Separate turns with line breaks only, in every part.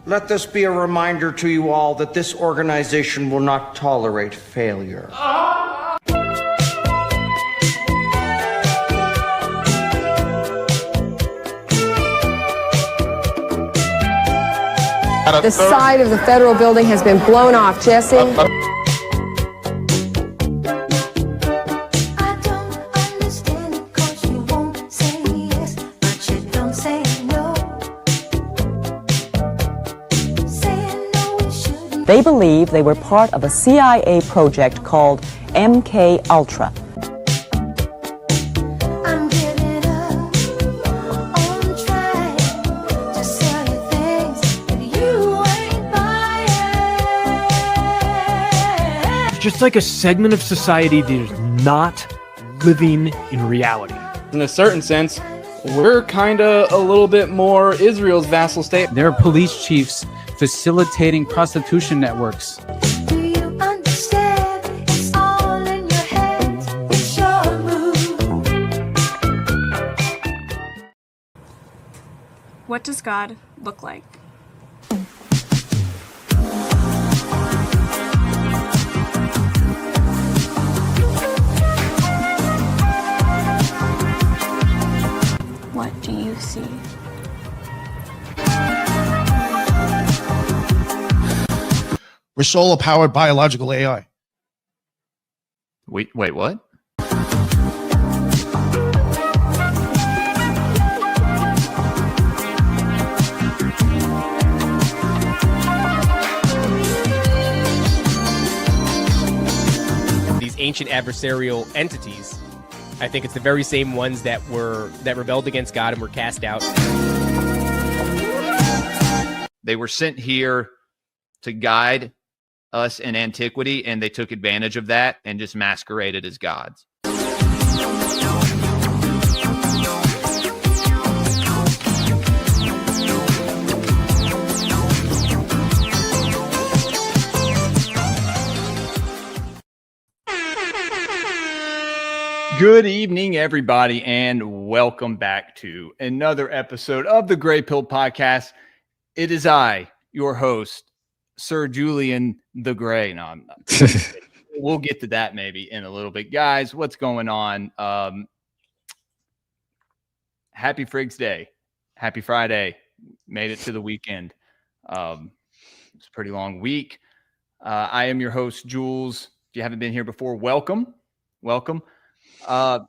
Let this be a reminder to you all that this organization will not tolerate failure.
The side of the federal building has been blown off, Jesse.
They believe they were part of a CIA project called MK Ultra.
Just like a segment of society that is not living in reality.
In a certain sense, we're kind of a little bit more Israel's vassal state.
There are police chiefs facilitating prostitution networks.
Do you understand? It's all in your head. It's your move.
What does God look like? What do you see?
We're solar-powered biological AI.
Wait, what?
These ancient adversarial entities, I think it's the very same ones that rebelled against God and were cast out.
They were sent here to guide us in antiquity, and they took advantage of that and just masqueraded as gods.
Good evening, everybody, and welcome back to another episode of the Greypilled podcast. It is I, your host, Sir Julian the Grey. No, I'm not. We'll get to that maybe in a little bit. Guys, what's going on? Happy Frigg's Day. Happy Friday. Made it to the weekend. It's a pretty long week. I am your host, Jules. If you haven't been here before, welcome. Welcome. Y'all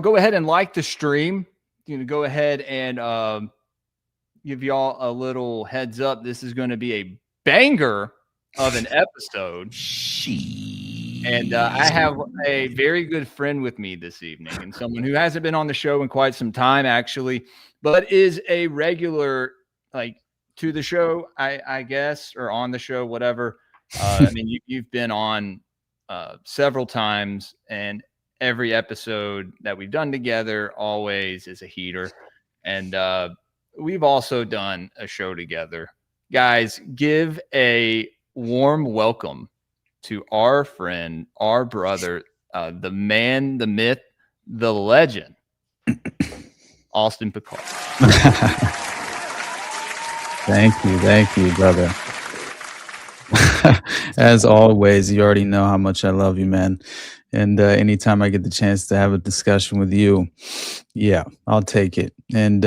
go ahead and like the stream. You know, go ahead and give y'all a little heads up. This is going to be a banger of an episode. And I have a very good friend with me this evening, and someone who hasn't been on the show in quite some time, actually, but is a regular, like, to the show, I guess, or on the show, whatever. I mean, you've been on several times, and every episode that we've done together always is a heater. And we've also done a show together. Guys, give a warm welcome to our friend, our brother, the man, the myth, the legend, Austin Picard.
Thank you, brother. As always, you already know how much I love you, man. And anytime I get the chance to have a discussion with you, yeah, I'll take it. And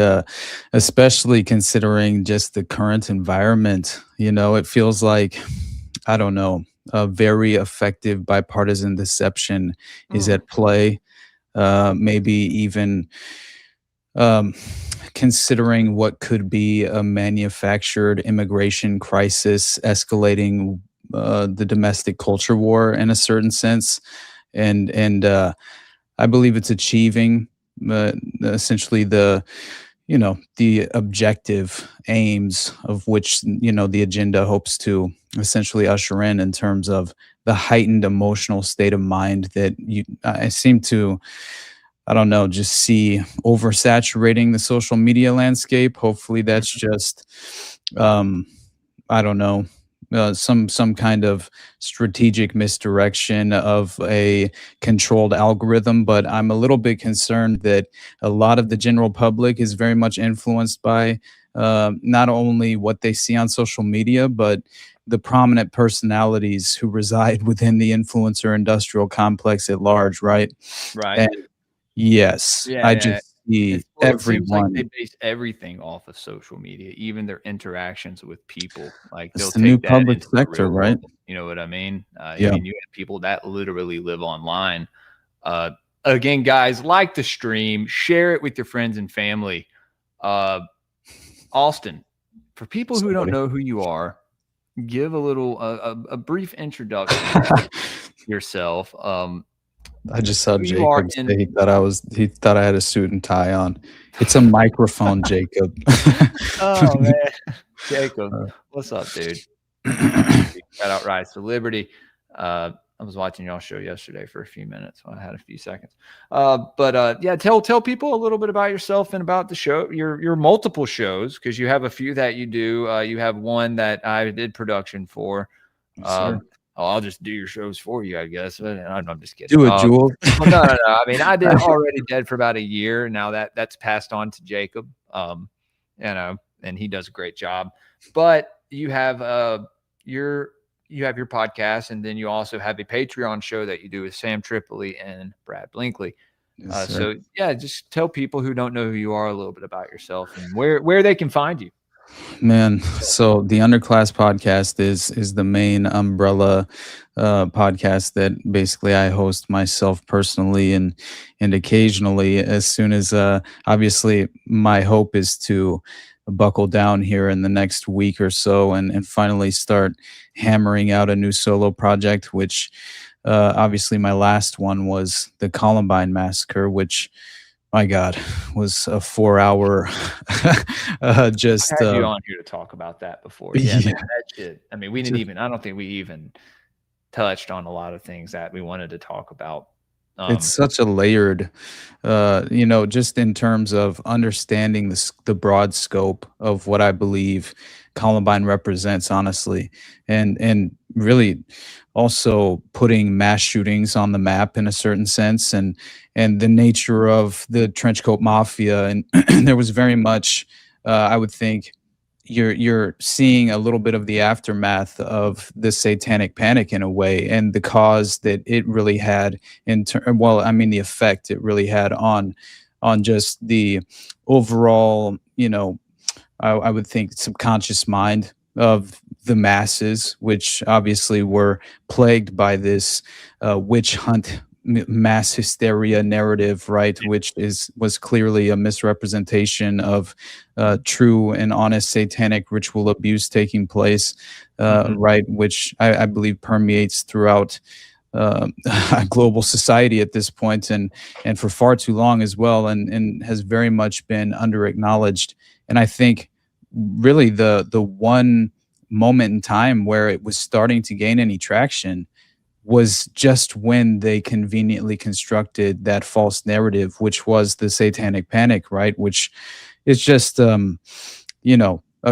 especially considering just the current environment, you know, it feels like, I don't know, a very effective bipartisan deception is at play. Maybe even considering what could be a manufactured immigration crisis escalating the domestic culture war in a certain sense. And I believe it's achieving essentially the objective aims of which, the agenda hopes to essentially usher in terms of the heightened emotional state of mind that I seem to, I don't know, just see oversaturating the social media landscape. Hopefully that's just, I don't know, some kind of strategic misdirection of a controlled algorithm. But I'm a little bit concerned that a lot of the general public is very much influenced by not only what they see on social media, but the prominent personalities who reside within the influencer industrial complex at large, right?
Right.
And yes,
Yeah,
I
yeah.
just see
Well, it seems like
everyone.
they base everything off of social media, even their interactions with people. Like
It's
they'll
the new
take that
public
into the
sector,
real
right?
world. You know what I mean? I
Yeah.
mean, you have people that literally live online. Again, guys, like the stream, share it with your friends and family. Austin, for people who don't know who you are, give a little a brief introduction to yourself.
I just saw
who you are
Jacob
in
say he thought I had a suit and tie on. It's a microphone, Jacob.
Oh man, Jacob, what's up, dude? Shout out Rise to Liberty. I was watching y'all show yesterday for a few minutes. So I had a few seconds. Yeah, tell people a little bit about yourself and about the show, your multiple shows, because you have a few that you do. You have one that I did production for. I'll just do your shows for you, I guess. But I'm just kidding.
Do it, Jules.
Well, no. I mean, I did already dead for about a year. Now that's passed on to Jacob. You know, and he does a great job. But you have your podcast, and then you also have a Patreon show that you do with Sam Tripoli and Brad Blinkley. So yeah, just tell people who don't know who you are a little bit about yourself and where they can find you.
Man, so the Underclass podcast is the main umbrella podcast that basically I host myself personally and occasionally, as soon as obviously my hope is to buckle down here in the next week or so and finally start hammering out a new solo project, which obviously my last one was the Columbine Massacre, which, my God, was a 4-hour just
I had you on here to talk about that before. Yeah,
yeah.
man, that shit. I mean, I don't think we even touched on a lot of things that we wanted to talk about.
It's such a layered, just in terms of understanding the broad scope of what I believe Columbine represents, honestly, and really also putting mass shootings on the map in a certain sense, and the nature of the trenchcoat mafia, and there was very much, I would think, you're seeing a little bit of the aftermath of the Satanic Panic in a way, and the cause that it really had the effect it really had on just the overall, I would think, subconscious mind of the masses, which obviously were plagued by this witch hunt, mass hysteria narrative, right, which was clearly a misrepresentation of true and honest satanic ritual abuse taking place, right, which I believe permeates throughout global society at this point, and for far too long as well, and has very much been under acknowledged. And I think really the one moment in time where it was starting to gain any traction was just when they conveniently constructed that false narrative, which was the Satanic Panic, right? Which is just, a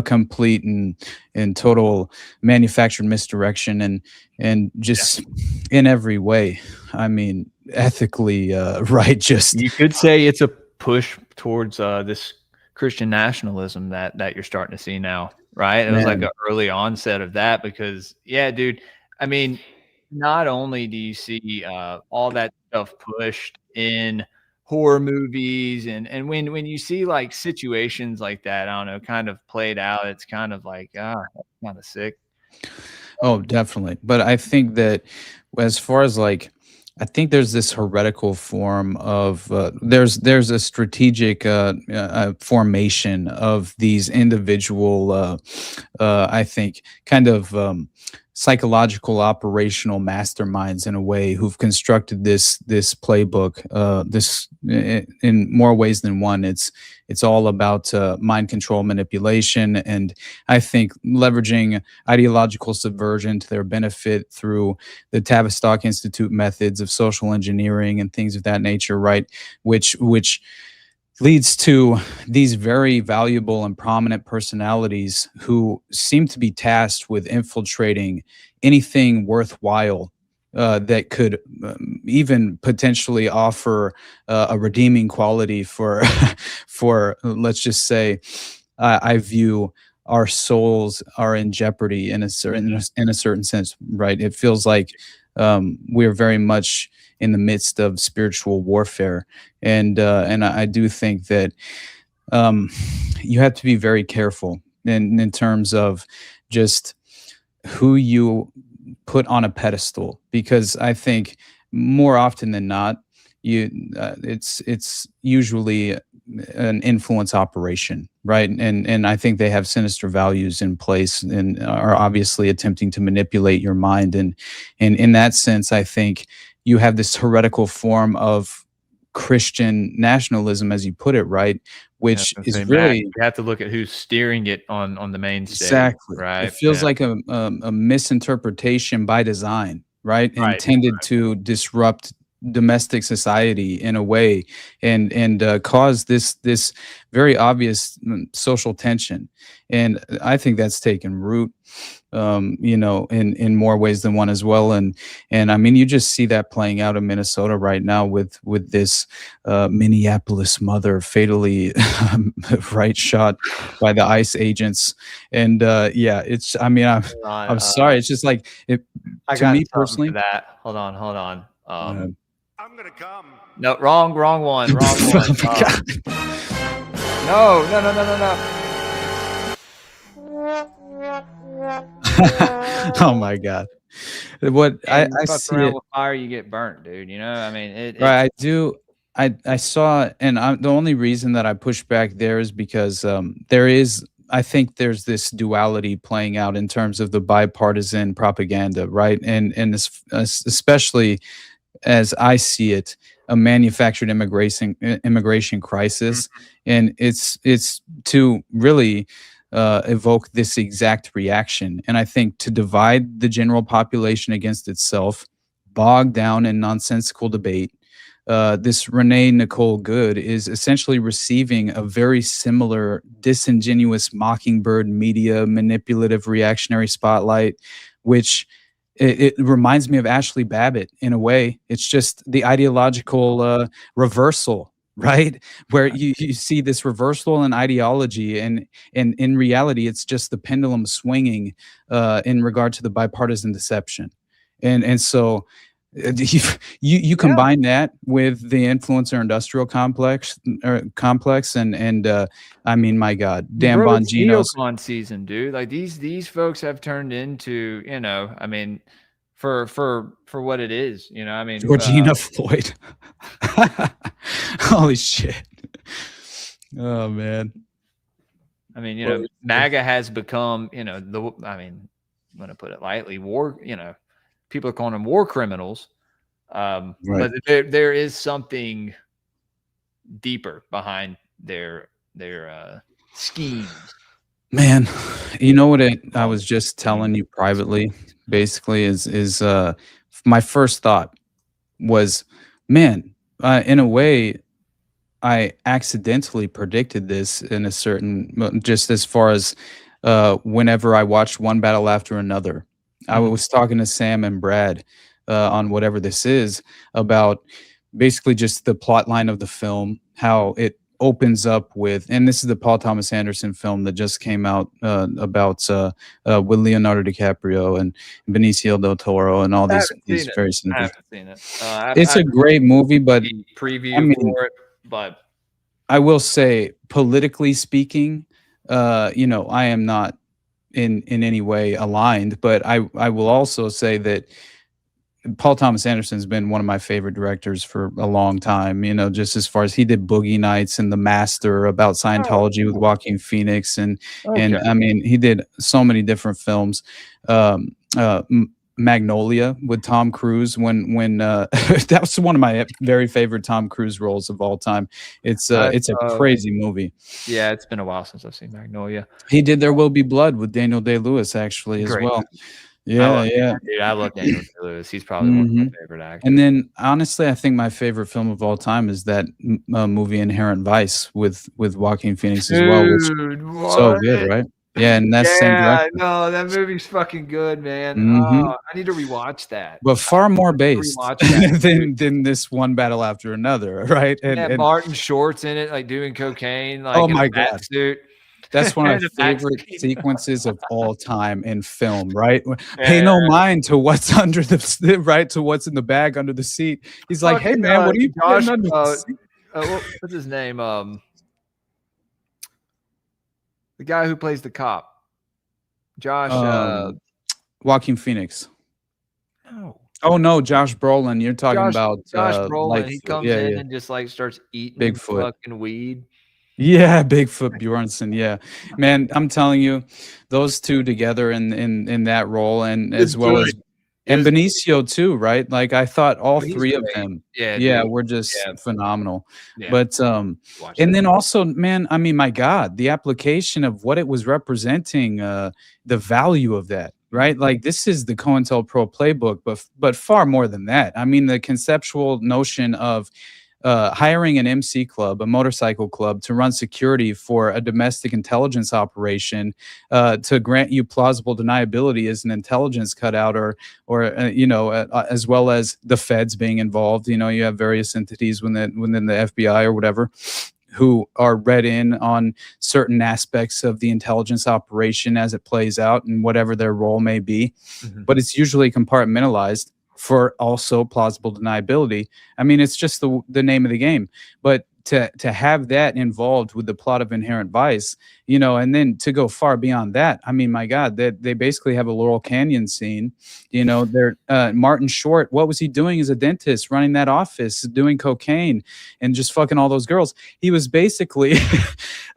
complete and total manufactured misdirection, and just in every way. I mean, ethically, right? Just,
you could say it's a push towards this Christian nationalism that you're starting to see now, right? It was like an early onset of that because, yeah, dude, I mean, not only do you see all that stuff pushed in horror movies, and when you see like situations like that, I don't know, kind of played out, it's kind of like, that's kind of sick.
Oh, definitely. But I think that as far as like, I think there's this heretical form of there's a strategic formation of these individual, I think, kind of psychological operational masterminds in a way, who've constructed this playbook, this in more ways than one. It's all about mind control, manipulation, and I think leveraging ideological subversion to their benefit through the Tavistock Institute methods of social engineering and things of that nature, right? Which leads to these very valuable and prominent personalities who seem to be tasked with infiltrating anything worthwhile that could even potentially offer a redeeming quality for let's just say I view our souls are in jeopardy in a certain sense, right? It feels like we're very much in the midst of spiritual warfare, and I do think that you have to be very careful in terms of just who you put on a pedestal, because I think more often than not, it's usually an influence operation, right? And I think they have sinister values in place and are obviously attempting to manipulate your mind. And in that sense, I think you have this heretical form of Christian nationalism, as you put it, right? Which is really,
you have to look at who's steering it on the main stage.
exactly
Right.
It feels like a misinterpretation by design, right? Intended to disrupt domestic society in a way, and cause this very obvious social tension. And I think that's taken root, in more ways than one as well. And I mean, you just see that playing out in Minnesota right now with this Minneapolis mother fatally right shot by the ICE agents. And it's, I mean, I'm sorry, it's just like it
I
to
got
me
something
personally.
for that. Hold on.
I'm gonna come.
No, wrong one.
Oh my God.
No.
Oh my God. What I
fuck
see
around
it,
with fire, you get burnt, dude. You know, I mean,
right, I do. I saw, and the only reason that I push back there is because I think there's this duality playing out in terms of the bipartisan propaganda, right? And especially as I see it, a manufactured immigration crisis, and it's to really evoke this exact reaction. And I think to divide the general population against itself, bogged down in nonsensical debate, this Renee Nicole Good is essentially receiving a very similar disingenuous mockingbird media manipulative reactionary spotlight, which it reminds me of Ashley Babbitt in a way. It's just the ideological reversal, right? Where you see this reversal in ideology, and in reality, it's just the pendulum swinging in regard to the bipartisan deception. And so you combine that with the influencer industrial complex, and I mean, my God, Dan
Bro, it's
Bongino's.
neocon season, dude. Like these folks have turned into, I mean, for what it is, I mean,
Georgina Floyd. Holy shit. Oh man.
I mean, MAGA has become, I mean, I'm gonna put it lightly, war, people are calling them war criminals.
Right.
But there is something deeper behind their schemes.
Man, you know what I was just telling you privately, basically, is my first thought was, man, in a way, I accidentally predicted this in a certain, just as far as whenever I watched One Battle After Another. I was talking to Sam and Brad on whatever this is about basically just the plot line of the film, how it opens up with, and this is the Paul Thomas Anderson film that just came out about with Leonardo DiCaprio and Benicio del Toro and all these very
I haven't seen it.
It's a great movie, but
preview for it. But
I will say, politically speaking, I am not in any way aligned, but I will also say that Paul Thomas Anderson's been one of my favorite directors for a long time, just as far as he did Boogie Nights and The Master about Scientology with Joaquin Phoenix. And I mean, he did so many different films. Magnolia with Tom Cruise, when that was one of my very favorite Tom Cruise roles of all time. It's a crazy movie.
Yeah, it's been a while since I've seen Magnolia.
He did There Will Be Blood with Daniel Day-Lewis actually as well. Yeah,
Dude, I love Daniel Day-Lewis. He's probably one of my favorite actors.
And then, honestly, I think my favorite film of all time is that movie Inherent Vice with Joaquin Phoenix as well. Which so good, right? Yeah, and that's same director.
No, that movie's fucking good, man. Oh, I need to rewatch that.
But far more based than this One Battle After Another, right?
And Martin Short's in it, like doing cocaine, like
oh
in
my
a
God,
suit.
That's one of
The
my
back
favorite
screen.
sequences of all time in film, right? Pay no mind to what's under right, to what's in the bag under the seat. He's like, hey
Fucking,
man, what are you
Josh,
putting under the seat?
what's his name? The guy who plays the cop. Josh.
Joaquin Phoenix.
No.
Oh no, Josh Brolin. You're talking about
Josh Brolin. He
Lightfoot.
comes in and just like starts eating
Bigfoot.
fucking weed.
Yeah, Bigfoot Bjornsson. Yeah, man, I'm telling you, those two together in that role, and as well as and Benicio too, right? Like I thought all three of them, were just phenomenal.
Yeah.
But and then also, man, I mean, my God, the application of what it was representing, the value of that. Right, like this is the COINTELPRO playbook, but far more than that. I mean, the conceptual notion of hiring an MC club, a motorcycle club, to run security for a domestic intelligence operation, to grant you plausible deniability as an intelligence cutout, or as well as the feds being involved. You know, you have various entities within the FBI or whatever, who are read in on certain aspects of the intelligence operation as it plays out and whatever their role may be. Mm-hmm. But it's usually compartmentalized for also plausible deniability. I mean, it's just the name of the game. But to have that involved with the plot of Inherent Vice, you know, and then to go far beyond that, I mean, my God, they basically have a Laurel Canyon scene. You know, they're Martin Short. What was he doing as a dentist, running that office, doing cocaine, and just fucking all those girls? He was basically,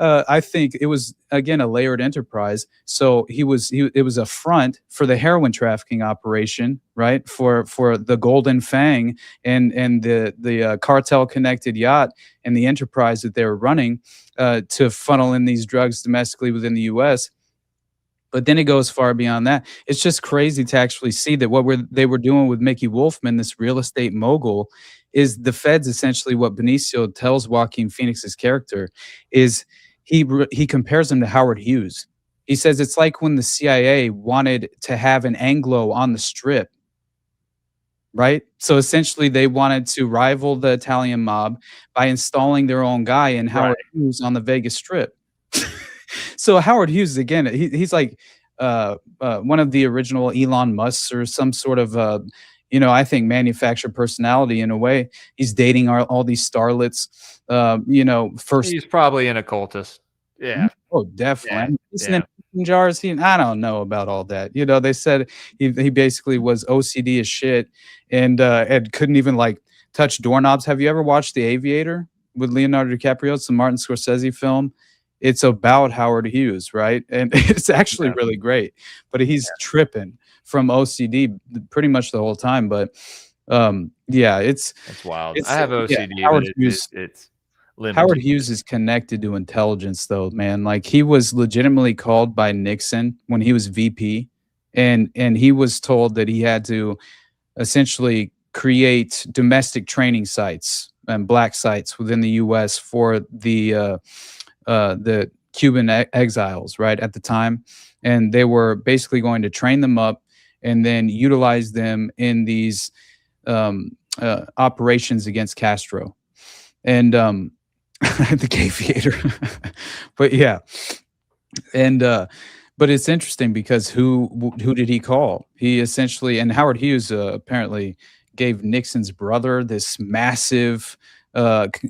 I think it was again a layered enterprise. So it was a front for the heroin trafficking operation, right? For the Golden Fang and the cartel connected yacht and the enterprise that they were running to funnel in these drugs domestically within the U.S. But then it goes far beyond that. It's just crazy to actually see that what they were doing with Mickey Wolfman, this real estate mogul, is the feds essentially what Benicio tells Joaquin Phoenix's character is he compares him to Howard Hughes. He says it's like when the CIA wanted to have an Anglo on the strip. Right. So essentially they wanted to rival the Italian mob by installing their own guy in Howard Hughes on the Vegas Strip. So Howard Hughes, again, he's like one of the original Elon Musks or some sort of, I think manufactured personality in a way. He's dating all these starlets. First
he's probably an occultist. Yeah.
Oh, definitely. Yeah. Jars. I don't know about all that. You know, they said he basically was OCD as shit and couldn't even like touch doorknobs. Have you ever watched The Aviator with Leonardo DiCaprio? It's a Martin Scorsese film. It's about Howard Hughes, right? And it's actually really great. But he's tripping from OCD pretty much the whole time. But that's
wild. I have OCD.
Yeah, Howard Hughes,
it's limited.
Howard Hughes is connected to intelligence, though, man. Like he was legitimately called by Nixon when he was VP, and he was told that he had to essentially create domestic training sites and black sites within the U.S. for the Cuban exiles, right, at the time, and they were basically going to train them up and then utilize them in these operations against Castro, and the Aviator. But yeah, and but it's interesting because who did he call? He essentially, and Howard Hughes apparently gave Nixon's brother this massive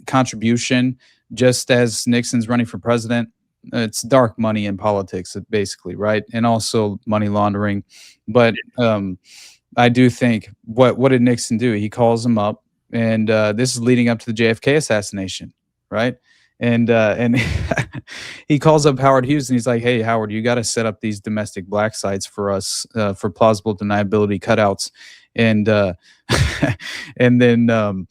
contribution just as Nixon's running for president. It's dark money in politics, basically, right? And also money laundering. But I do think, what did Nixon do? He calls him up, and this is leading up to the JFK assassination, right? And he calls up Howard Hughes, and he's like, hey, Howard, you got to set up these domestic black sites for us for plausible deniability cutouts. And and then,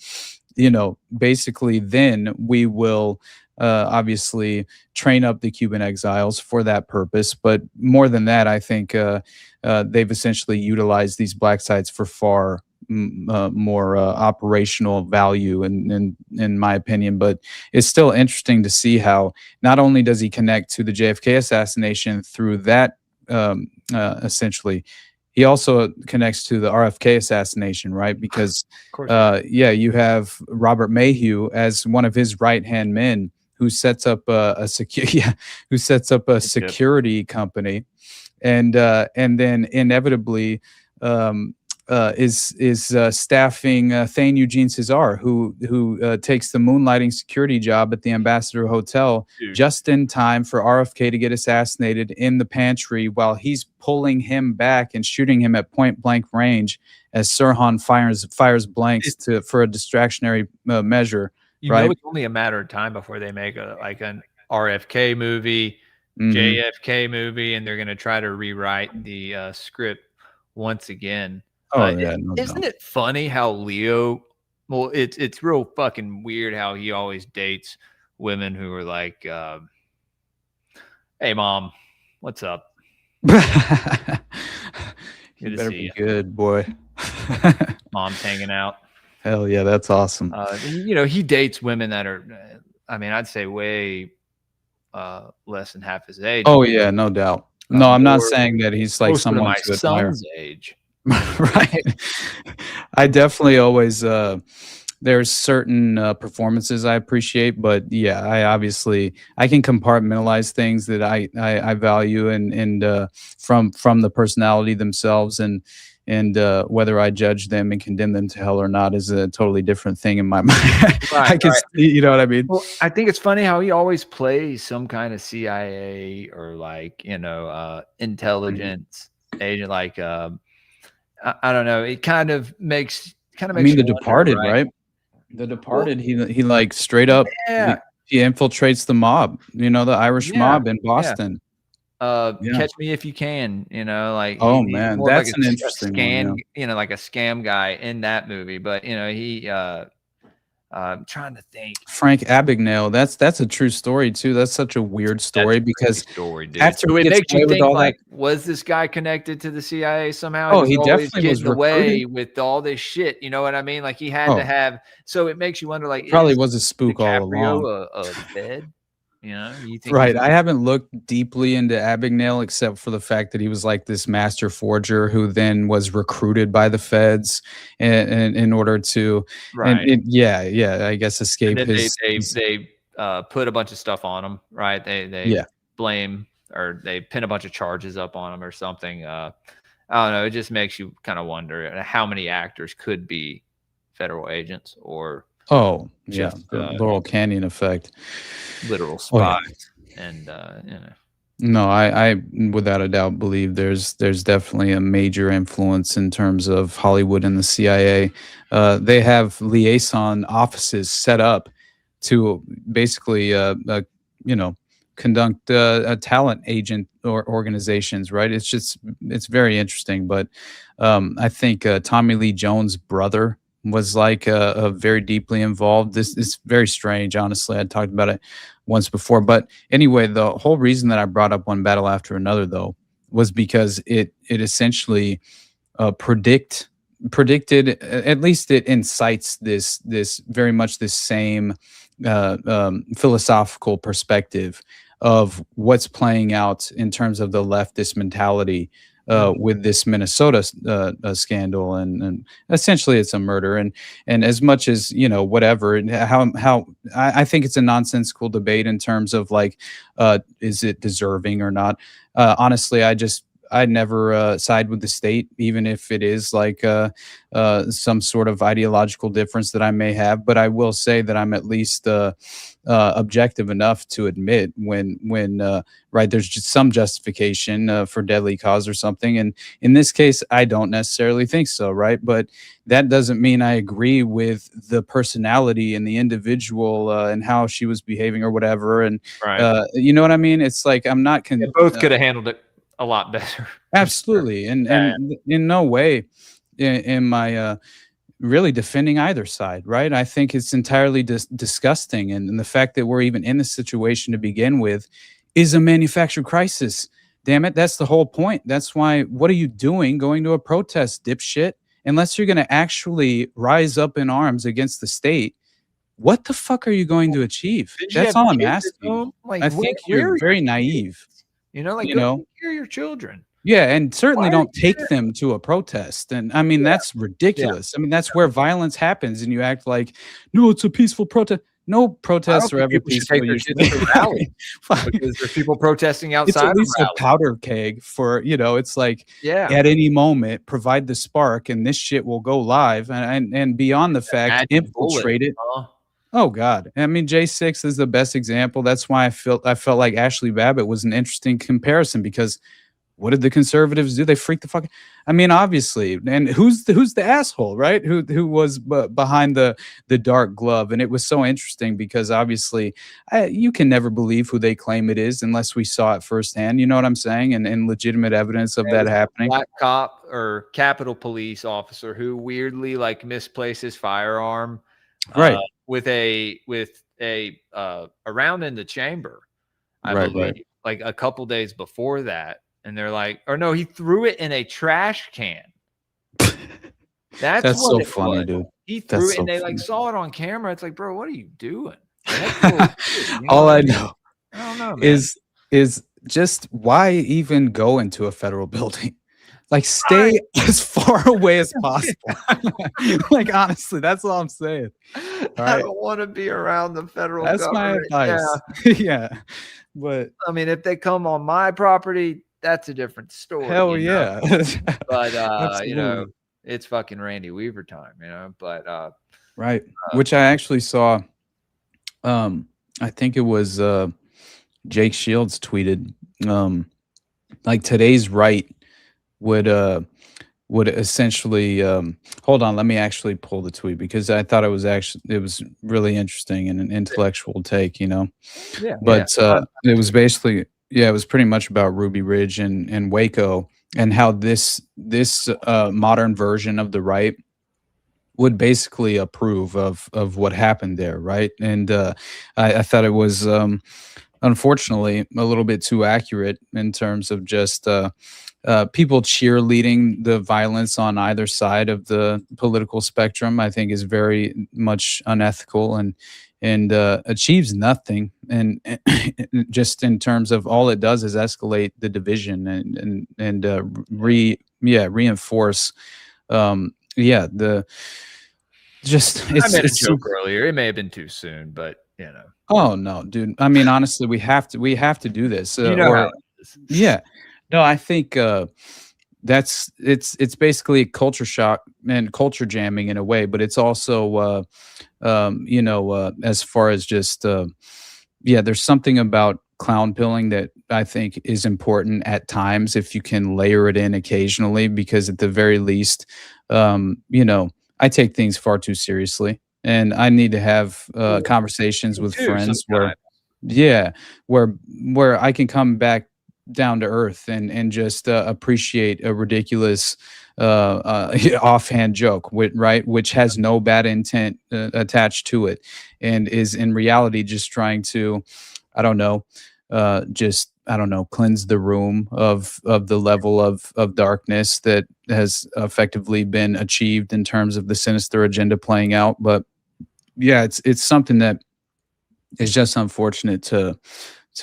basically then we will obviously train up the Cuban exiles for that purpose. But more than that, I think they've essentially utilized these black sites for far more operational value, in my opinion. But it's still interesting to see how not only does he connect to the JFK assassination through that, essentially, he also connects to the RFK assassination, right? Because, you have Robert Mayhew as one of his right-hand men who sets up a security company, and then inevitably is staffing Thane Eugene Cesar, who takes the moonlighting security job at the Ambassador Hotel just in time for RFK to get assassinated in the pantry, while he's pulling him back and shooting him at point blank range as Sirhan fires blanks for a distractionary measure.
You know, it's only a matter of time before they make an RFK movie, JFK movie, and they're going to try to rewrite the script once again.
Oh yeah, no
isn't
doubt.
it funny how Leo? Well, it's real fucking weird how he always dates women who are like, "Hey, mom, what's up?"
You
Good to
better
see
be
you.
good, boy.
Mom's hanging out.
Hell yeah, that's awesome.
You know, he dates women that are, I mean, I'd say way less than half his age.
Oh yeah, no doubt. No, I'm not saying that he's like
Closer to
someone
my
to admire.
son's age.
Right. I definitely always there's certain performances I appreciate, but yeah, I can compartmentalize things that I value and from the personality themselves, and whether I judge them and condemn them to hell or not is a totally different thing in my mind. I can see, you know what I mean?
Well, I think it's funny how he always plays some kind of CIA or like, you know, intelligence agent, like I don't know. It kind of makes
I mean,
you
The
wonder,
Departed, right? The Departed, he like straight up he infiltrates the mob, you know, the Irish mob in Boston.
Catch Me If You Can, you know, like
Oh
he's
man,
more
that's
like
an
a
interesting
scam,
one.
you know, like a scam guy in that movie. But you know, he I'm trying to think.
Frank Abagnale, that's a true story too. That's such a weird story because after
So
he
it
gets
makes you
away with
think,
all
like,
that,
was this guy connected to the CIA somehow?
Oh, he
always
definitely was
getting away
recruited.
with all this shit. You know what I mean? Like he had to have. So it makes you wonder, like,
probably
is
was a spook all along.
DiCaprio a Fed? You know, you think
Right. I haven't looked deeply into Abagnale except for the fact that he was like this master forger who then was recruited by the feds in order to, I guess escape
and then
his.
they put a bunch of stuff on him, right? They blame or they pin a bunch of charges up on him or something. I don't know. It just makes you kind of wonder how many actors could be federal agents or
the Laurel Canyon effect,
literal spies, and you know.
No, I without a doubt believe there's definitely a major influence in terms of Hollywood and the CIA. They have liaison offices set up to basically, conduct a talent agent or organizations, right? It's very interesting. But I think Tommy Lee Jones' brother was like very deeply involved. This is very strange, honestly. I talked about it once before, but anyway, the whole reason that I brought up One Battle After Another, though, was because it essentially predicted, at least it incites this very much the same philosophical perspective of what's playing out in terms of the leftist mentality with this Minnesota scandal, and essentially it's a murder, and as much as, you know, whatever, how I think it's a nonsensical debate in terms of like, is it deserving or not? Honestly, I'd never side with the state, even if it is like some sort of ideological difference that I may have. But I will say that I'm at least objective enough to admit when right, there's just some justification for deadly cause or something. And in this case, I don't necessarily think so, right? But that doesn't mean I agree with the personality and the individual and how she was behaving or whatever. And you know what I mean? It's like I'm not.
Both could have handled it a lot better.
Absolutely. And in no way am I really defending either side, right? I think it's entirely disgusting. And the fact that we're even in this situation to begin with is a manufactured crisis. Damn it. That's the whole point. That's why, what are you doing going to a protest, dipshit? Unless you're going to actually rise up in arms against the state, what the fuck are you going to achieve? That's all I'm asking.
Like,
I think you're very naive.
You know, like,
you know,
take care of your children.
Yeah, and certainly don't take them to a protest. And I mean, that's ridiculous. I mean, that's where violence happens, and you act like, no, it's a peaceful protest. no
I don't
protests are
think
ever
people should take
peaceful.
their
Usually.
kids to rallies because there's people protesting
It's
outside
at
of
least a
rallies.
powder keg for, it's like
Yeah.
at any moment, provide the spark and this shit will go live and beyond the fact,
Magic bullet,
infiltrate it.
huh?
Oh God. I mean, J6 is the best example. That's why I felt like Ashley Babbitt was an interesting comparison because what did the conservatives do? They freaked the fuck. I mean, obviously, and who's the asshole, right? Who was behind the dark glove? And it was so interesting because obviously, you can never believe who they claim it is unless we saw it firsthand. You know what I'm saying? And legitimate evidence of that happening.
Black cop or Capitol Police officer who weirdly like misplaced his firearm,
Right.
with a round in the chamber, I
Right,
believe,
right.
like a couple days before that. And they're like, or no, he threw it in a trash can. That's what
so
it
funny,
was.
dude.
He threw
That's
it, and
so
they like
funny.
saw it on camera. It's like, bro, what are you doing? That's a little weird, you
All
what
I
mean?
know
I don't know, man.
is just why even go into a federal building? Like stay as far away as possible. Like honestly, that's all I'm saying. All
I
right.
don't want to be around the federal
That's my
government.
advice.
Yeah.
Yeah. But
I mean, if they come on my property, that's a different story.
hell
you know?
yeah.
But
Absolutely.
it's fucking Randy Weaver time, But
Right. Which I actually saw. I think it was Jake Shields tweeted. Like today's right would essentially hold on, let me actually pull the tweet because I thought it was really interesting and an intellectual take,
Yeah.
But it was basically it was pretty much about Ruby Ridge and Waco and how this modern version of the right would basically approve of what happened there, right? And I thought it was unfortunately a little bit too accurate in terms of just people cheerleading the violence on either side of the political spectrum. I think is very much unethical and achieves nothing. And just in terms of all it does is escalate the division and reinforce. The just
I made a
it's
joke earlier. It may have been too soon, but
Oh no, dude. I mean, honestly, we have to do this.
how it is.
Yeah. No, I think it's basically culture shock and culture jamming in a way, but it's also as far as just there's something about clown pilling that I think is important at times if you can layer it in occasionally, because at the very least, I take things far too seriously. And I need to have conversations with friends where I can come back down to earth and just appreciate a ridiculous offhand joke, which has no bad intent attached to it, and is in reality just trying to, cleanse the room of the level of darkness that has effectively been achieved in terms of the sinister agenda playing out. But yeah, it's something that is just unfortunate to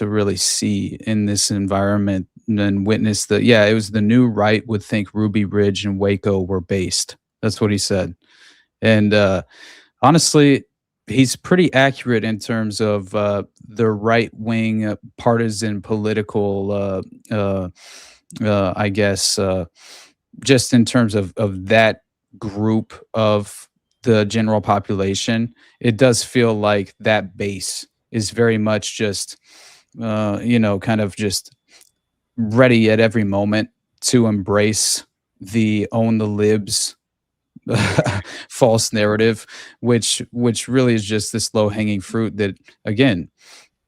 really see in this environment and witness it was the new right would think Ruby Ridge and Waco were based. That's what he said. And honestly, he's pretty accurate in terms of the right wing partisan political, I guess, just in terms of that group of the general population. It does feel like that base is very much just, kind of just ready at every moment to embrace the own the libs false narrative, which really is just this low hanging fruit that, again,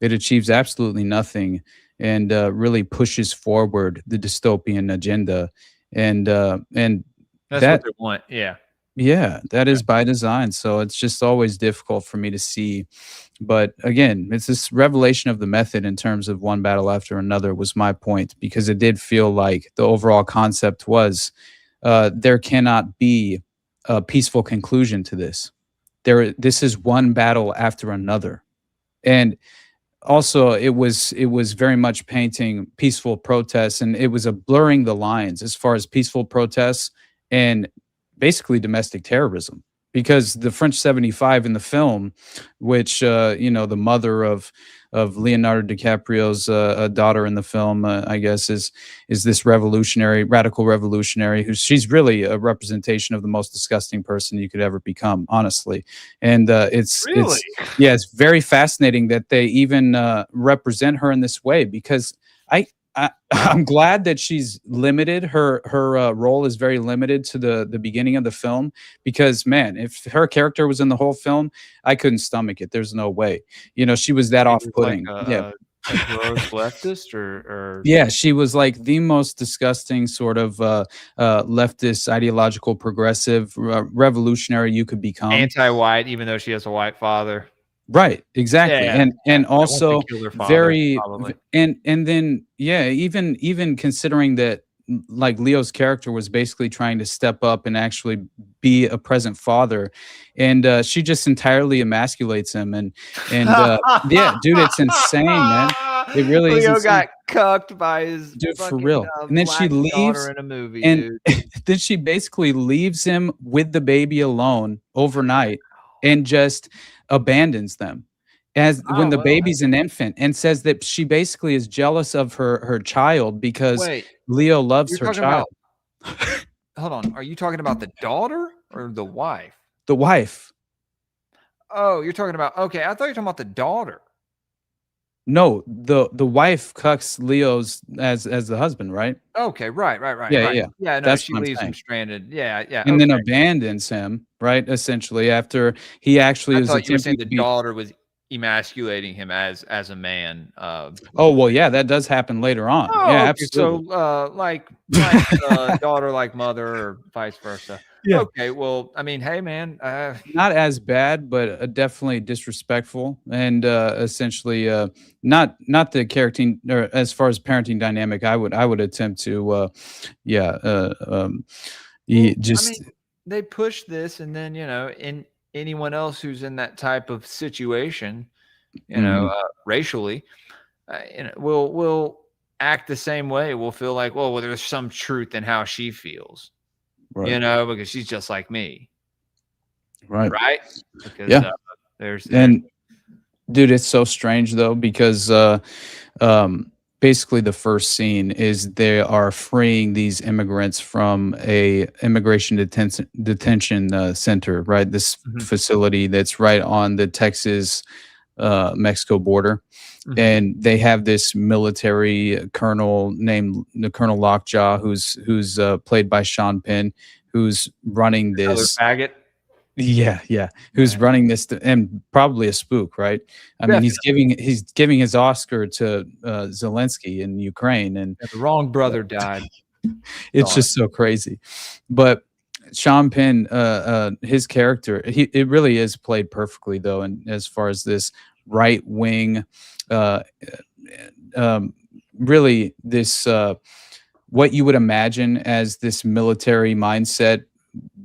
it achieves absolutely nothing and really pushes forward the dystopian agenda. And
that's what they want. Yeah.
Yeah, that is by design. So it's just always difficult for me to see. But again, it's this revelation of the method in terms of one battle after another was my point, because it did feel like the overall concept was there cannot be a peaceful conclusion to this. This is one battle after another. And also it was very much painting peaceful protests, and it was a blurring the lines as far as peaceful protests and basically domestic terrorism. because the French 75 in the film, which the mother of Leonardo DiCaprio's daughter in the film, I guess, is this radical revolutionary she's really a representation of the most disgusting person you could ever become, honestly. And it's very fascinating that they even represent her in this way, because I'm glad that she's limited. Her role is very limited to the beginning of the film, because, man, if her character was in the whole film, I couldn't stomach it. There's no way. She was that off-putting.
Like a gross leftist, or
yeah, she was like the most disgusting sort of leftist, ideological, progressive, revolutionary you could become.
Anti-white, even though she has a white father.
Right, exactly.
Yeah,
and also very
probably.
and then even considering that, like, Leo's character was basically trying to step up and actually be a present father, and she just entirely emasculates him, and yeah, dude, it's insane, man. It really is.
Leo
insane.
got cucked by his
Dude, for
fucking,
real. And then she
black
leaves
daughter in a movie,
and
dude.
then she basically leaves him with the baby alone overnight and just abandons them when the baby's an infant, and says that she basically is jealous of her child because Leo loves her child.
Hold on. Are you talking about the daughter or the wife?
The wife.
Oh, you're talking about, okay. I thought you were talking about the daughter.
No, the wife cucks Leo's as the husband, right?
Okay, right.
Yeah.
Yeah, no,
That's
she
what I'm
leaves him
saying.
stranded. Yeah.
And then abandons him, right? Essentially, after he actually
I thought you were saying
attempting
the daughter was emasculating him as a man.
Oh, well, yeah, that does happen later on.
Oh,
yeah,
okay.
absolutely.
So, like daughter, like mother, or vice versa.
Yeah.
Okay. Well, I mean, hey, man.
Not as bad, but definitely disrespectful, and essentially not the character, or as far as parenting dynamic. I would attempt to,
They push this, and then in anyone else who's in that type of situation, racially, will act the same way. We'll feel like, well, there's some truth in how she feels.
Right.
Because she's just like me.
Right.
Because
and dude, it's so strange though, because basically the first scene is they are freeing these immigrants from a immigration detention center, right? This facility that's right on the Texas Mexico border. And they have this military colonel named Colonel Lockjaw, who's played by Sean Penn, who's running this.
Faggot.
Yeah. Who's running this, and probably a spook, right? I mean, he's giving his Oscar to Zelensky in Ukraine, and
the wrong brother died.
It's just so crazy. But Sean Penn, his character, it really is played perfectly though, and as far as this right wing, really this what you would imagine as this military mindset,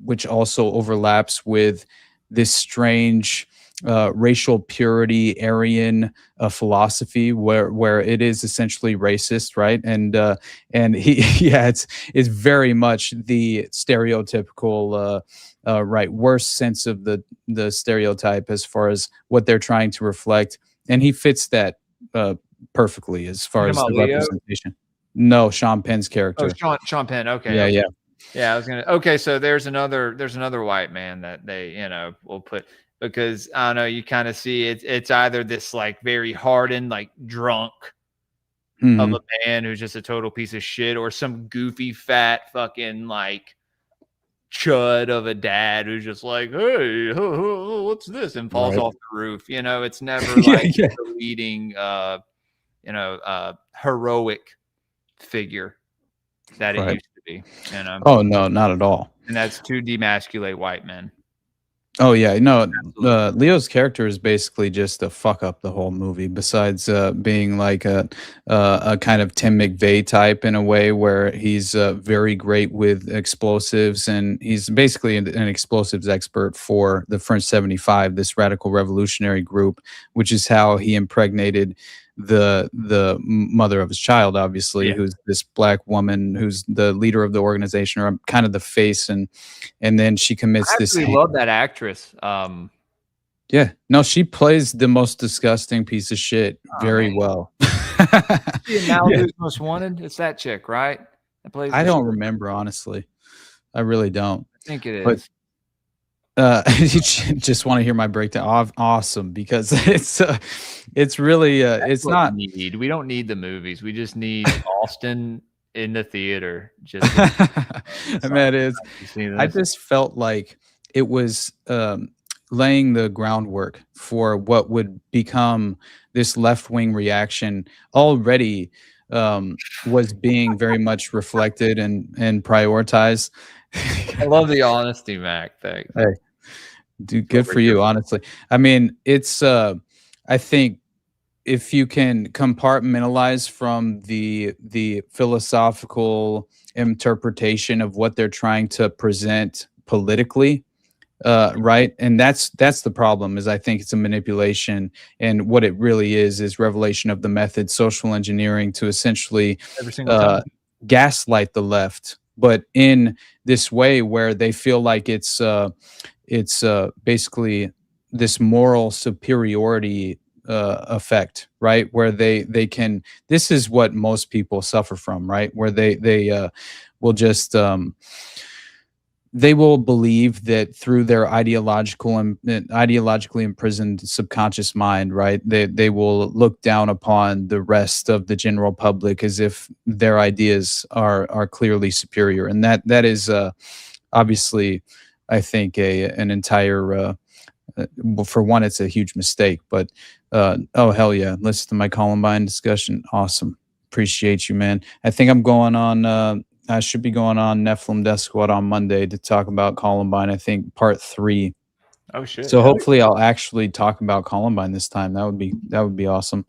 which also overlaps with this strange racial purity Aryan philosophy, where it is essentially racist, right? And it's very much the stereotypical right, worst sense of the stereotype as far as what they're trying to reflect, and he fits that perfectly as far as the representation. No, Sean Penn's character.
Oh, Sean Penn. Okay.
Yeah.
I was gonna. Okay, so there's another white man that they will put, because I don't know. You kind of see it's either this like very hardened, like drunk of a man who's just a total piece of shit, or some goofy fat fucking like chud of a dad who's just like, hey, what's this, and falls off the roof. It's never like the leading heroic figure that it used to be.
Oh no, not at all.
And that's to demasculate white men.
Oh yeah, no. Leo's character is basically just a fuck up the whole movie. Besides being like a kind of Tim McVeigh type in a way, where he's very great with explosives, and he's basically an explosives expert for the French 75, this radical revolutionary group, which is how he impregnated the mother of his child, obviously, who's this black woman who's the leader of the organization, or kind of the face, and then she commits
I
this.
actually love that actress.
Yeah, no, she plays the most disgusting piece of shit very well.
Malibu's Most Wanted. It's that chick, right? That plays.
I don't remember, honestly. I really don't.
I think it
But
is.
you just want to hear my breakdown. Awesome, because it's really it's
what
not.
We don't need the movies. We just need Austin in the theater. Just
And that is. I just felt like it was laying the groundwork for what would become this left-wing reaction already was being very much reflected and prioritized.
I love the honesty, Mac. Thanks.
Hey, dude, good for you, honestly. I mean, it's I think if you can compartmentalize from the philosophical interpretation of what they're trying to present politically, right, and that's the problem, is I think it's a manipulation, and what it really is revelation of the method, social engineering, to essentially
Every single time.
gaslight the left, but in this way where they feel like it's basically this moral superiority effect, right, where they can, this is what most people suffer from, right, where they will just they will believe that through their ideologically imprisoned subconscious mind, right, they will look down upon the rest of the general public as if their ideas are clearly superior, and that is obviously, I think, an entire well, for one, it's a huge mistake, but oh hell yeah, listen to my Columbine discussion. Awesome, appreciate you, man. I think I'm going on I should be going on Nephilim Death Squad on Monday to talk about Columbine, I think part 3.
Oh shit.
So hopefully I'll actually talk about Columbine this time. That would be awesome.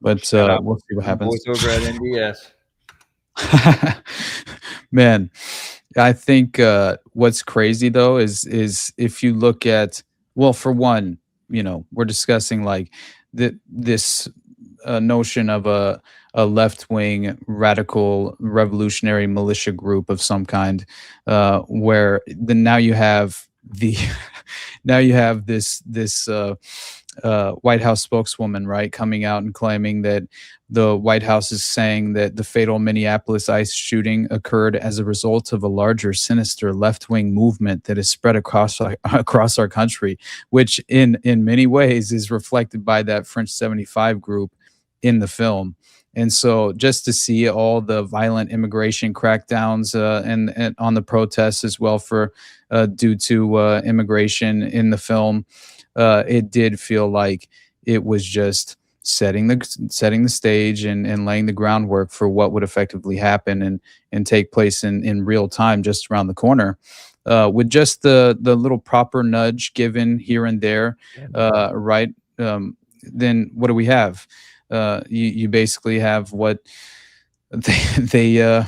But we'll see what happens.
Boys over at NDS.
Man, I think what's crazy though is if you look at, well, for one, you know, we're discussing like this notion of a left-wing radical revolutionary militia group of some kind, where now you have this White House spokeswoman, right, coming out and claiming that the White House is saying that the fatal Minneapolis ICE shooting occurred as a result of a larger, sinister left-wing movement that is spread across our country, which in many ways is reflected by that French 75 group in the film. And so just to see all the violent immigration crackdowns and on the protests as well for due to immigration in the film, it did feel like it was just setting the stage and laying the groundwork for what would effectively happen and take place in real time just around the corner, with just the little proper nudge given here and there, right? Then what do we have? You basically have what they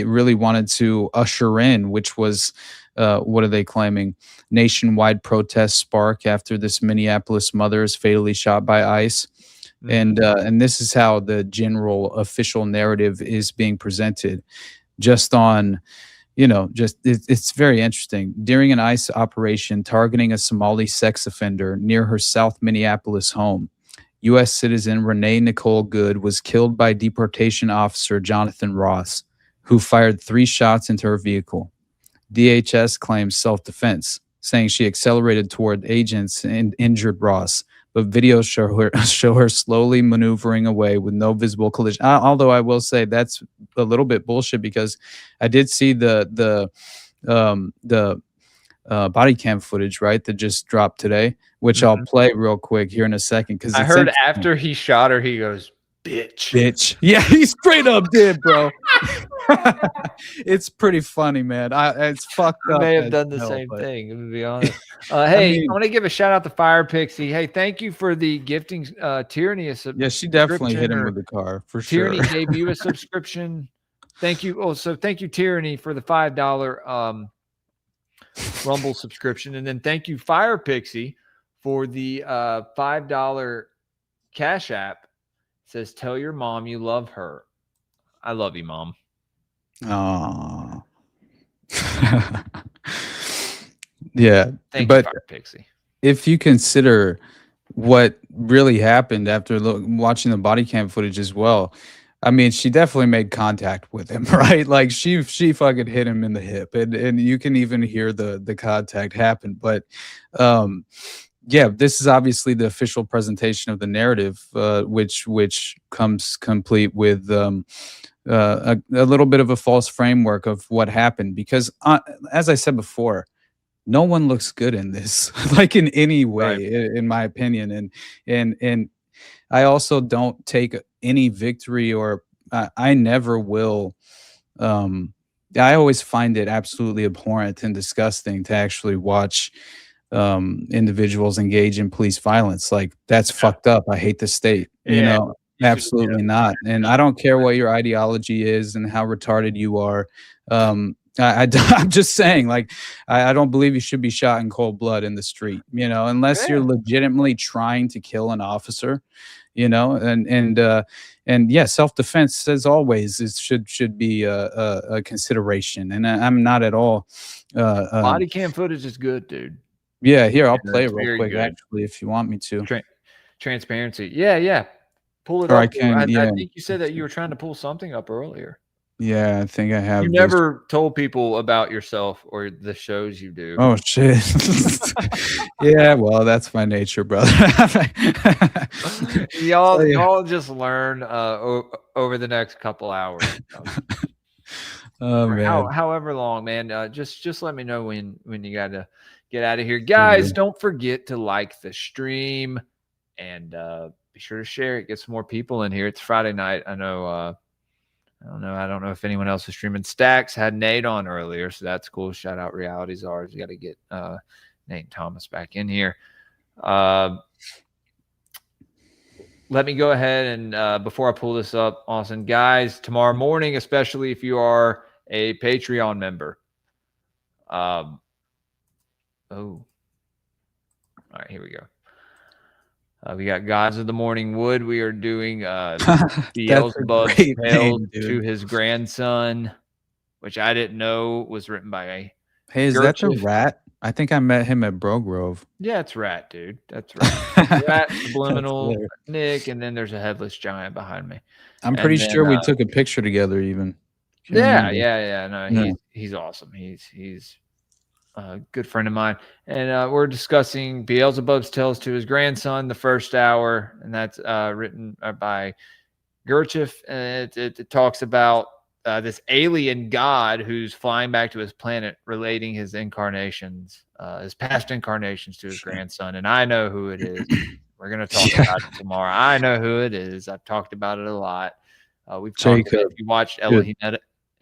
really wanted to usher in, which was what are they claiming? Nationwide protests spark after this Minneapolis mother is fatally shot by ICE. And this is how the general official narrative is being presented, just on, you know, just it's very interesting. During an ICE operation targeting a Somali sex offender near her South Minneapolis home, U.S. citizen Renee Nicole Good was killed by deportation officer Jonathan Ross, who fired 3 shots into her vehicle. DHS claims self-defense, saying she accelerated toward agents and injured Ross, but videos show her slowly maneuvering away with no visible collision. Although I will say that's a little bit bullshit, because I did see the body cam footage, right, that just dropped today, which I'll play real quick here in a second, because
I heard after he shot her, he goes, bitch.
Yeah, he straight up did, bro. It's pretty funny, man. It's fucked up.
I may have done the same thing, to be honest. Hey, I want to give a shout out to Fire Pixie. Hey, thank you for the gifting Tyranny.
Yeah, she definitely hit him with the car for
Tyranny
sure.
gave you a subscription. Thank you. Oh, so thank you, Tyranny, for the $5 Rumble subscription, and then thank you, Fire Pixie, for the $5 Cash App says, "Tell your mom you love her." I love you, Mom.
Oh. Yeah,
Thank you,
but
Fire Pixie.
if you consider what really happened after watching the body cam footage as well, I mean, she definitely made contact with him, right? Like she fucking hit him in the hip, and you can even hear the contact happen. But yeah, this is obviously the official presentation of the narrative, which comes complete with a little bit of a false framework of what happened. Because as I said before, no one looks good in this, like in any way,
Right.
in my opinion. And I also don't take any victory, or I never will. Um, I always find it absolutely abhorrent and disgusting to actually watch individuals engage in police violence. Like, that's fucked up. I hate the state. You
Yeah.
know, absolutely not. And I don't care what your ideology is and how retarded you are. I'm just saying, like, I don't believe you should be shot in cold blood in the street, you know, unless you're
Yeah.
legitimately trying to kill an officer, you know, and yeah, self-defense, as always, is should be a consideration. And I'm not at all.
Body cam footage is good, dude.
Yeah, here, I'll
Yeah,
play
it's
it real
very
quick,
good.
actually, if you want me to.
Transparency. Yeah. Pull it
Or I
up.
can,
I
yeah,
think you said that you were trying to pull something up earlier.
yeah, I think I
You
have this.
never told people about yourself or the shows you do.
Oh, shit. Yeah, well, that's my nature, brother. So, yeah.
Y'all just learn over the next couple hours.
Oh,
Or
man.
however long, man. Just let me know when you gotta get out of here. Guys, don't forget to like the stream and be sure to share it. Get some more people in here. It's Friday night. I know I don't know if anyone else is streaming. Stacks had Nate on earlier, so that's cool. Shout out Reality Czars. You got to get Nate and Thomas back in here. Let me go ahead and before I pull this up, Austin, guys, tomorrow morning, especially if you are a Patreon member. All right, here we go. We got Gods of the Morning Wood. We are doing Beelzebub's Tales to his grandson, which I didn't know was written by
Hey, is that the
Gurchif.
Rat? I think I met him at Bro Grove.
Yeah, it's Rat, dude. That's right. Rat, Subliminal,
hilarious.
Nick, and then there's a headless giant behind me.
I'm pretty sure we took a picture together even. Can't remember.
Yeah. No,
Yeah.
he's awesome. He's a good friend of mine. And we're discussing Beelzebub's Tales to his grandson, the first hour, and that's written by Gurchif. And it talks about this alien god who's flying back to his planet, relating his incarnations, his past incarnations to his grandson. And I know who it is. We're going to talk about it tomorrow. I know who it is. I've talked about it a lot. We've talked about it. If you watched Elohim,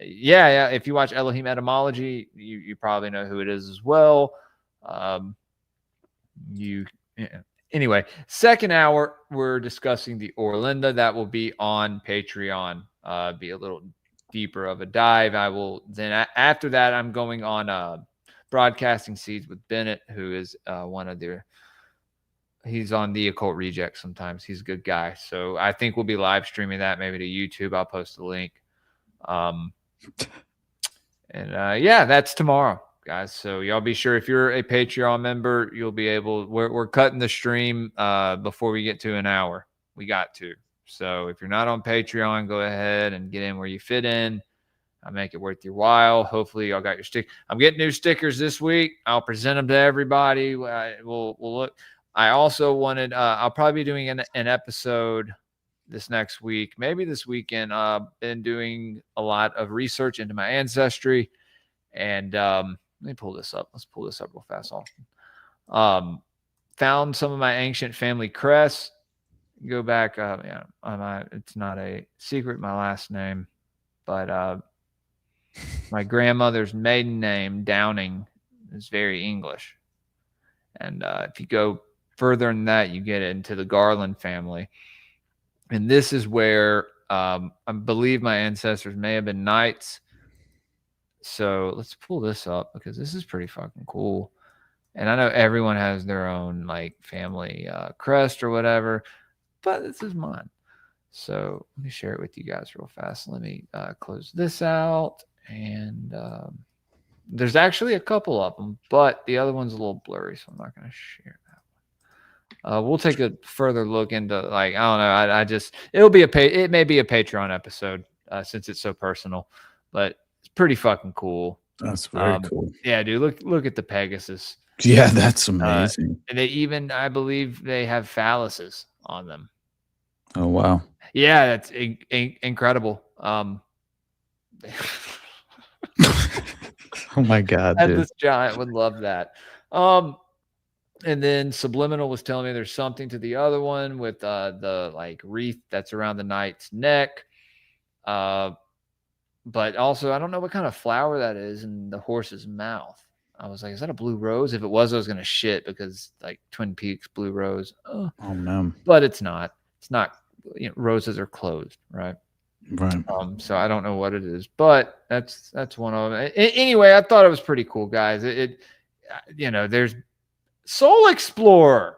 if you watch Elohim Etymology, you probably know who it is as well. Anyway, second hour, we're discussing the Orlinda. That will be on Patreon. Be a little deeper of a dive. I will then after that, I'm going on Broadcasting Seeds with Bennett, who is one of their. He's on the Occult Reject sometimes. He's a good guy. So I think we'll be live streaming that maybe to YouTube. I'll post the link. That's tomorrow, guys. So y'all be sure, if you're a Patreon member, you'll be able. We're cutting the stream before we get to an hour. We got to. So if you're not on Patreon, go ahead and get in where you fit in. I'll make it worth your while. Hopefully y'all got your stick. I'm getting new stickers this week. I'll present them to everybody. We'll look. I also wanted. I'll probably be doing an episode this next week, maybe this weekend. Been doing a lot of research into my ancestry, and let me pull this up. Let's pull this up real fast, Austin. Found some of my ancient family crests. Go back. It's not a secret, my last name, but my grandmother's maiden name, Downing, is very English. And if you go further than that, you get into the Garland family. And this is where I believe my ancestors may have been knights. So let's pull this up because this is pretty fucking cool. And I know everyone has their own like family crest or whatever, but this is mine. So let me share it with you guys real fast. Let me close this out. And there's actually a couple of them, but the other one's a little blurry, so I'm not going to share that one. We'll take a further look into, like, I don't know. I just, it may be a Patreon episode since it's so personal, but it's pretty fucking cool.
That's very cool.
Yeah, dude, look at the Pegasus.
Yeah, that's amazing.
And they even, I believe, they have phalluses on them.
Oh, wow.
Yeah, that's incredible.
Oh my God, dude.
This giant would love that. And then Subliminal was telling me there's something to the other one with the like wreath that's around the knight's neck. But also, I don't know what kind of flower that is in the horse's mouth. I was like, is that a blue rose? If it was, I was going to shit because like Twin Peaks blue rose. Oh
no.
But it's not. It's not. You know, roses are closed, right?
Right.
So I don't know what it is, but that's one of them. Anyway, I thought it was pretty cool, guys. You know, there's Soul Explorer.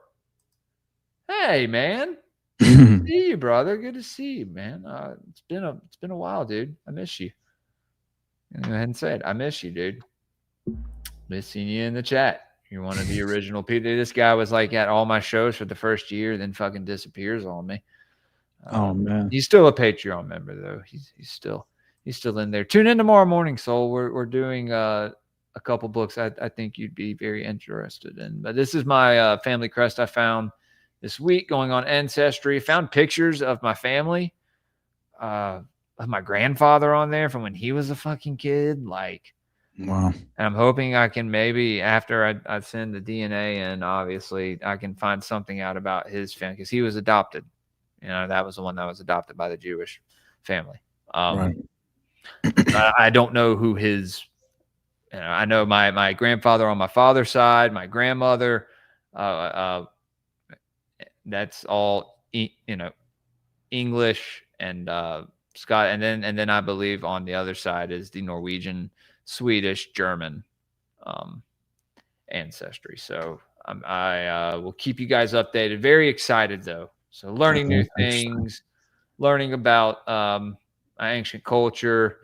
Hey, man. Good to see you, brother. Good to see you, man. It's been a while, dude. I miss you. Go ahead and say it. I miss you, dude. Missing you in the chat. You're one of the original people. This guy was like at all my shows for the first year, then fucking disappears on me.
Oh man,
he's still a Patreon member though. He's still in there. Tune in tomorrow morning, Soul. We're doing a couple books I think you'd be very interested in. But this is my family crest I found this week going on Ancestry. Found pictures of my family, of my grandfather on there from when he was a fucking kid. Like,
wow.
And I'm hoping I can maybe after I send the DNA in, obviously I can find something out about his family because he was adopted. You know, that was the one that was adopted by the Jewish family.
Right.
I don't know who his. You know, I know my grandfather on my father's side, my grandmother. That's all English and Scott, and then I believe on the other side is the Norwegian, Swedish, German ancestry. So I will keep you guys updated. Very excited though. So learning new things, learning about ancient culture,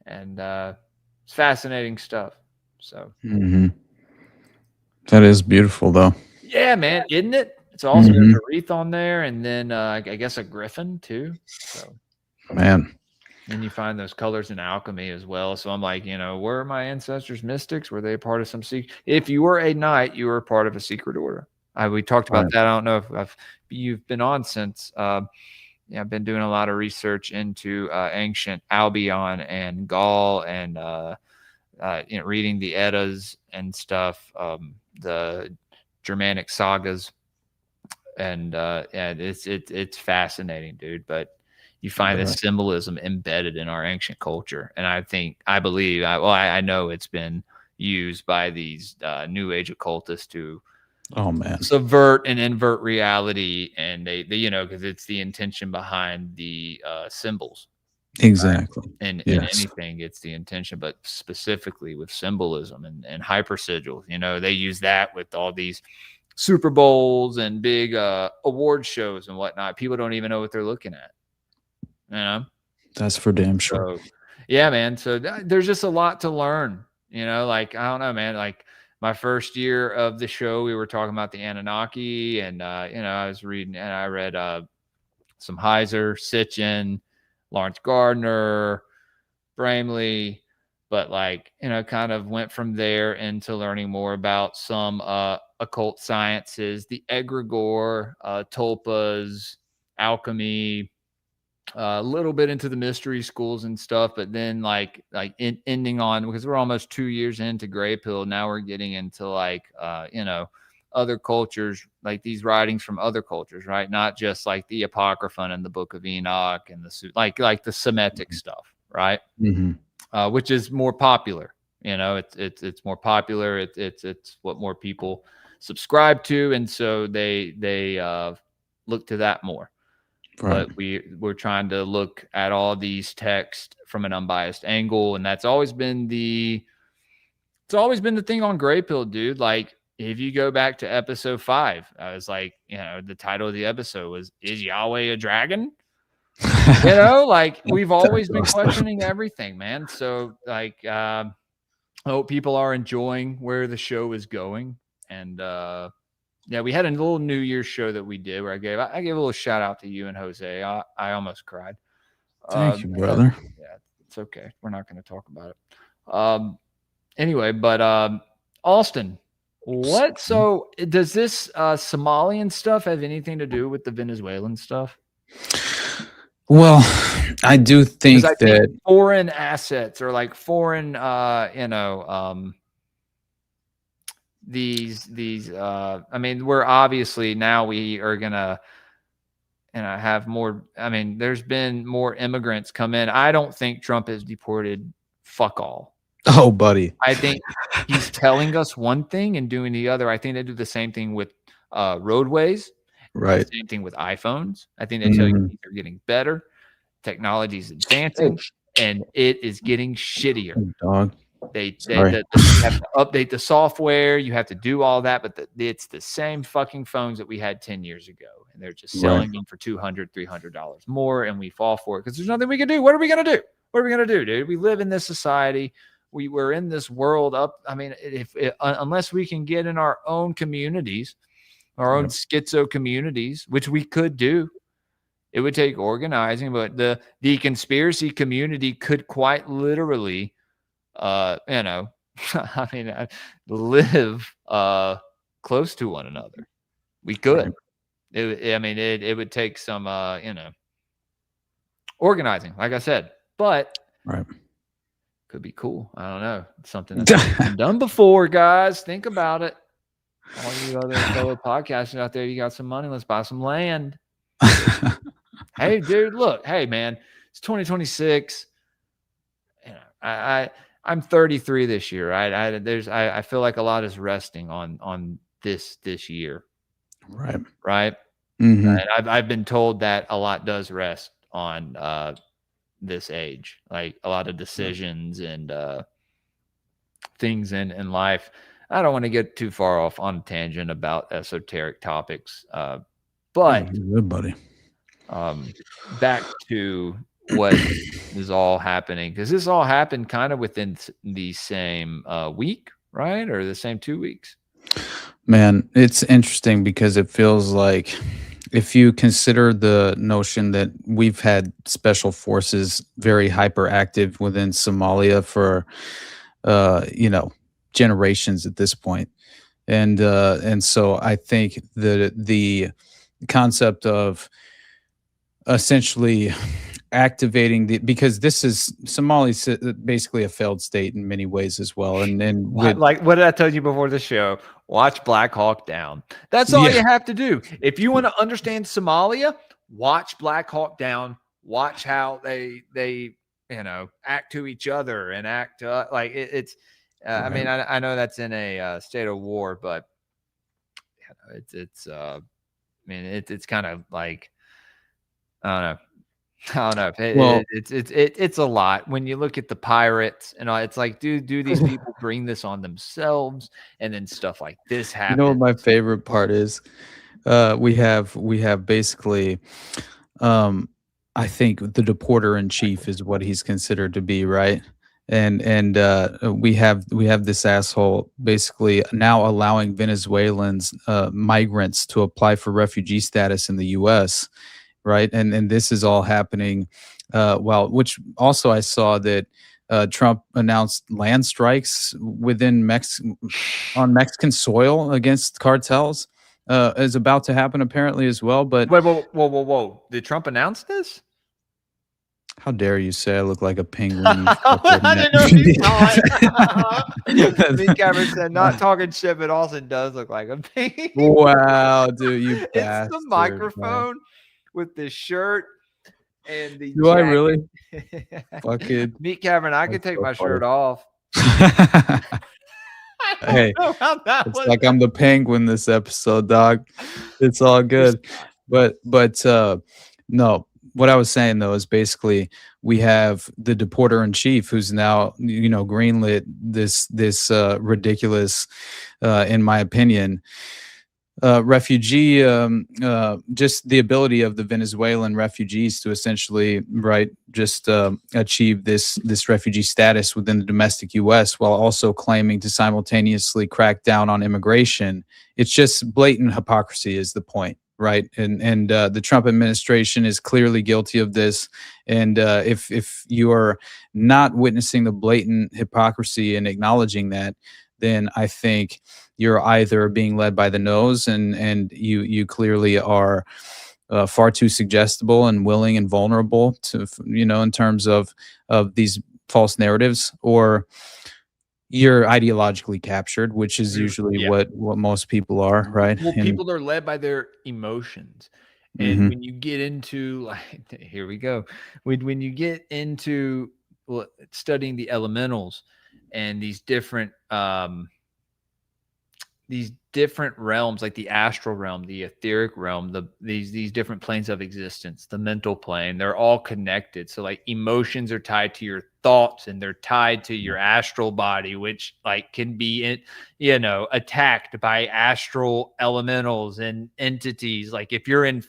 and it's fascinating stuff. So
that is beautiful, though.
Yeah, man, isn't it? It's also there's a wreath on there, and then I guess a griffin too. So
man,
and you find those colors in alchemy as well. So I'm like, were my ancestors mystics? Were they a part of some secret? If you were a knight, you were a part of a secret order. We talked about that. I don't know if you've been on since. I've been doing a lot of research into ancient Albion and Gaul, and reading the Eddas and stuff, the Germanic sagas, and it's fascinating, dude. But you find this symbolism embedded in our ancient culture, and I believe, I know it's been used by these New Age occultists to subvert and invert reality, and they because it's the intention behind the symbols.
Exactly.
Right? And in anything, it's the intention, but specifically with symbolism and hypersigils. They use that with all these Super Bowls and big award shows and whatnot. People don't even know what they're looking at.
That's for damn sure.
So, yeah, man. So there's just a lot to learn. Like, I don't know, man. Like, my first year of the show, we were talking about the Anunnaki, and I was reading, and I read some Heiser, Sitchin, Lawrence Gardner, Bramley, but kind of went from there into learning more about some occult sciences, the egregore, tulpas, alchemy, a little bit into the mystery schools and stuff, but then ending on, because we're almost 2 years into Greypilled, now we're getting into other cultures, like these writings from other cultures, right? Not just like the Apocrypha and the Book of Enoch and the like the Semitic stuff, right? Which is more popular. It's more popular. It's what more people subscribe to, and so they look to that more. Right. But we're trying to look at all these texts from an unbiased angle, and that's always been the thing on Greypilled, dude. Like, if you go back to episode 5, I was like, the title of the episode was "Is Yahweh a Dragon?" You know, like we've always been questioning everything, man. So like, I hope people are enjoying where the show is going. And yeah, we had a little New Year's show that we did where I gave a little shout out to you and Jose. I almost cried.
Thank you, brother.
Yeah, it's okay. We're not going to talk about it. Anyway, but Austin, so does this Somalian stuff have anything to do with the Venezuelan stuff?
Well, I do think
I
that
think foreign assets or like foreign, these I mean, we're obviously now we are gonna have more. I mean, there's been more immigrants come in. I don't think Trump has deported fuck all.
Oh, buddy.
I think he's telling us one thing and doing the other. I think they do the same thing with roadways.
Right.
The same thing with iPhones. I think they tell you they're getting better. Technology is advancing, and it is getting shittier.
Dog.
They have to update the software. You have to do all that, but it's the same fucking phones that we had 10 years ago, and they're just selling them for $200, $300 more, and we fall for it because there's nothing we can do. What are we gonna do? What are we gonna do, dude? We live in this society. We're in this world up. I mean, unless we can get in our own communities, our own schizo communities, which we could do, it would take organizing. But the conspiracy community could quite literally, I mean, live close to one another. We could. It would take some, organizing, like I said, but could be cool. I don't know. It's something that's been done before, guys. Think about it. All you other fellow podcasters out there, you got some money. Let's buy some land. Hey, dude, look. Hey, man, it's 2026. You know, I'm 33 this year. I feel like a lot is resting on this year. Right.
Mm-hmm.
And I've been told that a lot does rest on this age, like a lot of decisions and things in life. I don't want to get too far off on a tangent about esoteric topics, but
good buddy.
Back to what is all happening, because this all happened kind of within the same week, right? Or the same 2 weeks.
Man, it's interesting because it feels like if you consider the notion that we've had special forces very hyperactive within Somalia for, generations at this point. And so I think the concept of essentially activating because this is Somalia's basically a failed state in many ways as well. And then
like what did I tell you before the show? Watch Black Hawk Down. That's all you have to do. If you want to understand Somalia, watch Black Hawk Down. Watch how they act to each other and act like it's. I mean, I know that's in a state of war, but it's kind of like I don't know. It's a lot when you look at the pirates and it's like, dude, do these people bring this on themselves? And then stuff like this happens.
You know what my favorite part is? We have basically, I think the deporter in chief is what he's considered to be, right? And we have this asshole basically now allowing Venezuelans, migrants to apply for refugee status in the U.S. Right. And this is all happening which also I saw that Trump announced land strikes within on Mexican soil against cartels is about to happen apparently as well. But
whoa. Did Trump announce this?
How dare you say I look like a penguin?
I didn't know you saw it. Meat Cameron said, not talking shit, but Austin does look like a penguin.
Wow, dude, you bastard.
It's the microphone with the shirt and the
Do I really? Fucking
Meat Cavern, I could take my shirt off.
Hey, it's like I'm the penguin this episode, dog. It's all good. But no, what I was saying though is basically we have the deporter in chief who's now, greenlit this ridiculous, in my opinion, refugee, just the ability of the Venezuelan refugees to essentially, right, just achieve this refugee status within the domestic U.S. while also claiming to simultaneously crack down on immigration. It's just blatant hypocrisy is the point, right? And the Trump administration is clearly guilty of this. And if you are not witnessing the blatant hypocrisy and acknowledging that, then I think you're either being led by the nose and you clearly are far too suggestible and willing and vulnerable to, in terms of these false narratives, or you're ideologically captured, which is usually what most people are, right?
Well,
And
people are led by their emotions. And when you get into, like, here we go. When you get into studying the elementals and these different realms, like the astral realm, the etheric realm, these different planes of existence, the mental plane, they're all connected. So like emotions are tied to your thoughts, and they're tied to your astral body, which like can be, attacked by astral elementals and entities. Like if you're in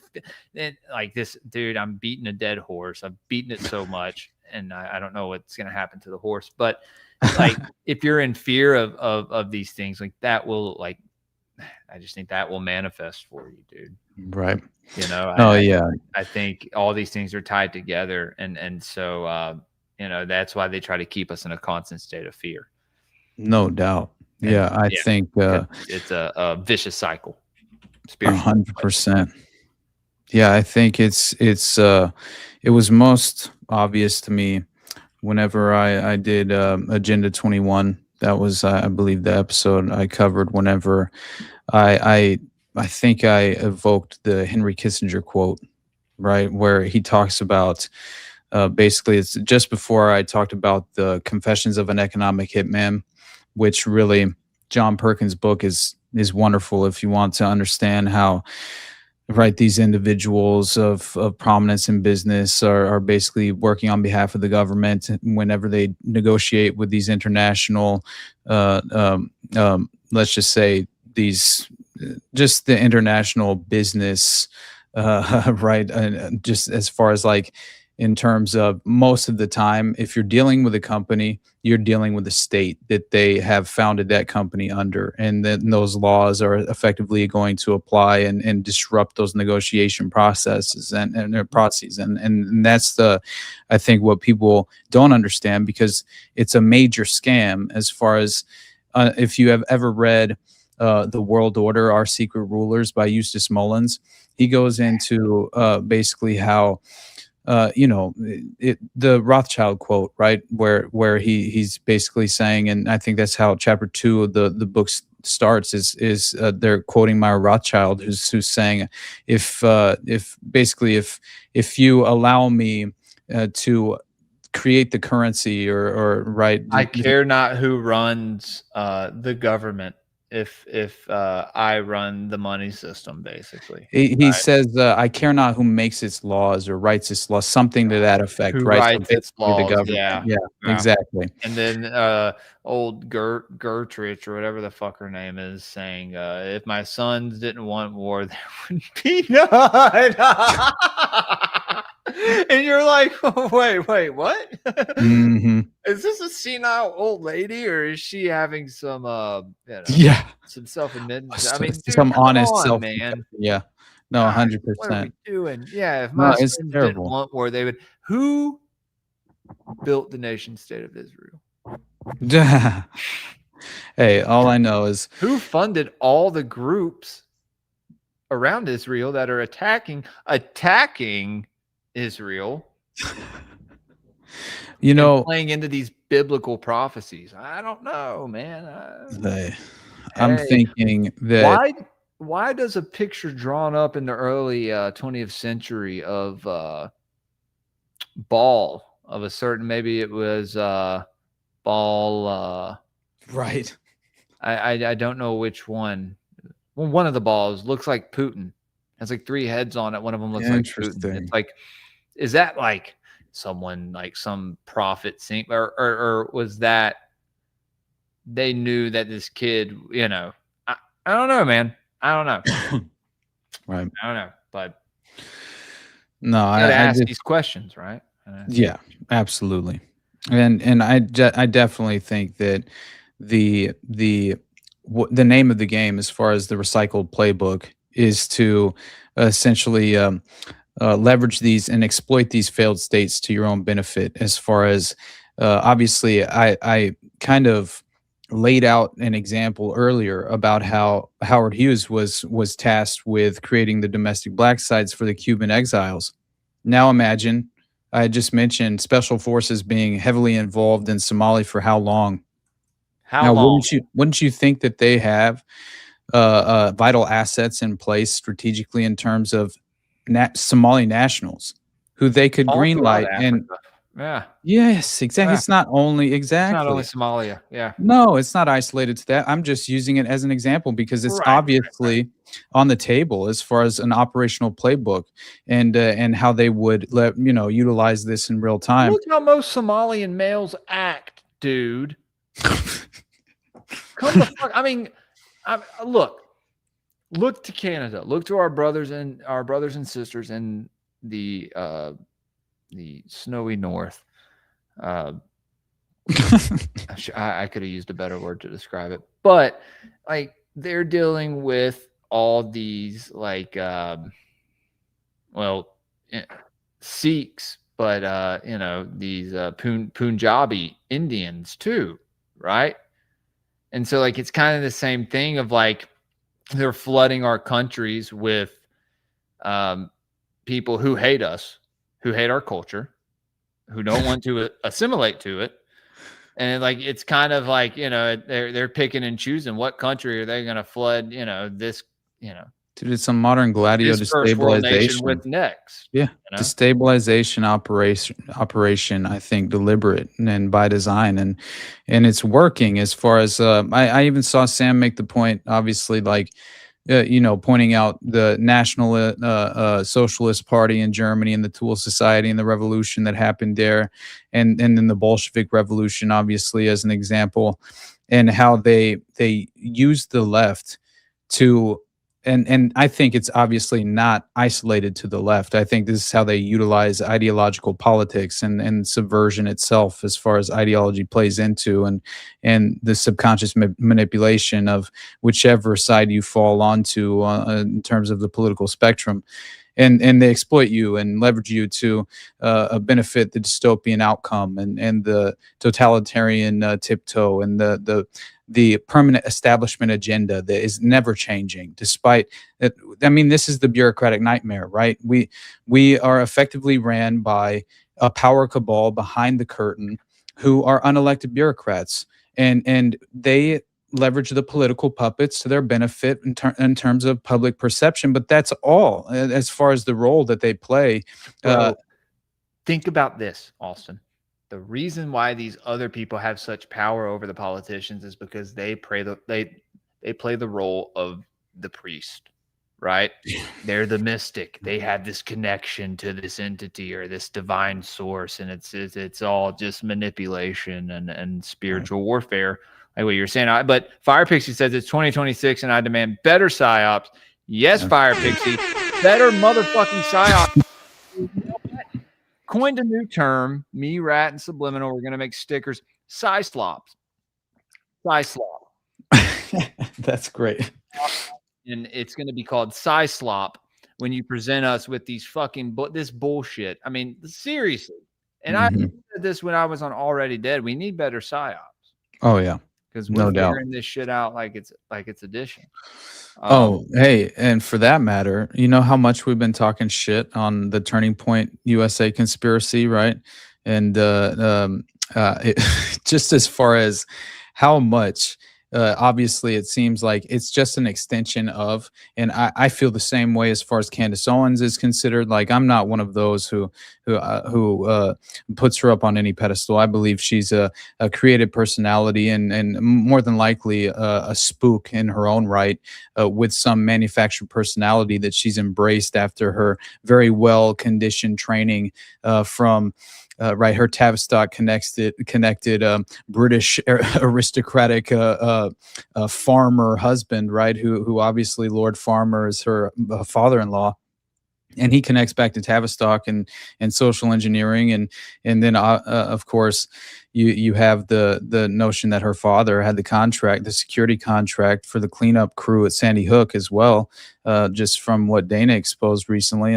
like this, dude, I'm beating a dead horse. I've beaten it so much, and I don't know what's going to happen to the horse, but like if you're in fear of these things, like that will, like, I just think that will manifest for you, dude.
right.
I think all these things are tied together, and so that's why they try to keep us in a constant state of fear.
No doubt. I think
it's a vicious cycle.
100%. Yeah, I think it was most obvious to me whenever I did Agenda 21. That was, I believe, the episode I covered whenever I think I evoked the Henry Kissinger quote, right, where he talks about basically, it's just before I talked about the Confessions of an Economic Hitman, which really John Perkins' book is wonderful if you want to understand how, right, these individuals of prominence in business are basically working on behalf of the government whenever they negotiate with these international, let's just say just the international business, right? And just as far as like, in terms of most of the time, if you're dealing with a company, you're dealing with the state that they have founded that company under. And then those laws are effectively going to apply and disrupt those negotiation processes and their processes. And that's I think what people don't understand, because it's a major scam as far as if you have ever read The World Order, Our Secret Rulers by Eustace Mullins, he goes into basically how the Rothschild quote, right, where he's basically saying, and I think that's how chapter 2 of the book starts, is they're quoting Meyer Rothschild, who's saying, if you allow me to create the currency or right,
I care not who runs the government if I run the money system, basically.
He says, I care not who makes its laws or writes its laws, something to that effect,
Who
right?
writes its laws,
the government. Yeah, exactly.
And then old Gertrude, or whatever the fuck her name is, saying, if my sons didn't want war, there wouldn't be none. And you're like, oh, wait, what? Is this a senile old lady, or is she having some some self-admittance? I mean, dude,
some honest
on,
self,
man.
Yeah, no, 100%.
What are we doing? Yeah, if my sons didn't want war, they would. Who built the nation state of Israel?
Hey, all I know is
who funded all the groups around Israel that are attacking Israel, playing into these biblical prophecies. I don't know, man.
I'm thinking that
why does a picture drawn up in the early 20th century of Baal, of a certain, maybe it was Baal,
right?
I don't know which one. Well, one of the balls looks like Putin. Has like 3 heads on it. One of them looks like Putin. It's like, is that like someone, like some prophet saying, or was that they knew that this kid, I don't know, man.
I don't know.
Right.
I don't know, but
No,
you gotta ask
just,
these questions, right?
yeah, absolutely. And I definitely think that the the name of the game as far as the recycled playbook is to essentially leverage these and exploit these failed states to your own benefit. As far as obviously, I kind of laid out an example earlier about how Howard Hughes was tasked with creating the domestic black sites for the Cuban exiles. Now imagine, I just mentioned special forces being heavily involved in Somalia for how long?
How
Now,
long?
wouldn't you think that they have vital assets in place strategically in terms of Somali nationals who they could
All throughout
greenlight? And
Africa. Yeah.
yes, exactly.
Yeah.
It's not only
It's not only
exactly.
Somalia. Yeah.
No, it's not isolated to that. I'm just using it as an example because it's
Right,
obviously on the table as far as an operational playbook and how they would utilize this in real time.
Look how most Somalian males act, dude. Come the fuck. I mean, look to Canada. Look to our brothers and sisters in the snowy north. I could have used a better word to describe it, but like they're dealing with all these Sikhs, but these Punjabi Indians too, right? And so like it's kind of the same thing of like they're flooding our countries with people who hate us, who hate our culture, who don't want to assimilate to it. And like it's kind of like, they're picking and choosing what country are they going to flood, this,
Dude, it's a modern Gladio
this first world nation
destabilization.
with next.
Yeah, destabilization operation. I think deliberate and by design, and it's working. As far as I even saw Sam make the point, obviously, like pointing out the National Socialist Party in Germany and the Tool Society and the revolution that happened there, and then the Bolshevik Revolution, obviously, as an example, and how they used the left to. And I think it's obviously not isolated to the left. I think this is how they utilize ideological politics and subversion itself as far as ideology plays into and the subconscious manipulation of whichever side you fall onto in terms of the political spectrum. And they exploit you and leverage you to benefit the dystopian outcome and the totalitarian tiptoe and the permanent establishment agenda that is never changing, despite that. I mean, this is the bureaucratic nightmare, right? We are effectively ran by a power cabal behind the curtain who are unelected bureaucrats, and they leverage the political puppets to their benefit in terms of public perception. But that's all as far as the role that they play.
Bro, think about this, Austin. The reason why these other people have such power over the politicians is because they play the role of the priest, right? They're the mystic. They have this connection to this entity or this divine source, and it's all just manipulation and spiritual warfare, like what you're saying. But Fire Pixie says it's 2026, and I demand better psyops. Yes, Fire Pixie, better motherfucking psyops. Coined a new term, me, Rat, and Subliminal. We're going to make stickers. Psy-slops. Psy-slop.
That's great.
And it's going to be called Psy-slop when you present us with these fucking this bullshit. I mean, seriously. And I said this when I was on Already Dead. We need better psyops.
Oh, yeah.
Because we're
No doubt.
figuring this shit out like it's addition.
Hey, and for that matter, you know how much we've been talking shit on the Turning Point USA conspiracy, right? And just as far as how much, obviously, it seems like it's just an extension of, and I feel the same way as far as Candace Owens is considered. Like, I'm not one of those who puts her up on any pedestal. I believe she's a creative personality and more than likely a spook in her own right, with some manufactured personality that she's embraced after her very well conditioned training from right, her Tavistock connected British aristocratic farmer husband, right, who obviously Lord Farmer is her father-in-law, and he connects back to Tavistock and social engineering, and then of course you have the notion that her father had the security contract for the cleanup crew at Sandy Hook as well, just from what Dana exposed recently,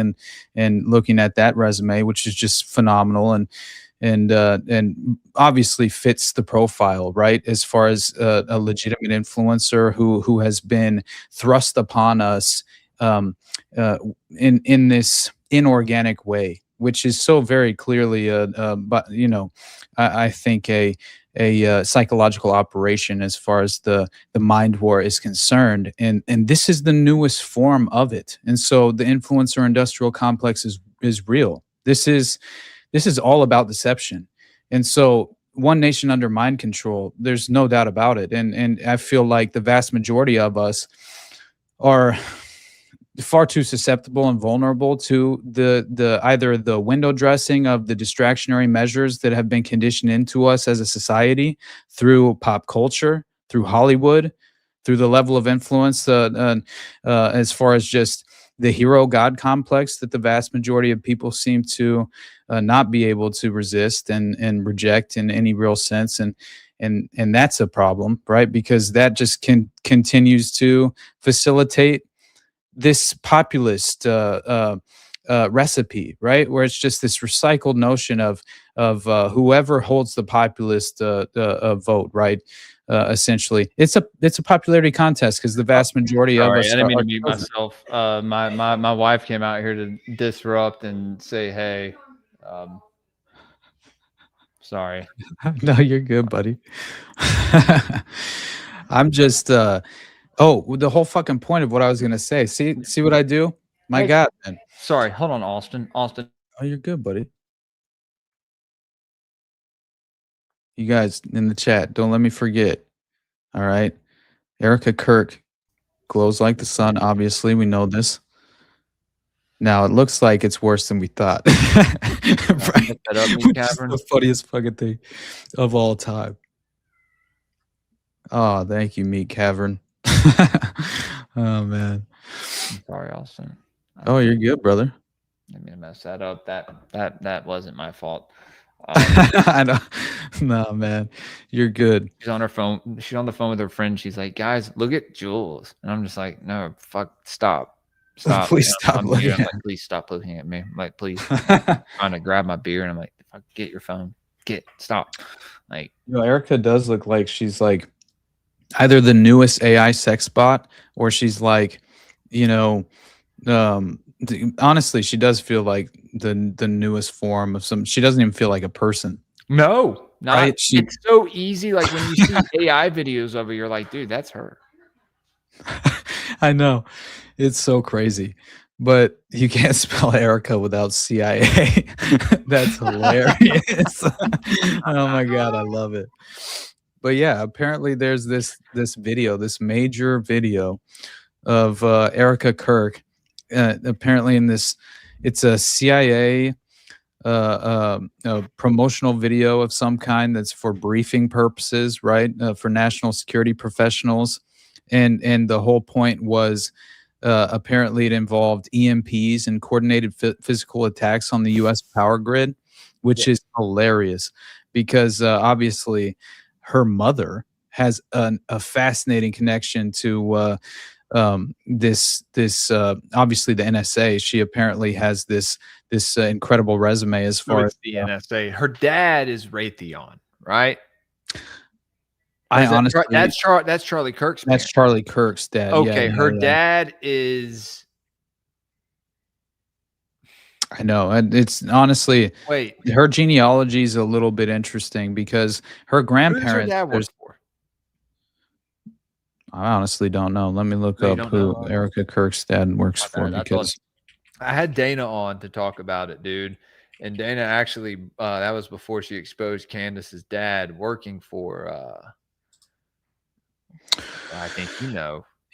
and looking at that resume, which is just phenomenal, and obviously fits the profile, right, as far as a legitimate influencer who has been thrust upon us in this inorganic way, which is so very clearly but I think a psychological operation as far as the mind war is concerned, and this is the newest form of it. And so the influencer industrial complex is real. This is all about deception. And so one nation under mind control, there's no doubt about it. And I feel like the vast majority of us are far too susceptible and vulnerable to the either the window dressing of the distractionary measures that have been conditioned into us as a society through pop culture, through Hollywood, through the level of influence as far as just the hero god complex that the vast majority of people seem to not be able to resist and reject in any real sense. And that's a problem, right? Because that just continues to facilitate this populist recipe, right? Where it's just this recycled notion of whoever holds the populist vote, right? Essentially, it's a popularity contest because the vast majority of us.
I didn't mean to mute myself. My wife came out here to disrupt and say, "Hey, sorry."
No, you're good, buddy. I'm just. Oh, the whole fucking point of what I was gonna say. See what I do? My God, man.
Sorry, hold on, Austin.
Oh, you're good, buddy. You guys in the chat, don't let me forget. All right. Erica Kirk glows like the sun. Obviously, we know this. Now it looks like it's worse than we thought. Right? Which is the funniest fucking thing of all time. Oh, thank you, Meat Cavern. Oh man.
I'm sorry, Austin.
Oh, you're good, brother.
I mean, mess that up. That wasn't my fault.
I know. No, man, you're good.
She's on her phone. She's on the phone with her friend. She's like, "Guys, look at Jules," and I'm just like, "No, fuck, stop."
Please stop looking at me.
Like, please stop looking at me. I'm like, please. I'm trying to grab my beer, and I'm like, get your phone. Stop. Like,
Erica does look like she's like either the newest AI sex bot or she's like, honestly, she does feel like the newest form of some. She doesn't even feel like a person.
No, not. Right? It's so easy. Like when you see AI videos of her, you're like, dude, that's her.
I know. It's so crazy. But you can't spell Erica without CIA. That's hilarious. Oh my God, I love it. But yeah, apparently there's this video, this major video of Erica Kirk. Apparently in this, it's a CIA promotional video of some kind that's for briefing purposes, right? For national security professionals. And the whole point was apparently it involved EMPs and coordinated physical attacks on the U.S. power grid, which is hilarious because obviously her mother has a fascinating connection to this obviously the NSA. She apparently has this incredible resume as far as
the NSA. Her dad is Raytheon, right?
Honestly,
that's Charlie Kirk's parents.
That's Charlie Kirk's dad.
Okay, her dad is.
I know. It's honestly, her genealogy is a little bit interesting because her grandparents.
Who does her dad work for?
I honestly don't know. Let me look up who Erica Kirk's dad works for because
I had Dana on to talk about it, dude. And Dana actually, that was before she exposed Candace's dad working for. I think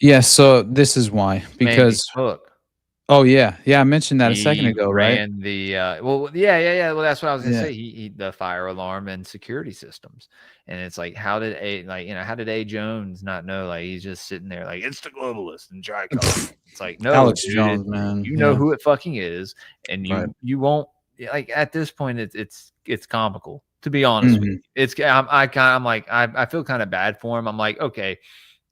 Yeah, so this is why, because
Hook.
Oh yeah, I mentioned that a second
He
ago, right?
ran the yeah. Well, that's what I was gonna
Yeah.
say. He the fire alarm and security systems, and it's like, how did how did A Jones not know? Like, he's just sitting there like, it's the globalist and dry color. It's like, no,
Alex
dude,
Jones, man.
you know
Yeah.
who it fucking is, and
Right.
you won't like at this point. It's comical, to be honest with you. It's I'm like I feel kind of bad for him. I'm like, okay,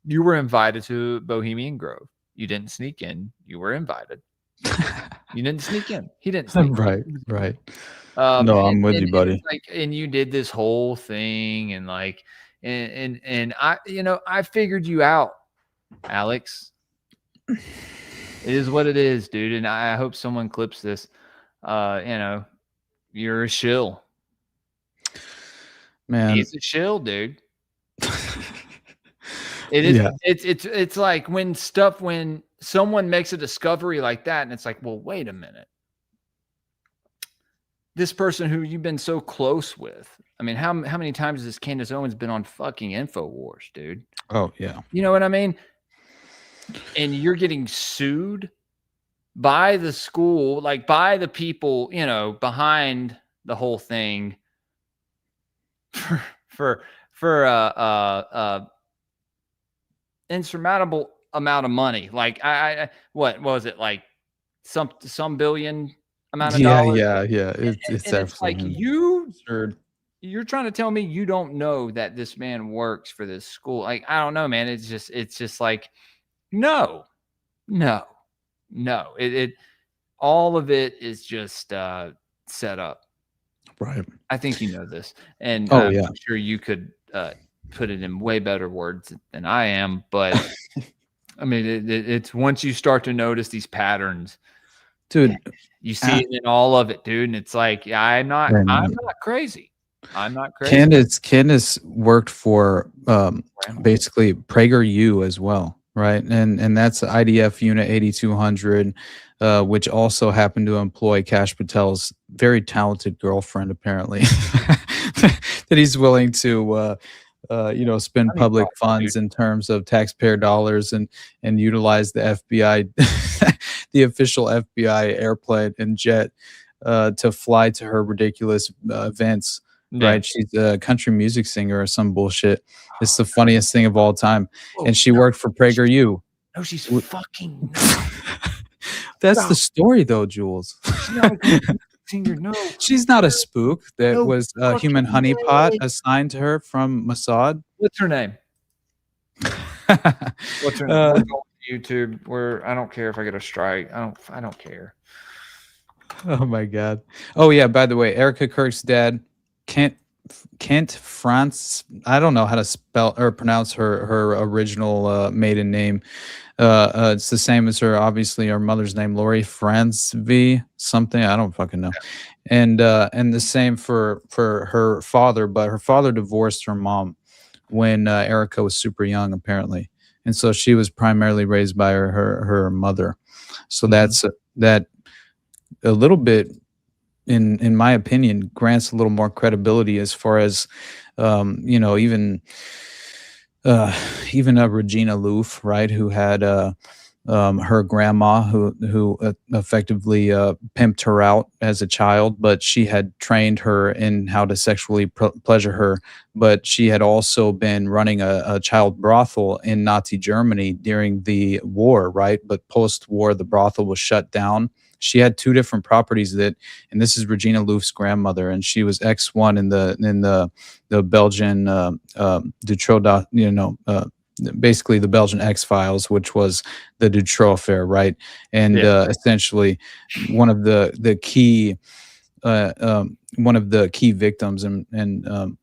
you were invited to Bohemian Grove. You didn't sneak in. You were invited. You didn't sneak in. He didn't sneak in.
Right. No, I'm with you, buddy.
It's like, and you did this whole thing, and like, and I, I figured you out, Alex. It is what it is, dude. And I hope someone clips this. You're a shill.
Man.
He's a shill, dude. It is.
Yeah.
It's like when someone makes a discovery like that, and it's like, well, wait a minute. This person who you've been so close with. I mean, how many times has Candace Owens been on fucking InfoWars, dude?
Oh yeah.
You know what I mean? And you're getting sued by the school, like by the people, behind the whole thing for insurmountable amount of money. Like what was it, like some billion amount of dollars?
Yeah.
It's like you're trying to tell me you don't know that this man works for this school. Like, I don't know, man. It's just like, no. It all of it is just set up.
Right.
I think you know this. And
I'm
sure you could put it in way better words than I am, but I mean, it's once you start to notice these patterns,
dude,
you see it in all of it, dude. And it's like, I'm not crazy. I'm not crazy.
Candace worked for basically PragerU as well, right? And that's IDF Unit 8200, which also happened to employ Kash Patel's very talented girlfriend, apparently, that he's willing to spend public funds in terms of taxpayer dollars and utilize the FBI, the official FBI airplane and jet to fly to her ridiculous events. Right, she's a country music singer or some bullshit. It's the funniest thing of all time, and she worked for PragerU.
No, she's fucking not.
That's the story, though, Jules.
She's not a good singer. No,
she's not a spook. That was a human honeypot assigned to her from Mossad.
What's her name? What's her name? We're going to YouTube. Where I don't care if I get a strike. I don't care.
Oh my god. Oh yeah. By the way, Erica Kirk's dad, Kent France. I don't know how to spell or pronounce her original maiden name. It's the same as her mother's name, Lori France V something. I don't fucking know. And the same for her father, but her father divorced her mom when Erica was super young, apparently, and so she was primarily raised by her mother. So that's that a little bit. In my opinion, grants a little more credibility as far as, even Regina Louf, right, who had her grandma who effectively pimped her out as a child, but she had trained her in how to sexually pleasure her. But she had also been running a child brothel in Nazi Germany during the war, right? But post-war, the brothel was shut down. She had two different properties and this is Regina Louf's grandmother, and she was X1 in the Belgian Dutroux, basically the Belgian X-Files, which was the Dutroux affair, right? And essentially one of the key victims, and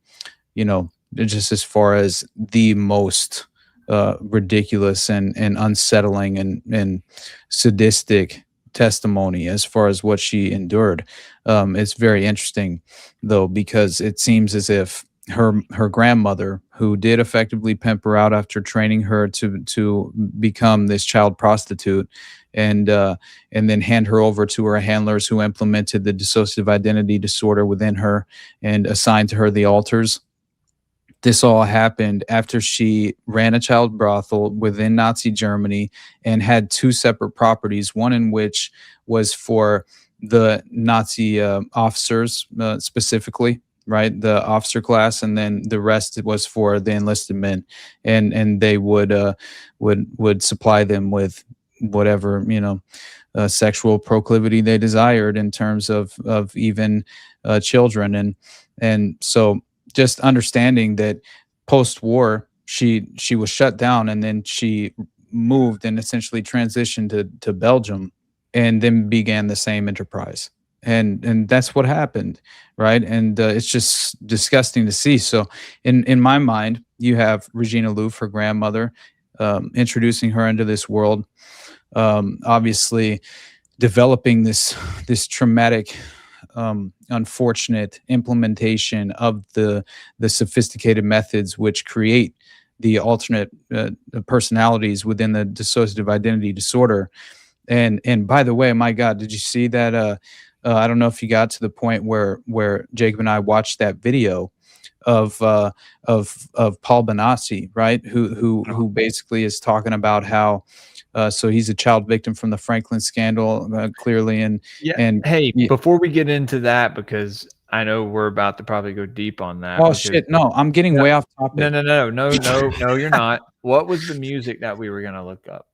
just as far as the most ridiculous and unsettling and sadistic testimony as far as what she endured. It's very interesting though, because it seems as if her grandmother, who did effectively pimp her out after training her to become this child prostitute, and then hand her over to her handlers who implemented the dissociative identity disorder within her and assigned to her the alters. this all happened after she ran a child brothel within Nazi Germany and had 2 separate properties, one in which was for the Nazi officers specifically, right? The officer class, and then the rest was for the enlisted men, and they would supply them with whatever, sexual proclivity they desired in terms of even children, and so just understanding that post-war she was shut down, and then she moved and essentially transitioned to Belgium, and then began the same enterprise, and that's what happened, right? And it's just disgusting to see. So in my mind, you have Regina Louf, her grandmother, introducing her into this world, obviously developing this traumatic, unfortunate implementation of the sophisticated methods which create the alternate personalities within the dissociative identity disorder. And by the way, my God, did you see that? I don't know if you got to the point where Jacob and I watched that video of Paul Benassi, right? Who basically is talking about how so he's a child victim from the Franklin scandal, clearly, and
hey, before we get into that, because I know we're about to probably go deep on that.
Oh shit! No, I'm getting way off topic.
No, you're not. What was the music that we were gonna look up?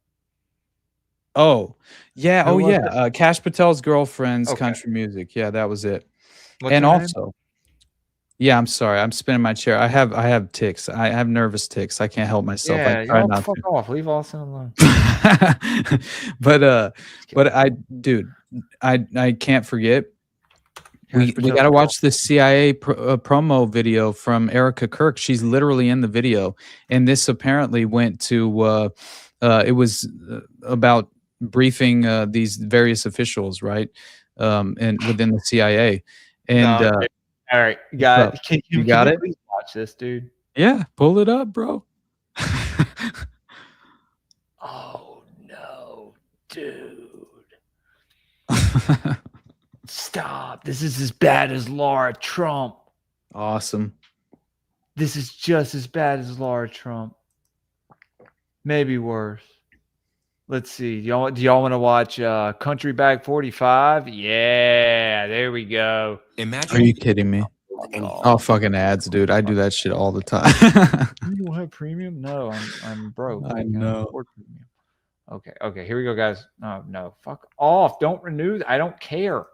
Oh yeah, Cash Patel's girlfriend's country music. Yeah, that was it.
What's
and
her
also,
name?
yeah, I'm sorry, I'm spinning my chair. I have tics. I have nervous tics. I can't help myself.
Yeah,
I try
y'all
not
fuck
to.
off. Leave Austin alone.
but I can't forget. We got to watch the CIA promo video from Erica Kirk. She's literally in the video, and this apparently went to. It was about briefing these various officials, right, and within the CIA. And
all right, guys, can you
got it?
Please watch this, dude.
Yeah, pull it up, bro.
Oh no, dude. Stop. This is as bad as Laura Trump.
Awesome.
This is just as bad as Laura Trump. Maybe worse. Let's see. Do y'all want to watch Country Bag 45? Yeah, there we go.
Are you kidding me? Oh, fucking ads, dude. I do that shit all the time.
You don't have premium? No, I'm broke.
I
can't
know.
afford premium. Okay, here we go, guys. No, fuck off. Don't renew. I don't care.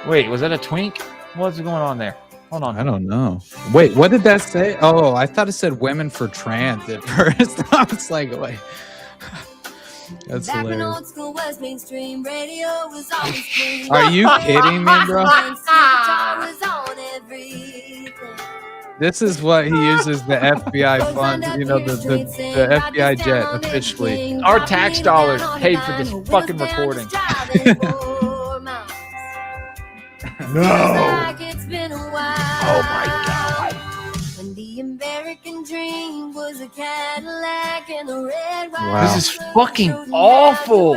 Wait, was that a twink? What's going on there? Hold on.
I don't know. Wait, what did that say? Oh, I thought it said women for trans at first. I was like, wait. That's
Back when
hilarious.
old school was mainstream, radio was always free.
Are you kidding me, bro?
Guitar was on everything.
This is what he uses the FBI fund, the FBI jet officially.
Our tax dollars paid for this fucking recording.
No.
Oh my God.
When the American dream was a Cadillac and a red wine.
Wow.
This is fucking awful.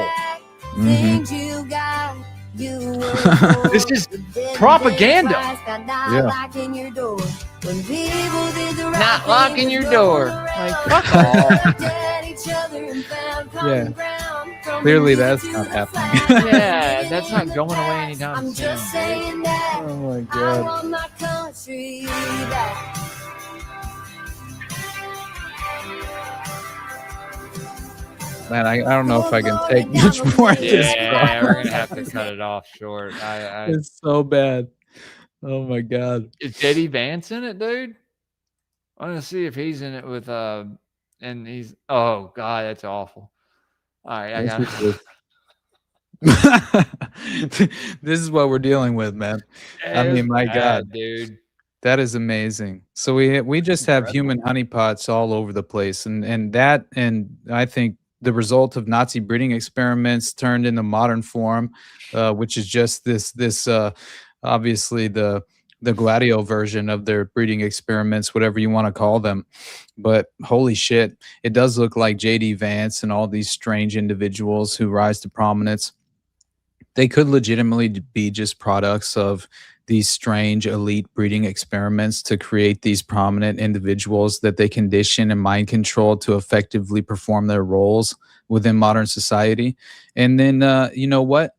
Things you got, you
This is propaganda.
Yeah.
Locking your door. When people did the right
Not
thing
locking
to
your
go
door.
around.
Like, fuck off.
Looked at each other and found common ground. From
Clearly
the
that's
to
not
the
happening.
flag.
Yeah, that's not going away anytime
I'm
soon.
just saying that
Oh my
I
God.
want my country back.
Man, I don't know if I can take much more of this.
Yeah,
bro.
we're gonna have to cut it off short.
It's so bad. Oh my God.
Is Eddie Vance in it, dude? I want to see if he's in it with and he's oh God, that's awful. All right, I got
This is what we're dealing with, man. I mean, my God,
dude.
that is amazing. So we just have human honeypots all over the place, and I think the result of Nazi breeding experiments turned into modern form, which is just this obviously the Gladio version of their breeding experiments, whatever you want to call them. But holy shit, it does look like J.D. Vance and all these strange individuals who rise to prominence. They could legitimately be just products of these strange elite breeding experiments to create these prominent individuals that they condition and mind control to effectively perform their roles within modern society. And then, you know what?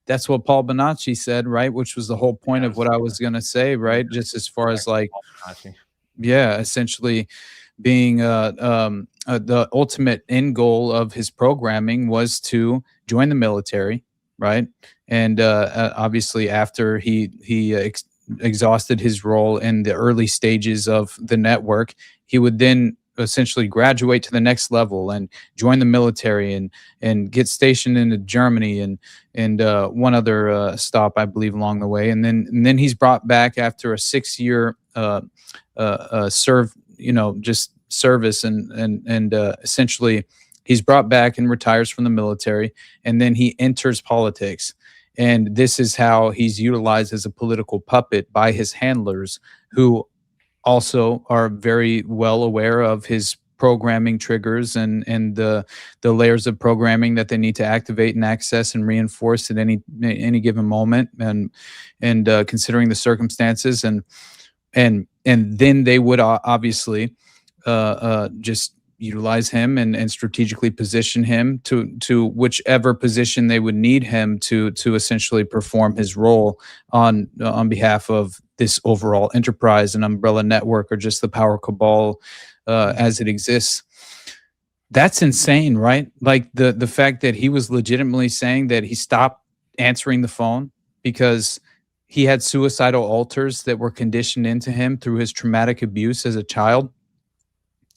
That's what Paul Bonacci said, right? Which was the whole point of what I was going to say, right? Just as far as like, yeah, essentially being the ultimate end goal of his programming was to join the military, right? And obviously, after he exhausted his role in the early stages of the network, he would then essentially graduate to the next level and join the military and get stationed into Germany and one other stop, I believe, along the way. And then he's brought back after a 6-year just service and essentially he's brought back and retires from the military, and then he enters politics. And this is how he's utilized as a political puppet by his handlers, who also are very well aware of his programming triggers and the layers of programming that they need to activate and access and reinforce at any given moment, and considering the circumstances, and then they would obviously just utilize him and strategically position him to whichever position they would need him to essentially perform his role on behalf of this overall enterprise and umbrella network, or just the power cabal as it exists. That's insane, right? Like the fact that he was legitimately saying that he stopped answering the phone because he had suicidal alters that were conditioned into him through his traumatic abuse as a child,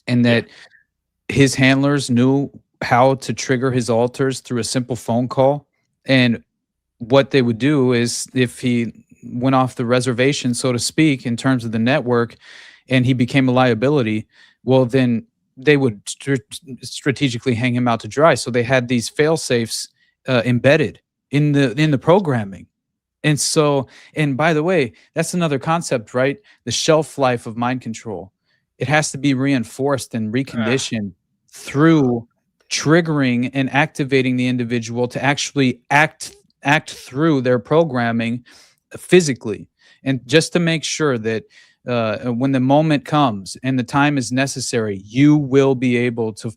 and that his handlers knew how to trigger his alters through a simple phone call. And what they would do is, if he went off the reservation, so to speak, in terms of the network, and he became a liability, well, then they would strategically hang him out to dry. So they had these fail safes embedded in the programming. And so, and by the way, that's another concept, right? The shelf life of mind control. It has to be reinforced and reconditioned through triggering and activating the individual to actually act through their programming physically. And just to make sure that when the moment comes and the time is necessary, you will be able to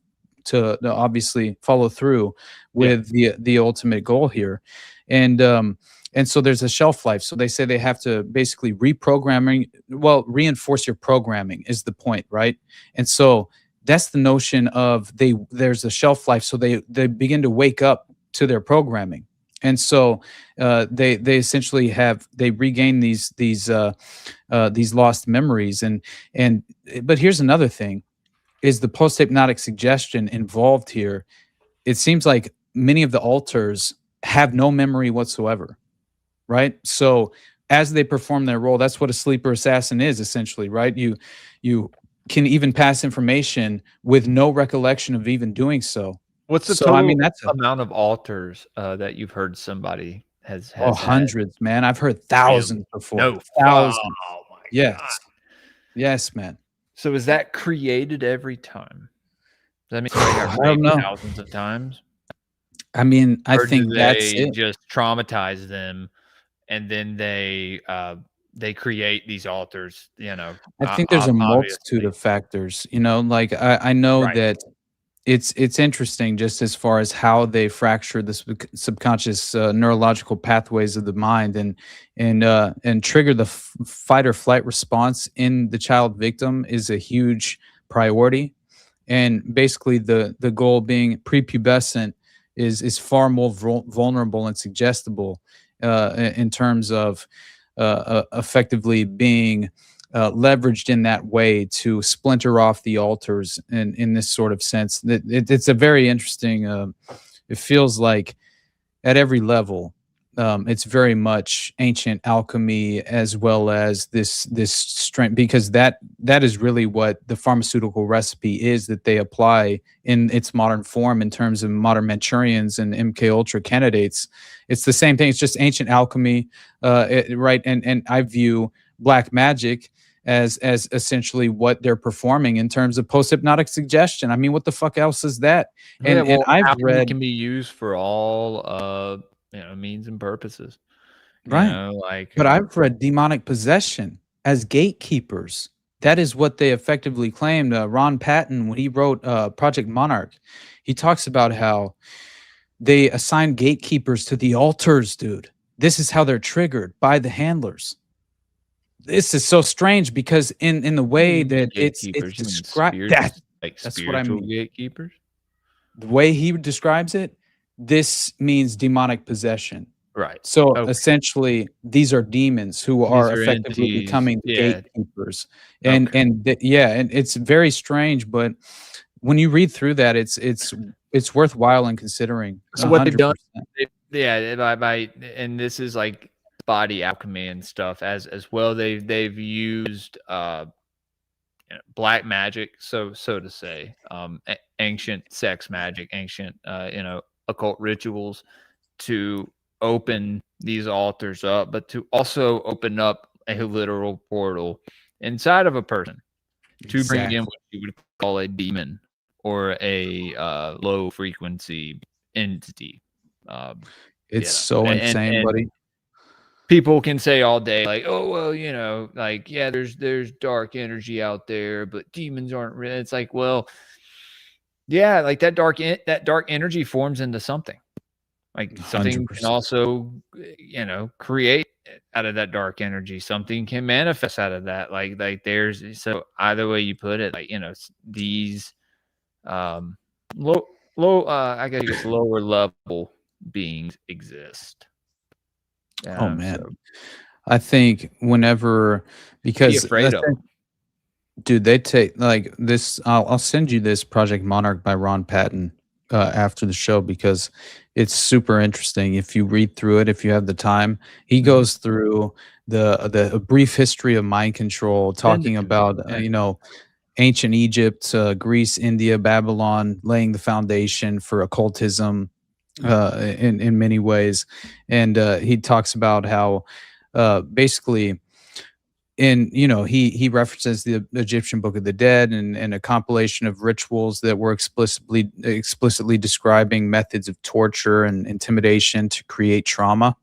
obviously follow through with the ultimate goal here. And so there's a shelf life. So they say they have to basically reinforce your programming is the point, right? And so that's the notion of there's a shelf life. So they begin to wake up to their programming. And so they essentially regain these lost memories. But here's another thing, is the post-hypnotic suggestion involved here. It seems like many of the alters have no memory whatsoever. Right. So as they perform their role, that's what a sleeper assassin is essentially, right? You can even pass information with no recollection of even doing so.
What's the total amount of alters that you've heard somebody has
hundreds, man. I've heard thousands before.
No,
thousands.
Oh my
yes.
God.
Yes, man.
So is that created every time? Does that mean I don't know, thousands of times?
I mean, I think that's
it. Just traumatize them, and then they create these alters,
I think there's a multitude of factors, like I know that it's interesting just as far as how they fracture the subconscious neurological pathways of the mind and trigger the fight or flight response in the child victim is a huge priority. And basically the goal being prepubescent is far more vulnerable and suggestible in terms of effectively being leveraged in that way to splinter off the alters in this sort of sense. It's a very interesting, it feels like at every level, it's very much ancient alchemy as well as this strength, because that is really what the pharmaceutical recipe is that they apply in its modern form in terms of modern Manchurians and MK Ultra candidates. It's the same thing. It's just ancient alchemy, right? And I view black magic as essentially what they're performing in terms of post-hypnotic suggestion. I mean, what the fuck else is that? And I've read
it can be used for all means and purposes.
Right.
Like,
But I've read demonic possession as gatekeepers. That is what they effectively claimed. Ron Patton, when he wrote Project Monarch, he talks about how they assign gatekeepers to the altars, dude. This is how they're triggered by the handlers. This is so strange because in the way that it's
gatekeepers, you mean
described,
spiritual, like
that's what I
spiritual
mean.
gatekeepers.
The way he describes it, this means demonic possession.
Right.
So
Okay.
essentially, these are demons who are effectively
entities,
becoming
yeah.
gatekeepers,
Okay.
and it's very strange. But when you read through that, it's worthwhile in considering.
So what they've done,
100%.
by and this is like body alchemy and stuff as well. They've used black magic, so to say, ancient sex magic, ancient occult rituals to open these altars up, but to also open up a literal portal inside of a person to bring in what you would call a demon or a low frequency entity.
It's so insane, buddy.
People can say all day, like, oh, well, like, yeah, there's dark energy out there, but demons aren't real. It's like, well, yeah, like that dark energy forms into something. Like something
100%.
can also, create out of that dark energy. Something can manifest out of that. Like there's, so either way you put it, like, these I guess lower level beings exist.
Oh man, so I think whenever, because
be afraid of them.
Dude, they take like this. I'll send you this Project Monarch by Ron Patton after the show because it's super interesting. If you read through it, if you have the time, he goes through the brief history of mind control, talking about ancient Egypt, Greece, India, Babylon, laying the foundation for occultism in many ways, and he talks about how basically. He references the Egyptian Book of the Dead and a compilation of rituals that were explicitly describing methods of torture and intimidation to create trauma.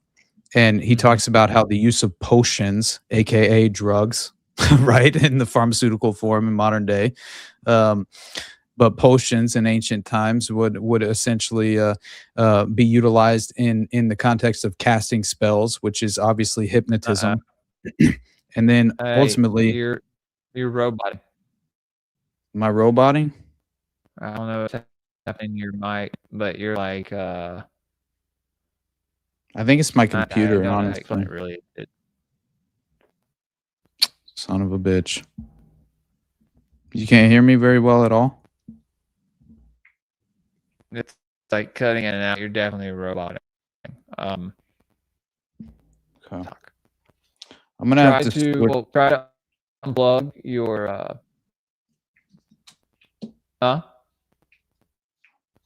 And he talks about how the use of potions, aka drugs, right, in the pharmaceutical form in modern day, but potions in ancient times would essentially be utilized in the context of casting spells, which is obviously hypnotism. And then ultimately,
you're roboting.
My roboting?
I don't know what's happening to your mic, but you're like
I think it's my computer, honestly.
Really,
Son of a bitch. You can't hear me very well at all?
It's like cutting in and out. You're definitely roboting.
Okay. I'm gonna have to
try to unplug your
How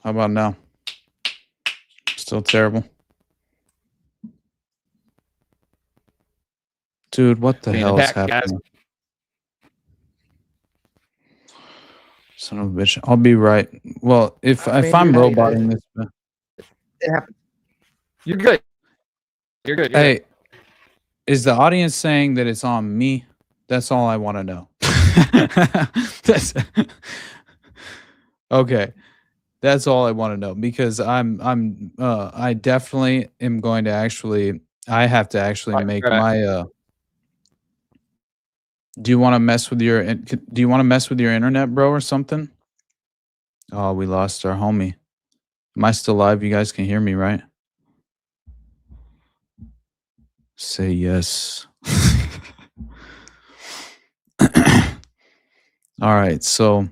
about now? Still terrible. Dude, what the hell is happening? Son of a bitch. I'll be right. Well, if I'm roboting this,
It happens.
You're good. You're good.
Hey, is the audience saying that it's on me? That's all I want to know. Okay. That's all I want to know because I definitely am going to I have to actually make my do you want to mess with your internet, bro, or something? Oh, we lost our homie. Am I still live? You guys can hear me, right? Say yes. All right, so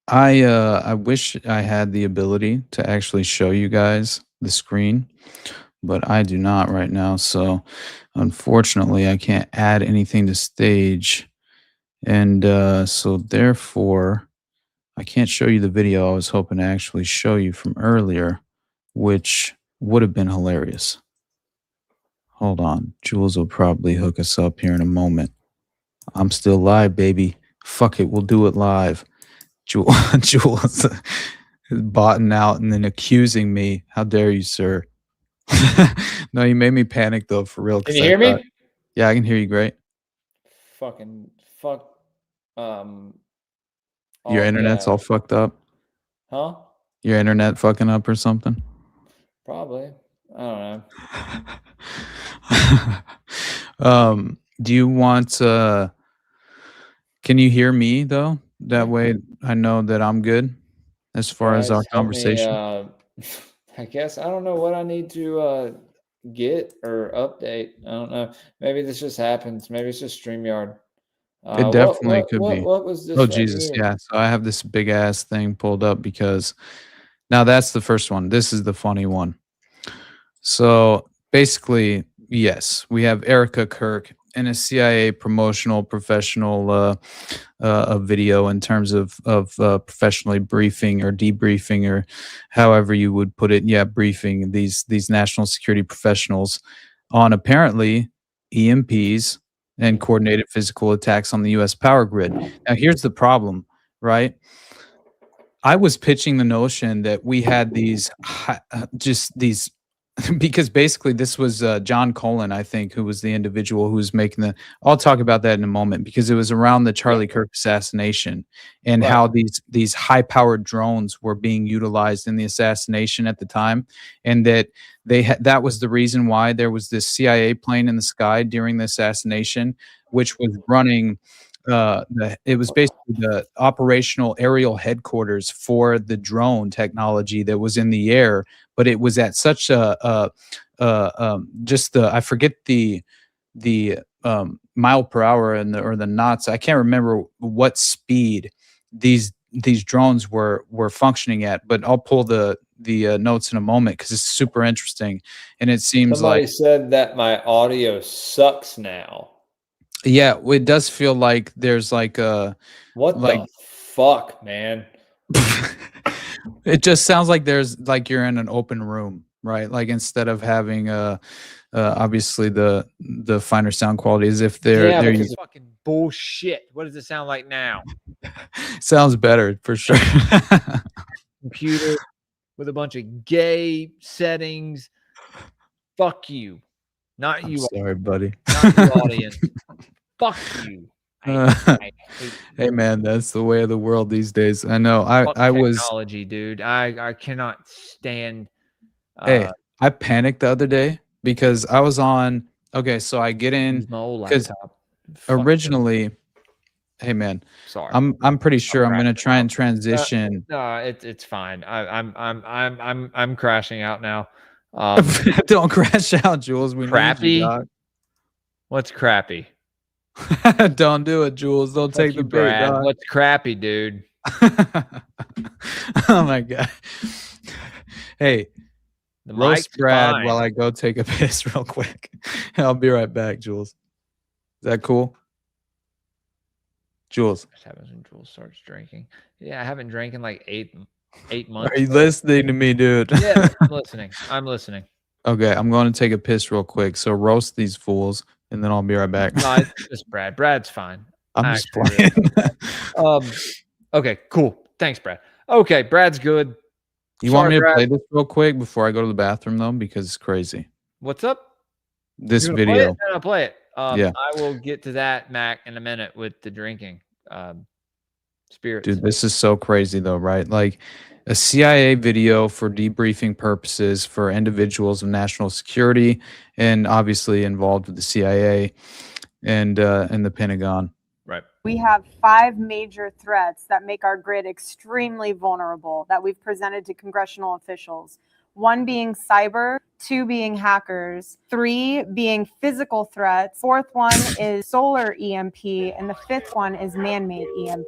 I wish I had the ability to actually show you guys the screen, but I do not right now. So unfortunately, I can't add anything to stage, and so therefore, I can't show you the video I was hoping to actually show you from earlier, which would have been hilarious. Hold on. Jules will probably hook us up here in a moment. I'm still live, baby. Fuck it. We'll do it live. Jules is botting out and then accusing me. How dare you, sir? No, you made me panic though, for real.
Can you hear me?
Yeah, I can hear you great.
Fucking fuck.
Your
Oh,
internet's
yeah.
all fucked up.
Huh?
Your internet fucking up or something.
Probably. I don't know.
Do you want can you hear me though? That way I know that I'm good as far as our
Guys, help me,
conversation.
I guess I don't know what I need to get or update. I don't know. Maybe this just happens. Maybe it's just StreamYard.
It definitely could be.
What was this
Oh
right
Jesus,
here?
yeah. So I have this big ass thing pulled up because now that's the first one. This is the funny one. So basically, yes, we have Erica Kirk in a CIA promotional professional video in terms of professionally briefing or debriefing or however you would put it. Yeah, briefing these national security professionals on apparently EMPs and coordinated physical attacks on the U.S. power grid. Now, here's the problem, right? I was pitching the notion that we had these because basically this was John Cullen, I think, who was the individual who was making the. I'll talk about that in a moment because it was around the Charlie Kirk assassination and how these high-powered drones were being utilized in the assassination at the time, and that that was the reason why there was this CIA plane in the sky during the assassination, which was running. It was basically the operational aerial headquarters for the drone technology that was in the air, but it was at such I forget the mile per hour or the knots. I can't remember what speed these drones were functioning at, but I'll pull the notes in a moment because it's super interesting, and it seems
Somebody
like
said that my audio sucks now.
yeah, it does feel like there's like a
the fuck, man?
It just sounds like there's like you're in an open room, right? Like instead of having obviously the finer sound quality, as if they're
because fucking bullshit. What does it sound like now?
sounds better for sure.
Computer with a bunch of gay settings. Fuck you. Not you.
Sorry, buddy.
Not the audience. Fuck you. I hate you.
Hey man, that's the way of the world these days. I know.
Fuck
I was
technology, dude. I cannot stand.
Hey, I panicked the other day because I was on. Okay, so I get in
use my old
because
laptop.
originally, hey man,
Sorry.
I'm pretty sure I'm gonna try and
crashing
transition.
No, it's fine. I'm crashing out now.
Don't crash out, Jules. We
Crappy?
need you, dog.
What's crappy?
Don't do it, Jules. Don't take the bait,
Brad.
dog.
What's crappy, dude?
Oh my god. Hey,
The
roast
mic's
Brad
fine.
while I go take a piss real quick. I'll be right back, Jules. Is that cool? Jules.
What happens when Jules starts drinking? Yeah, I haven't drank in like eight months.
Are you listening to me, dude?
Yeah, I'm listening. I'm listening.
Okay, I'm going to take a piss real quick. So roast these fools, and then I'll be right back.
No, it's just Brad. Brad's fine.
I'm just playing.
Okay, cool. Thanks, Brad. Okay, Brad's good.
You want me to
Brad.
play this real quick before I go to the bathroom, though? Because it's crazy.
What's up?
This
You're gonna play
video.
it? Then I'll play it.
Yeah.
I will get to that, Mac, in a minute with the drinking. Spirits.
Dude, this is so crazy, though, right? Like a CIA video for debriefing purposes for individuals of national security and obviously involved with the CIA and the Pentagon.
Right.
We have 5 major threats that make our grid extremely vulnerable that we've presented to congressional officials. 1 being cyber, 2 being hackers, 3 being physical threats, 4th one is solar EMP, and the 5th one is man-made EMP.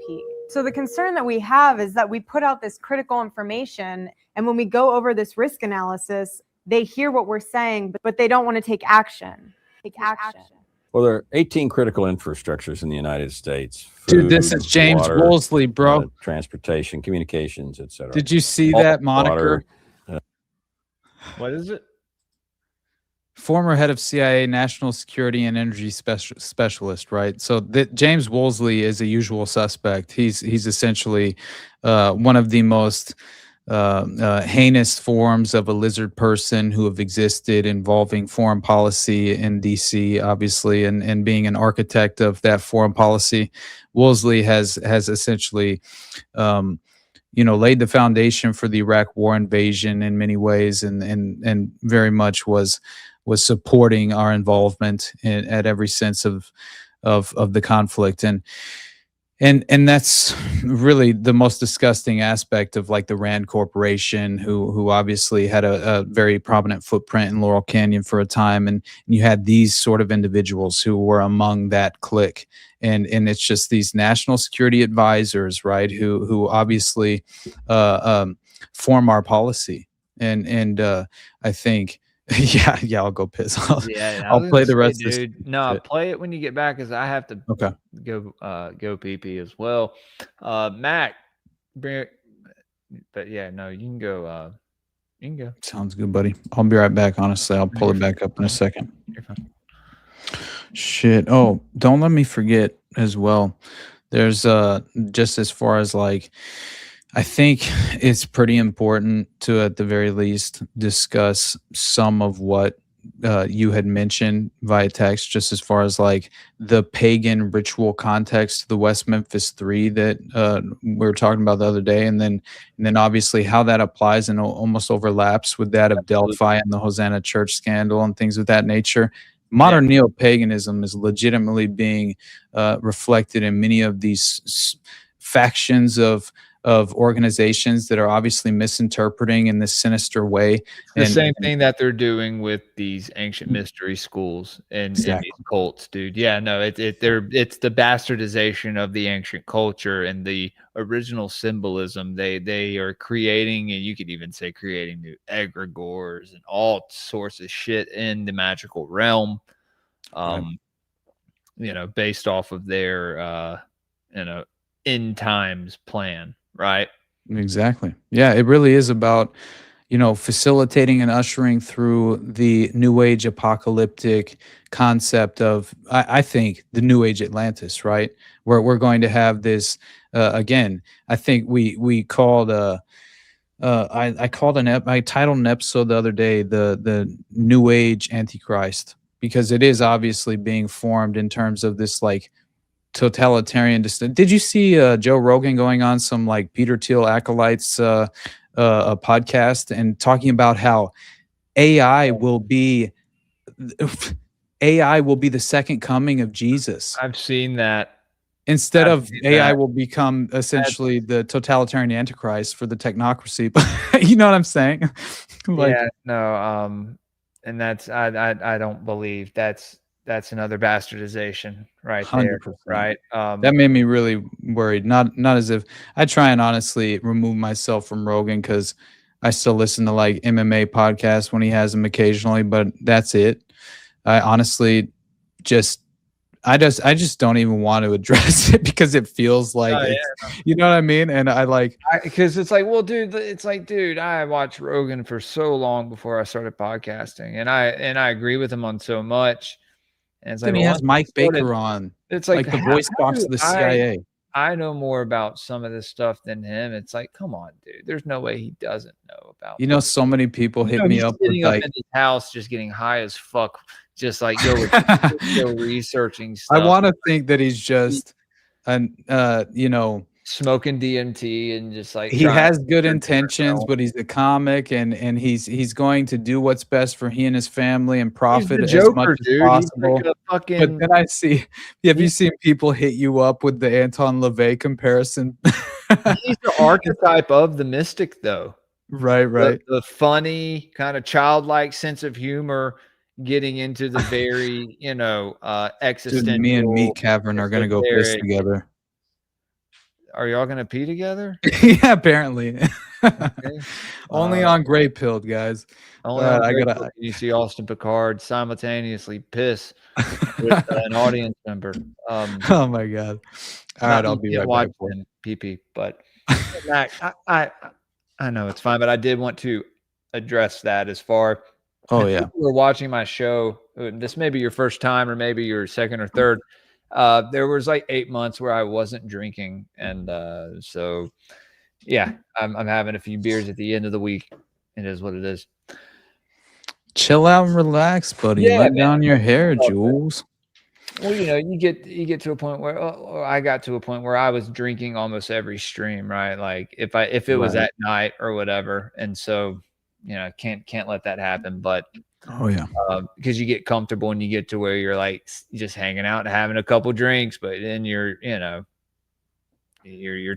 So the concern that we have is that we put out this critical information, and when we go over this risk analysis, they hear what we're saying, but they don't want to take action.
Well, there are 18 critical infrastructures in the United States.
Dude, this is James
water,
Woolsey, bro.
Transportation, communications, etc.
Did you see that moniker?
What is it?
Former head of CIA National Security and Energy Specialist, right? So James Woolsey is a usual suspect. He's essentially one of the most heinous forms of a lizard person who have existed involving foreign policy in DC, obviously, and being an architect of that foreign policy. Woolsey has essentially laid the foundation for the Iraq War invasion in many ways, and very much was supporting our involvement at every sense of the conflict. And that's really the most disgusting aspect of like the Rand Corporation, who obviously had a very prominent footprint in Laurel Canyon for a time, and you had these sort of individuals who were among that clique, and it's just these national security advisors, right, who obviously form our policy, and I think. Yeah, I'll go piss. I'll play the rest of this.
No, play it when you get back, because I have to go pee as well. Mac, but yeah, no, you can go. You can go.
Sounds good, buddy. I'll be right back. Honestly, I'll pull it back up in a second.
You're fine.
Shit. Oh, don't let me forget as well. There's just as far as like, I think it's pretty important to, at the very least, discuss some of what you had mentioned via text, just as far as like the pagan ritual context of the West Memphis 3 that we were talking about the other day, and then obviously how that applies and almost overlaps with that of Delphi and the Hosanna Church scandal and things of that nature. Modern neo-paganism is legitimately being reflected in many of these factions of organizations that are obviously misinterpreting in this sinister way.
The same thing that they're doing with these ancient mystery schools and these cults, dude. Yeah, no, it's the bastardization of the ancient culture and the original symbolism. They are creating, and you could even say creating, new egregores and all sorts of shit in the magical realm. Based off of their end times plan. Right.
Exactly. Yeah, it really is about, facilitating and ushering through the New Age apocalyptic concept of, I think, the New Age Atlantis, right? Where we're going to have this, again, I think we called, I titled an episode the other day, the New Age Antichrist, because it is obviously being formed in terms of this, like, totalitarian. Did you see Joe Rogan going on some like Peter Thiel acolytes a podcast and talking about how AI will be the second coming of Jesus?
I've seen that.
Instead of AI will become essentially the totalitarian antichrist for the technocracy. You know what I'm saying?
And that's I don't believe that's another bastardization right there.
100%.
Right.
That made me really worried. Not as if I try and honestly remove myself from Rogan, because I still listen to like MMA podcasts when he has them occasionally, but that's it. I honestly I just don't even want to address it, because it feels like you know what I mean? And
because it's like, well, dude, I watched Rogan for so long before I started podcasting, and I agree with him on so much. And it's like,
he has Mike Baker on.
It's
like the voice box of the CIA.
I know more about some of this stuff than him. It's like, come on, dude. There's no way he doesn't know about.
So many people hit me up with
like in his house, just getting high as fuck, just like go researching stuff.
I want to think that he's just
smoking DMT and just like
he has good intentions, but he's a comic, and he's going to do what's best for he and his family and profit as much as possible. But then I see, have you seen people hit you up with the Anton LaVey comparison?
He's the archetype of the mystic, though.
Right.
The funny, kind of childlike sense of humor, getting into the very, existential.
Dude, me and Meat Cavern are going to go piss together.
Are y'all gonna pee together?
Yeah, apparently.
Okay.
Only on Greypilled, guys.
You see Austin Picard simultaneously piss with an audience member.
Oh my god! All right, I'll be right back.
PP, but Mac, I know it's fine, but I did want to address that as far.
Oh yeah,
we're watching my show. This may be your first time, or maybe your second or third. There was like 8 months where I wasn't drinking, and so yeah, I'm having a few beers at the end of the week. It is what it is.
Chill out and relax, buddy.
Yeah,
Let
man.
down your hair, Jules.
Well, you get to a point where I got to a point where I was drinking almost every stream, right? Like if it was
Right.
at night or whatever, and so can't let that happen. But
Oh yeah,
because you get comfortable and you get to where you're like just hanging out and having a couple drinks, but then you're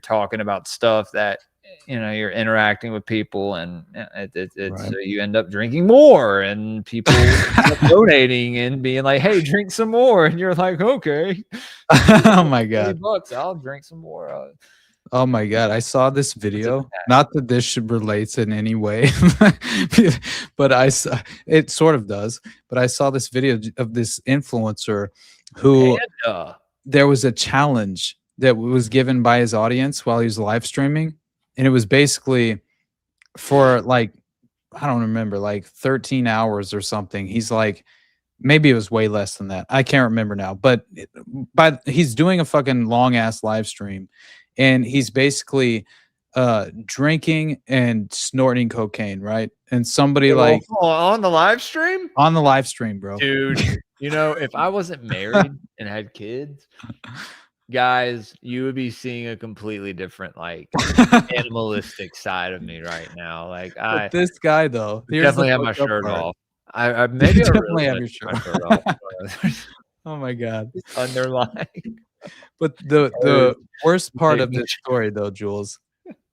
talking about stuff that you're interacting with people, and it's
Right.
so you end up drinking more, and people end up donating and being like, "Hey, drink some more," and you're like, "Okay,
oh my god.
$20, I'll drink some more."
Oh my god, I saw this video. Not that this should relate in any way, but it sort of does. But I saw this video of this influencer who there was a challenge that was given by his audience while he was live streaming, and it was basically for like I don't remember, like 13 hours or something. He's like, maybe it was way less than that. I can't remember now, but he's doing a fucking long ass live stream. And he's basically drinking and snorting cocaine, right? And somebody like
on the live stream?
On the live stream, bro.
Dude, if I wasn't married and had kids, guys, you would be seeing a completely different, like, animalistic side of me right now. Like,
but this guy though,
definitely have my shirt off. I maybe
definitely have
really
your
my
shirt
off.
Oh my god.
Underlying.
But the worst part of this story though, Jules,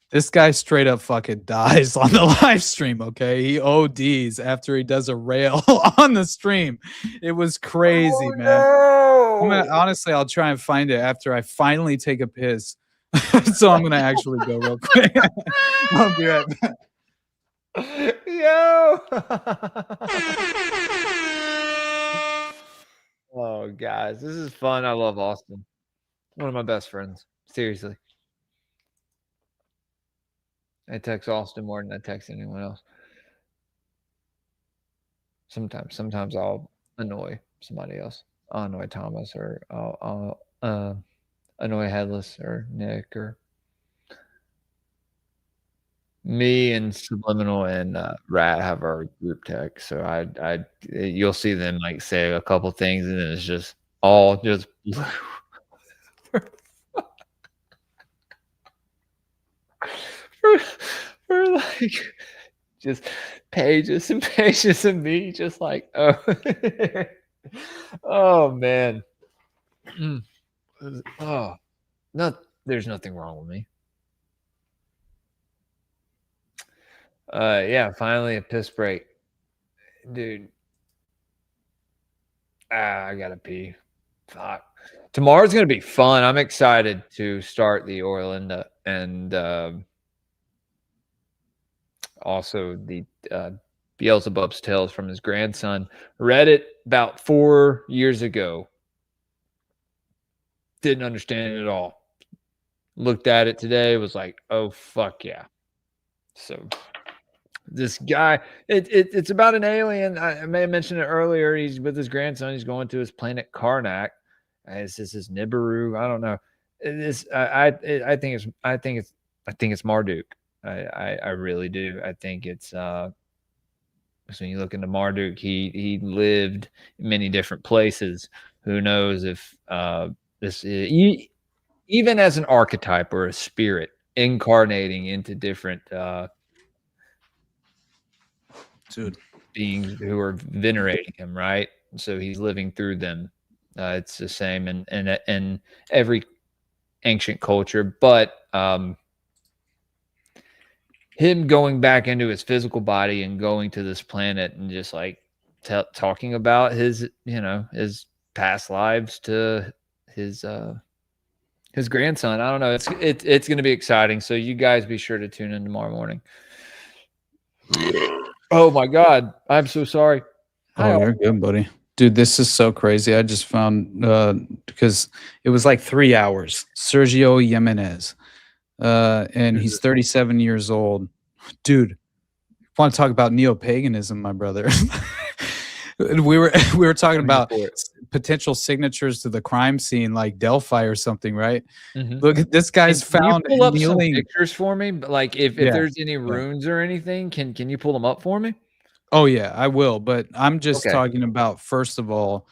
this guy straight up fucking dies on the live stream, okay? He ODs after he does a rail on the stream. It was crazy, man. Honestly, I'll try and find it after I finally take a piss. So I'm gonna actually go real quick. I'll be right back.
Yo. Oh, guys, this is fun. I love Austin. One of my best friends. Seriously. I text Austin more than I text anyone else. Sometimes I'll annoy somebody else. I'll annoy Thomas, or I'll annoy Headless or Nick, or me and Subliminal and Rat have our group text. So you'll see them like say a couple things, and then it's just all just for like just pages and pages of me just like, oh, oh man. Oh, no, there's nothing wrong with me. Yeah, finally a piss break. Dude. I gotta pee. Fuck. Tomorrow's gonna be fun. I'm excited to start the oil and also the Beelzebub's Tales from his grandson. Read it about 4 years ago. Didn't understand it at all. Looked at it today, was like, oh fuck yeah. So this guy, it's about an alien. I may have mentioned it earlier. He's with his grandson. He's going to his planet Karnak. This is Nibiru. I don't know. I think it's Marduk. I really do. I think it's so when you look into Marduk, he lived in many different places. Who knows if this even as an archetype or a spirit incarnating into different beings who are venerating him, right? So he's living through them. It's the same in every ancient culture, but him going back into his physical body and going to this planet and just like talking about his his past lives to his grandson. I don't know. It's going to be exciting. So you guys be sure to tune in tomorrow morning. Oh my God. I'm so sorry.
Oh, you're good, buddy. Dude, this is so crazy. I just found because it was like 3 hours. Sergio Jimenez. And he's 37 years old. Dude, want to talk about neo-paganism, my brother. we were talking about potential signatures to the crime scene, like Delphi or something, right?
Mhm.
Look, this guy's
Can you
found
pull up some
kneeling.
pictures for me? But, like, if
Yeah,
there's any runes or anything, can you pull them up for me?
Oh yeah, I will. But I'm just
Okay.
talking about, first of all,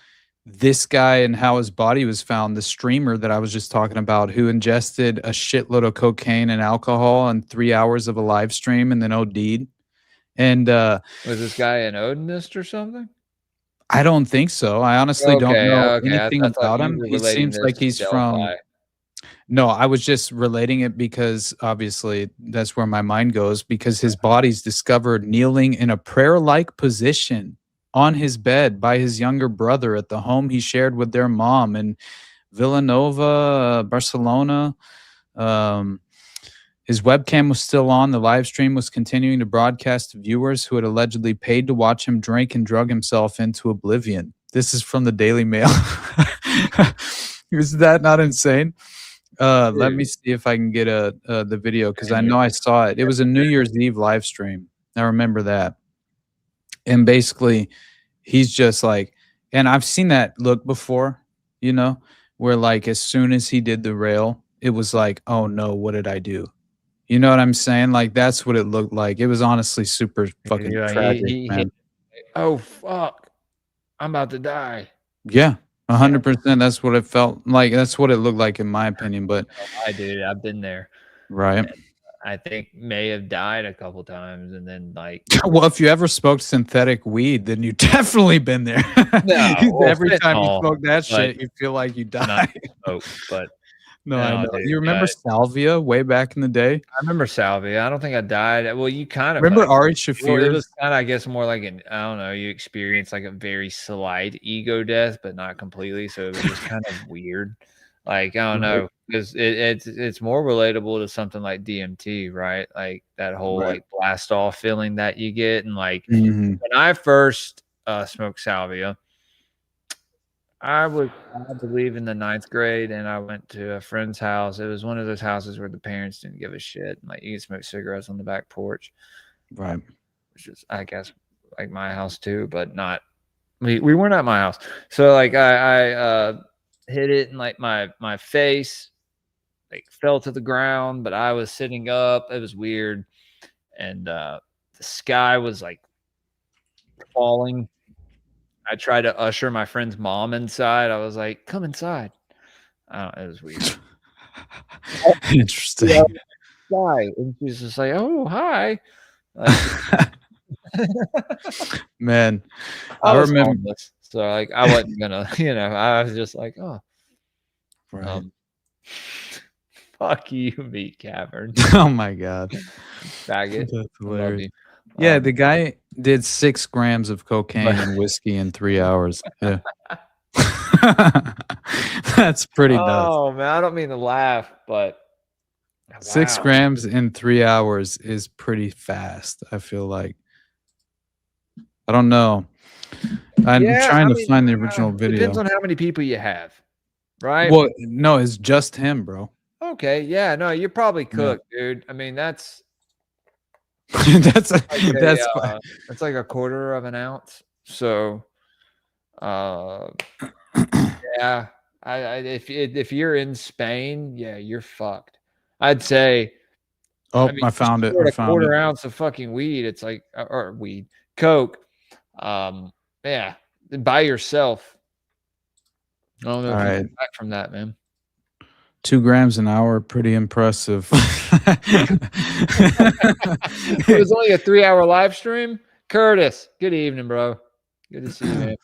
this guy and how his body was found. The streamer that I was just talking about, who ingested a shitload of cocaine and alcohol in 3 hours of a live stream and then OD'd. And
Was this guy an Odinist or something?
I don't think so. I honestly don't
Okay,
know
okay.
anything
I thought
about
you
him.
were
He
relating
seems
this
like
to
he's from.
Delphi.
No, I was just relating it because obviously that's where my mind goes, because his body's discovered kneeling in a prayer-like position on his bed by his younger brother at the home he shared with their mom in Villanova, Barcelona. His webcam was still on. The live stream was continuing to broadcast to viewers who had allegedly paid to watch him drink and drug himself into oblivion. This is from the Daily Mail. Is that not insane? Let me see if I can get the video, because I know I saw it. It was a New Year's Eve live stream. I remember that. And basically, he's just like, and I've seen that look before, you know, where like as soon as he did the rail, it was like, oh no, what did I do? You know what I'm saying? Like that's what it looked like. It was honestly super fucking
Yeah,
tragic,
he
man.
oh fuck, I'm about to die.
Yeah, 100%. That's what it felt like. That's what it looked like, in my opinion. But
I did. I've been there.
right.
I think may have died a couple times, and then like,
Well, if you ever smoked synthetic weed, then you've definitely been there.
no, well,
Every time you
fentanyl,
smoke that
but
shit, you feel like you
not
die.
smoke, but
No, I
no,
know.
dude,
You remember salvia way back in the day?
I remember salvia. I don't think I died. Well, you kind of
Remember
like,
Ari
well, it
Shafir?
was kind of, I guess, more like an, I don't know, you experienced like a very slight ego death, but not completely. So it was just kind of weird. Like, I don't know, because it's more relatable to something like DMT, right? Like that whole like blast off feeling that you get. And like when I first smoked salvia, I believe in the 9th grade, and I went to a friend's house. It was one of those houses where the parents didn't give a shit. Like you could smoke cigarettes on the back porch.
Right.
Which is, I guess, like my house too, but not. We weren't at my house. So like I hit it in like my face, like fell to the ground, but I was sitting up. It was weird, and the sky was like falling. I tried to usher my friend's mom inside. I was like, "Come inside." It was weird.
Interesting.
Yeah, hi. And she's just like, "Oh, hi." Like,
man,
I was
remember.
homeless, so like I wasn't gonna, I was just like, "Oh,
Right.
fuck you, meat cavern."
Oh my god,
faggot.
That's
I love
hilarious.
you.
Yeah, the guy did 6 grams of cocaine and whiskey in 3 hours. Yeah. That's pretty nuts.
Oh man, I don't mean to laugh, but
6
wow.
grams in 3 hours is pretty fast, I feel like. I don't know. I'm trying to find the original video.
Depends on how many people you have, right?
Well, no, it's just him, bro.
Okay, yeah, no, you're probably cooked, dude. I mean, that's
that's
like
that's
that's like a quarter of an ounce. So, yeah, if you're in Spain, yeah, you're fucked. I'd say.
Oh,
I mean,
I found it.
A quarter ounce of fucking weed. It's like, or weed, coke. Yeah, by yourself. I don't know if you come back from that, man.
2 grams an hour, pretty impressive.
It was only a 3-hour live stream. Curtis, good evening, bro. Good to see you, man.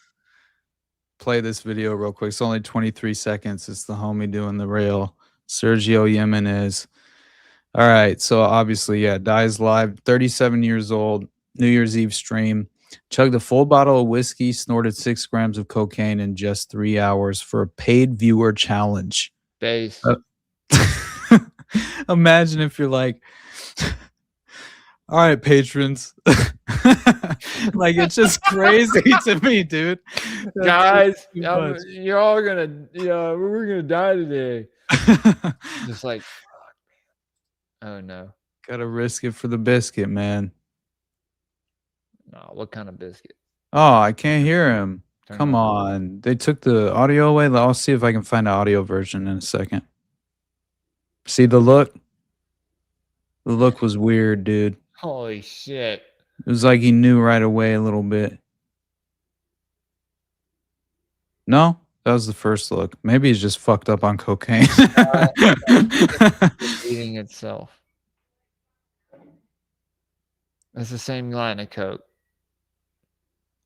Play this video real quick. It's only 23 seconds. It's the homie doing the rail, Sergio Jimenez. All right, so obviously, yeah, dies live, 37 years old, New Year's Eve stream. Chugged a full bottle of whiskey, snorted 6 grams of cocaine in just 3 hours for a paid viewer challenge.
Base.
Imagine if you're like, all right, patrons. Like, it's just crazy to me, dude.
Guys, you're all gonna, we're gonna die today. Just like, fuck, man. Oh no.
Gotta risk it for the biscuit, man.
No, what kind of biscuit?
Oh, I can't hear him. Come on. They took the audio away. I'll see if I can find an audio version in a second. See the look? The look was weird, dude.
Holy shit.
It was like he knew right away a little bit. No? That was the first look. Maybe he's just fucked up on cocaine.
Eating itself. It's the same line of coke.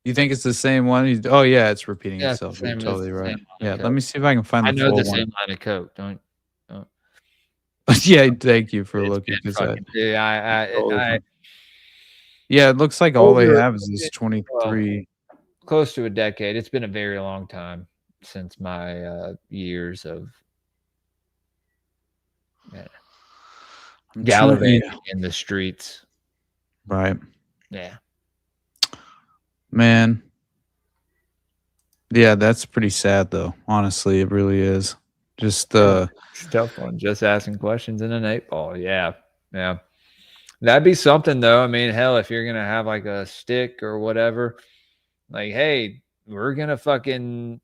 You think it's the same one? Oh, yeah, it's repeating
Yeah,
itself.
it's the
You're
same-
totally
it's the
right.
same line
Yeah,
of
let me
coke.
see if I can find the
I know
full
the
one.
same line of coke. Don't.
Yeah, thank you for
It's
looking.
been
'Cause I-
fucking- dude, I
yeah, it looks like all they
Over-
have is this 23.
close to a decade. It's been a very long time since my years of
I'm
gallivanting
trying-
in the streets.
Right.
Yeah.
Man. Yeah, that's pretty sad though. Honestly, it really is. Just
It's a tough one. Just asking questions in an 8-ball. Yeah. Yeah. That'd be something though. I mean, hell, if you're gonna have like a stick or whatever, like, hey, we're gonna fucking,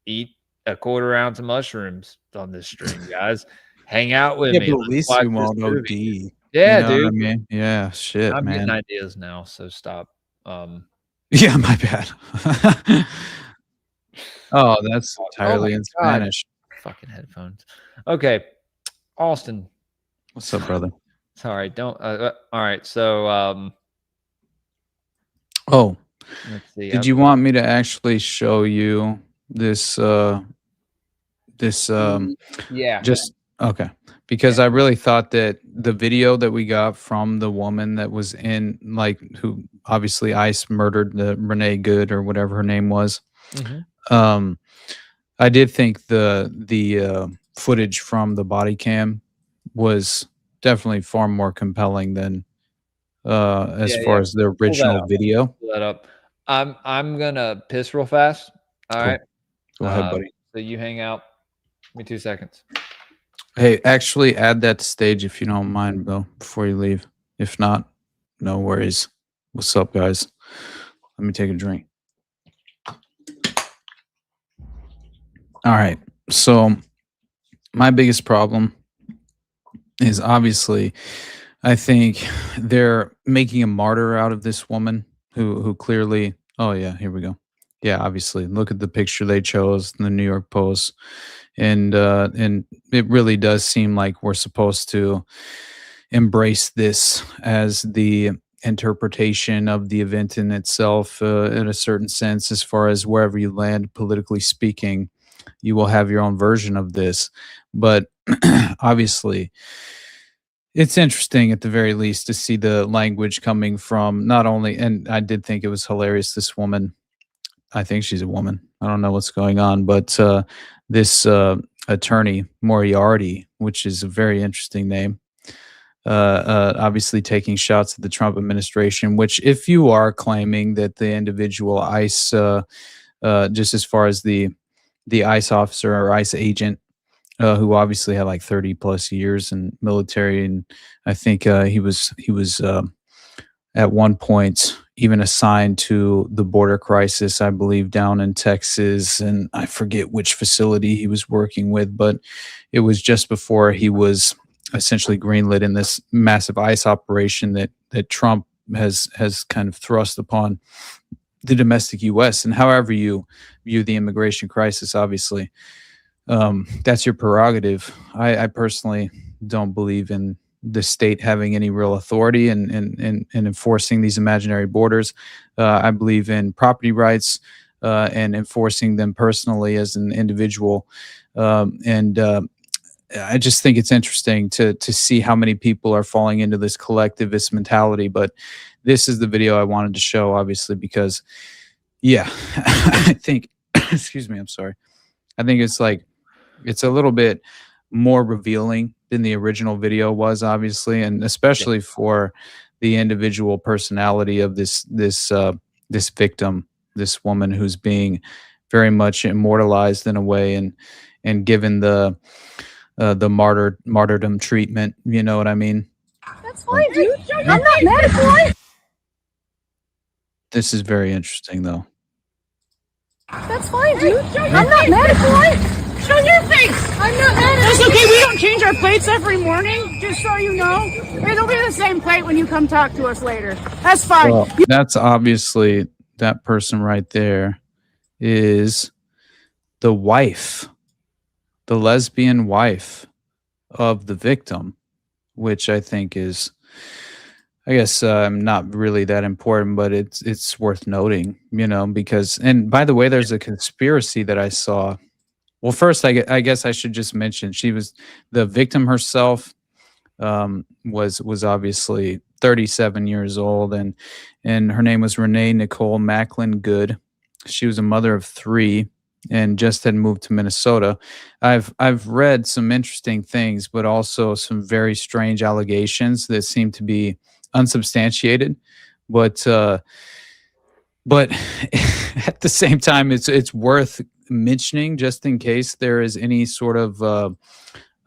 eat a quarter ounce of mushrooms on this stream, guys. Hang out with
yeah,
me.
but at
Let's
least
watch
we
this
won't
movie.
OD.
Yeah,
You know
dude.
what I mean? Yeah, shit,
I'm
man.
getting ideas now, so stop.
Yeah, my bad. Oh, that's entirely
my
in
God.
Spanish.
Fucking headphones. Okay, Austin.
What's up, brother?
Sorry, don't. All right, so
Oh,
let's see.
did you want me to actually show you this?
Yeah.
Just okay, because I really thought that the video that we got from the woman that was in, like, who obviously ICE murdered, the Renee Good or whatever her name was. I did think the footage from the body cam was definitely far more compelling than as far as the original video.
Pull that up. I'm gonna piss real fast. All
Cool.
right.
Go ahead, buddy.
So you hang out. Give me 2 seconds.
Hey, actually add that to stage if you don't mind, Bill, before you leave. If not, no worries. What's up, guys? Let me take a drink. All right. So my biggest problem is obviously, I think they're making a martyr out of this woman who clearly, oh yeah, here we go. Yeah, obviously, look at the picture they chose in the New York Post, and it really does seem like we're supposed to embrace this as the interpretation of the event in itself, in a certain sense, as far as wherever you land politically speaking, you will have your own version of this. But obviously, it's interesting at the very least to see the language coming from not only, and I did think it was hilarious, this woman, I think she's a woman, I don't know what's going on, but this attorney Moriarty, which is a very interesting name, obviously taking shots at the Trump administration, which if you are claiming that the individual ICE, just as far as the ICE officer or ICE agent, who obviously had like 30 plus years in military, and I think he was at one point even assigned to the border crisis, I believe, down in Texas, and I forget which facility he was working with, but it was just before he was essentially greenlit in this massive ICE operation that Trump has kind of thrust upon the domestic U.S. And however you view the immigration crisis, obviously, that's your prerogative. I personally don't believe in the state having any real authority in enforcing these imaginary borders. I believe in property rights and enforcing them personally as an individual. I just think it's interesting to see how many people are falling into this collectivist mentality. But this is the video I wanted to show, obviously, because, yeah, I think, excuse me, I'm sorry. I think it's a little bit more revealing than the original video was, obviously, and especially for the individual personality of this victim, this woman who's being very much immortalized in a way and given the martyrdom treatment. You know what I mean?
That's fine, dude. I'm not mad at you.
This is very interesting, though.
That's fine, dude. I'm not mad at you. Show your face. I'm not mad at you. That's okay. We don't change our plates every morning, just so you know. It'll be the same plate when you come talk to us later. That's fine.
Well, that's obviously that person right there is the wife, the lesbian wife of the victim, which I think is, I guess, not really that important, but it's worth noting, because, and by the way, there's a conspiracy that I saw. Well, first, I guess I should just mention the victim herself was obviously 37 years old, and her name was Renee Nicole Macklin Good. She was a mother of 3 and just had moved to Minnesota. I've read some interesting things, but also some very strange allegations that seem to be unsubstantiated. But at the same time, it's worth mentioning just in case there is any sort of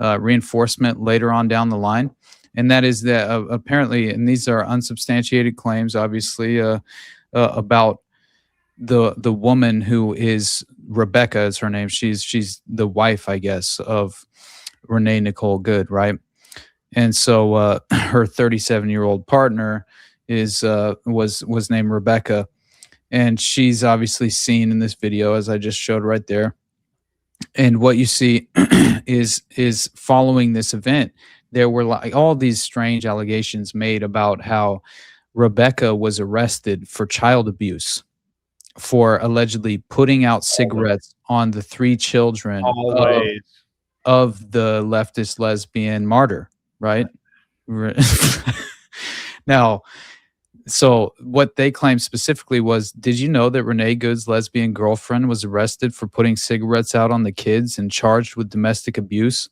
reinforcement later on down the line. And that is that apparently, and these are unsubstantiated claims, obviously, about the woman who is Rebecca is her name. She's the wife, I guess, of Renee Nicole Good, right? And so her 37-year-old partner was named Rebecca, and she's obviously seen in this video, as I just showed right there. And what you see is following this event, there were like all these strange allegations made about how Rebecca was arrested for child abuse, for allegedly putting out cigarettes on the 3 children of the leftist lesbian martyr, right? Now, so what they claimed specifically was, did you know that Renee Good's lesbian girlfriend was arrested for putting cigarettes out on the kids and charged with domestic abuse?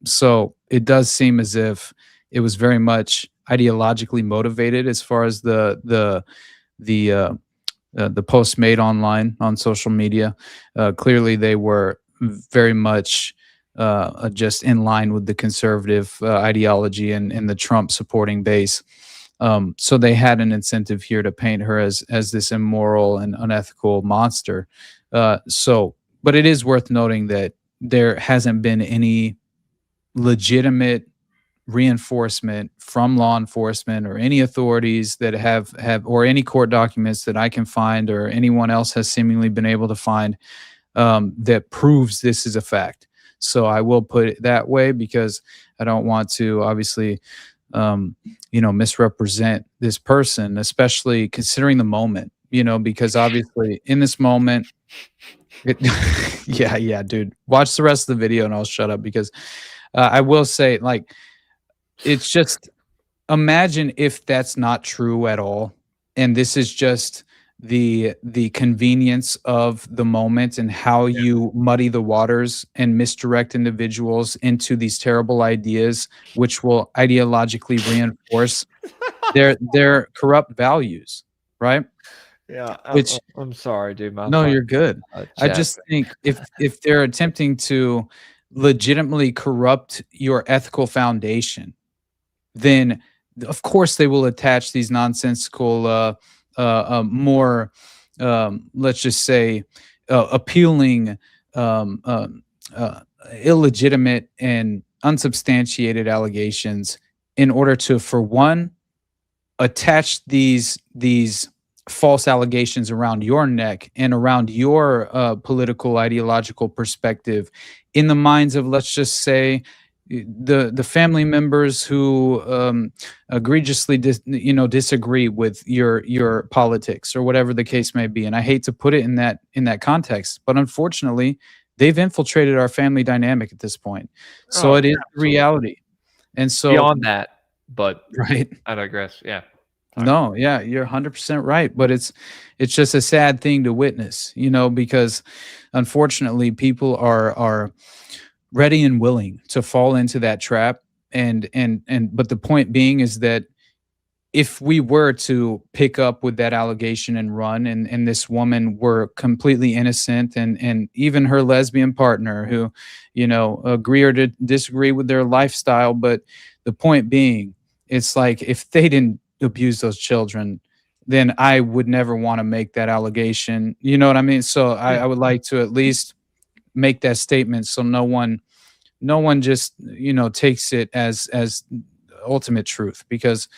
So it does seem as if it was very much ideologically motivated as far as the posts made online on social media. Clearly, they were very much just in line with the conservative ideology and the Trump supporting base. So they had an incentive here to paint her as this immoral and unethical monster. But it is worth noting that there hasn't been any legitimate reinforcement from law enforcement or any authorities that have or any court documents that I can find or anyone else has seemingly been able to find that proves this is a fact. So I will put it that way because I don't want to obviously misrepresent this person, especially considering the moment, because obviously in this moment, yeah, dude, watch the rest of the video and I'll shut up because I will say, like, it's just, imagine if that's not true at all. And this is just the convenience of the moment and how you muddy the waters and misdirect individuals into these terrible ideas, which will ideologically reinforce their corrupt values, right?
Yeah,
Which
I'm sorry, dude.
No, you're good. I just think if they're attempting to legitimately corrupt your ethical foundation, then of course they will attach these nonsensical, more, let's just say, appealing, illegitimate and unsubstantiated allegations in order to, for one, attach these false allegations around your neck and around your political ideological perspective in the minds of, let's just say, the family members who egregiously disagree with your politics or whatever the case may be. And I hate to put it in that context, but unfortunately they've infiltrated our family dynamic at this point. So it is reality. And so
beyond that, but
right,
I digress. Yeah.
No, yeah, you're 100% right. But it's just a sad thing to witness, because unfortunately people are ready and willing to fall into that trap. But the point being is that if we were to pick up with that allegation and run, and this woman were completely innocent, and even her lesbian partner who, agree or disagree with their lifestyle, but the point being, it's like if they didn't abuse those children, then I would never want to make that allegation. You know what I mean? So I would like to at least make that statement so no one just, takes it as ultimate truth, because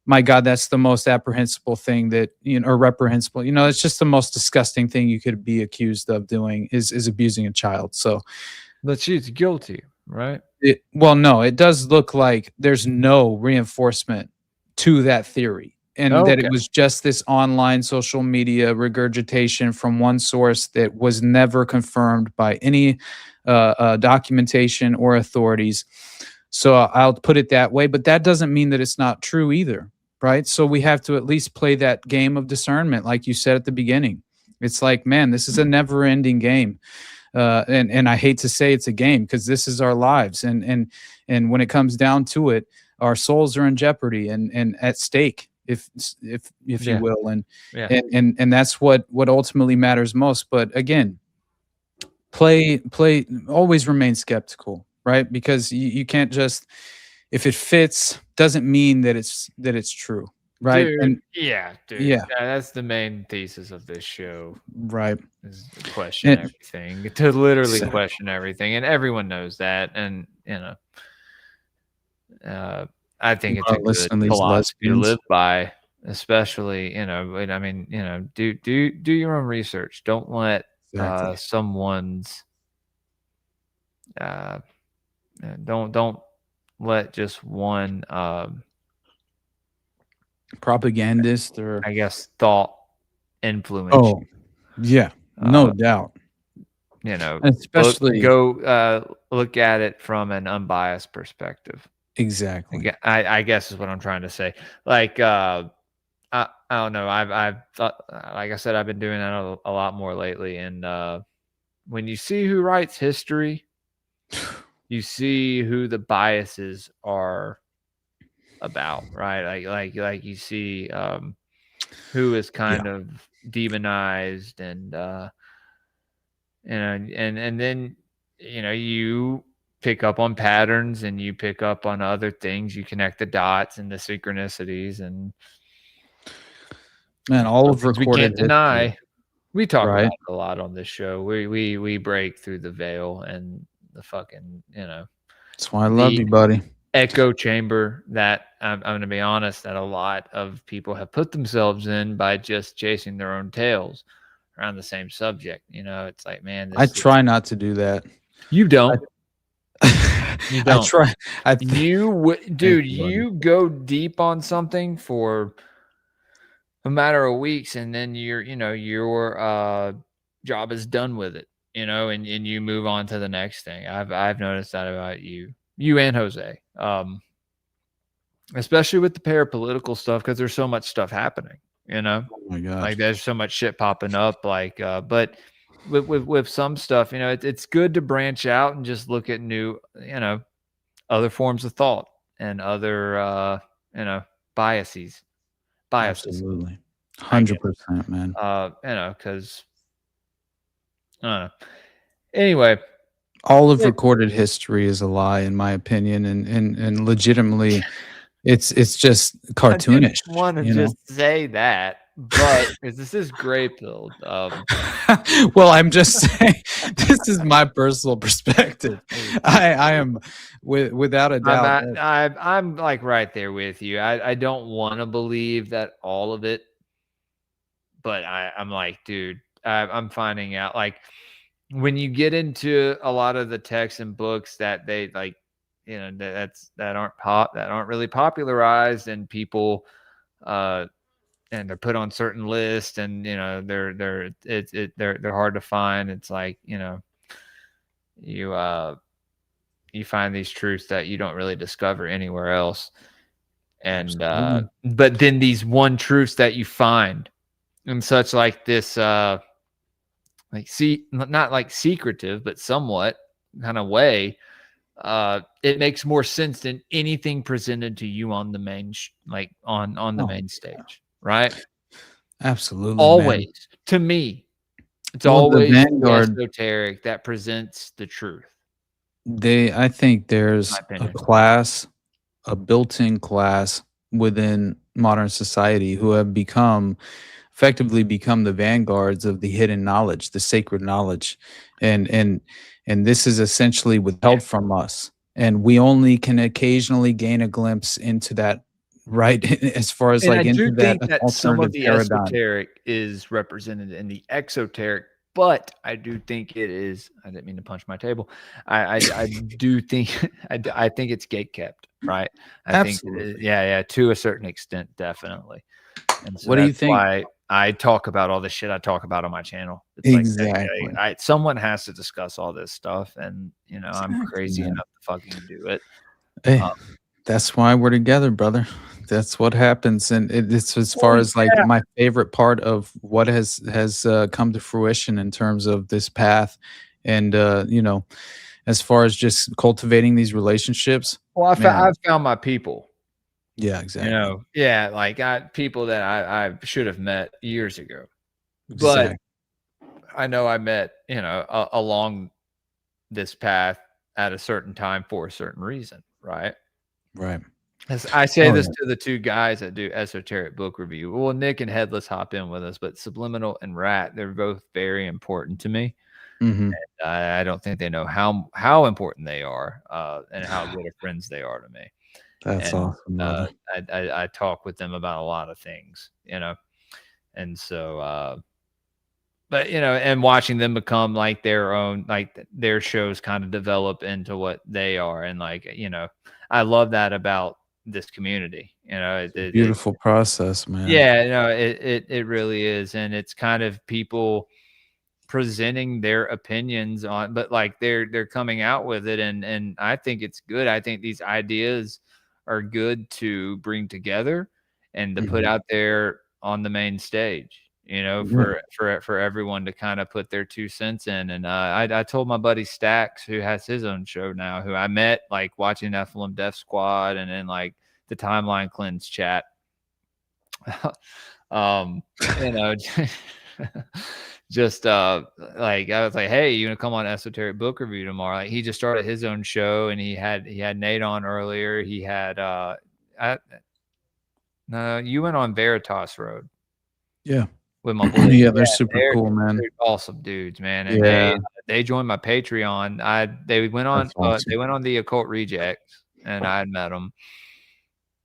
my God, that's the most apprehensible thing that, or reprehensible, it's just the most disgusting thing you could be accused of doing is abusing a child. So,
but she's guilty, right?
No, it does look like there's no reinforcement to that theory, and that it was just this online social media regurgitation from one source that was never confirmed by any documentation or authorities. So I'll put it that way, but that doesn't mean that it's not true either, right? So we have to at least play that game of discernment, like you said at the beginning. It's like, man, this is a never-ending game. And I hate to say it's a game, because this is our lives, and when it comes down to it, our souls are in jeopardy and at stake, if you will, and that's what ultimately matters most. But again, always remain skeptical, right? Because you can't just, if it fits, doesn't mean that it's true, right?
Dude,
Yeah,
that's the main thesis of this show,
right?
Is to question everything, to literally question everything, and everyone knows that. And I think it's a good philosophy to live by, especially I mean, do your own research. Don't let someone's don't let just one
propagandist or,
I guess, thought influence.
Oh, yeah, no doubt.
Especially go look at it from an unbiased perspective.
Exactly.
I guess is what I'm trying to say. Like, I don't know. I've thought, like I said, I've been doing that a lot more lately. And when you see who writes history, you see who the biases are about, right? Like you see who is kind of demonized, and then you pick up on patterns, and you pick up on other things. You connect the dots and the synchronicities, and
man, all of recorded
we can't deny.
history.
We talk about it a lot on this show. We break through the veil and the fucking
That's why I love you, buddy.
Echo chamber that I'm going to be honest, that a lot of people have put themselves in by just chasing their own tails around the same subject. It's like, man,
I try not to do that.
You don't. You don't.
I try.
You go deep on something for a matter of weeks, and then your job is done with it, and you move on to the next thing. I've noticed that about you and Jose, especially with the parapolitical stuff, because there's so much stuff happening,
Oh my gosh.
like there's so much shit popping up, but with some stuff, it's good to branch out and just look at new, other forms of thought and other, biases.
Absolutely. 100%, man.
Because I don't know. Anyway,
all of recorded history is a lie, in my opinion, and legitimately, it's just cartoonish.
I want to just say that, but because this is Greypilled.
Well, I'm just saying, this is my personal perspective. I am without a doubt.
I'm like right there with you. I don't want to believe that all of it, but I'm like, dude, I'm finding out, like, when you get into a lot of the texts and books that they like, that aren't really popularized, and people and they're put on certain lists, and they're hard to find. It's like, you find these truths that you don't really discover anywhere else. And but then these one truths that you find, and such like this not like secretive, but somewhat kind of way, it makes more sense than anything presented to you on the main on the main stage, right?
Absolutely.
Always,
man.
to me, it's always the esoteric that presents the truth.
I think there's a built-in class within modern society, who have effectively become the vanguards of the hidden knowledge, the sacred knowledge, and this is essentially withheld from us, and we only can occasionally gain a glimpse into that, right? As far as
And
like
I do
into that
think that some of
alternative
the
paradigm.
esoteric is represented in the exoteric, but I do think it is. I didn't mean to punch my table. I do think I think it's gate kept, right? I think yeah, to a certain extent, definitely. And so
What do you think?
why I talk about all the shit I talk about on my channel. It's
Exactly.
like someone has to discuss all this stuff, and I'm crazy
man.
enough to fucking do it.
Hey, that's why we're together, brother. That's what happens, and it's as far as like my favorite part of what has come to fruition in terms of this path, and as far as just cultivating these relationships.
Well, I've found my people.
Yeah, exactly.
Like people that I should have met years ago,
Exactly.
but I know I met along this path at a certain time for a certain reason, right?
Right.
As I say this to the two guys that do esoteric book review. Well, Nick and Headless hop in with us, but Subliminal and Rat, they're both very important to me.
Mm-hmm.
And I don't think they know how important they are and how good of friends they are to me.
That's awesome, brother.
I talk with them about a lot of things, and so, but and watching them become like their own, like their shows kind of develop into what they are, and like I love that about this community.
Beautiful process, man.
Yeah, no, it really is, and it's kind of people presenting their opinions on, but like they're coming out with it, and I think it's good. I think these ideas are good to bring together and to put out there on the main stage, for everyone to kind of put their 2 cents in. And I told my buddy Stax, who has his own show now, who I met like watching Nephilim Death Squad and then like the Timeline Cleanse chat. Just like I was like, hey, you gonna come on Esoteric Book Review tomorrow? Like he just started his own show, and he had Nate on earlier. He had no, you went on Veritas Road.
Yeah.
With my boys.
Yeah, they're super cool, man.
They're awesome dudes, man. And they joined my Patreon. They went on they went on the Occult Rejects, and I had met them.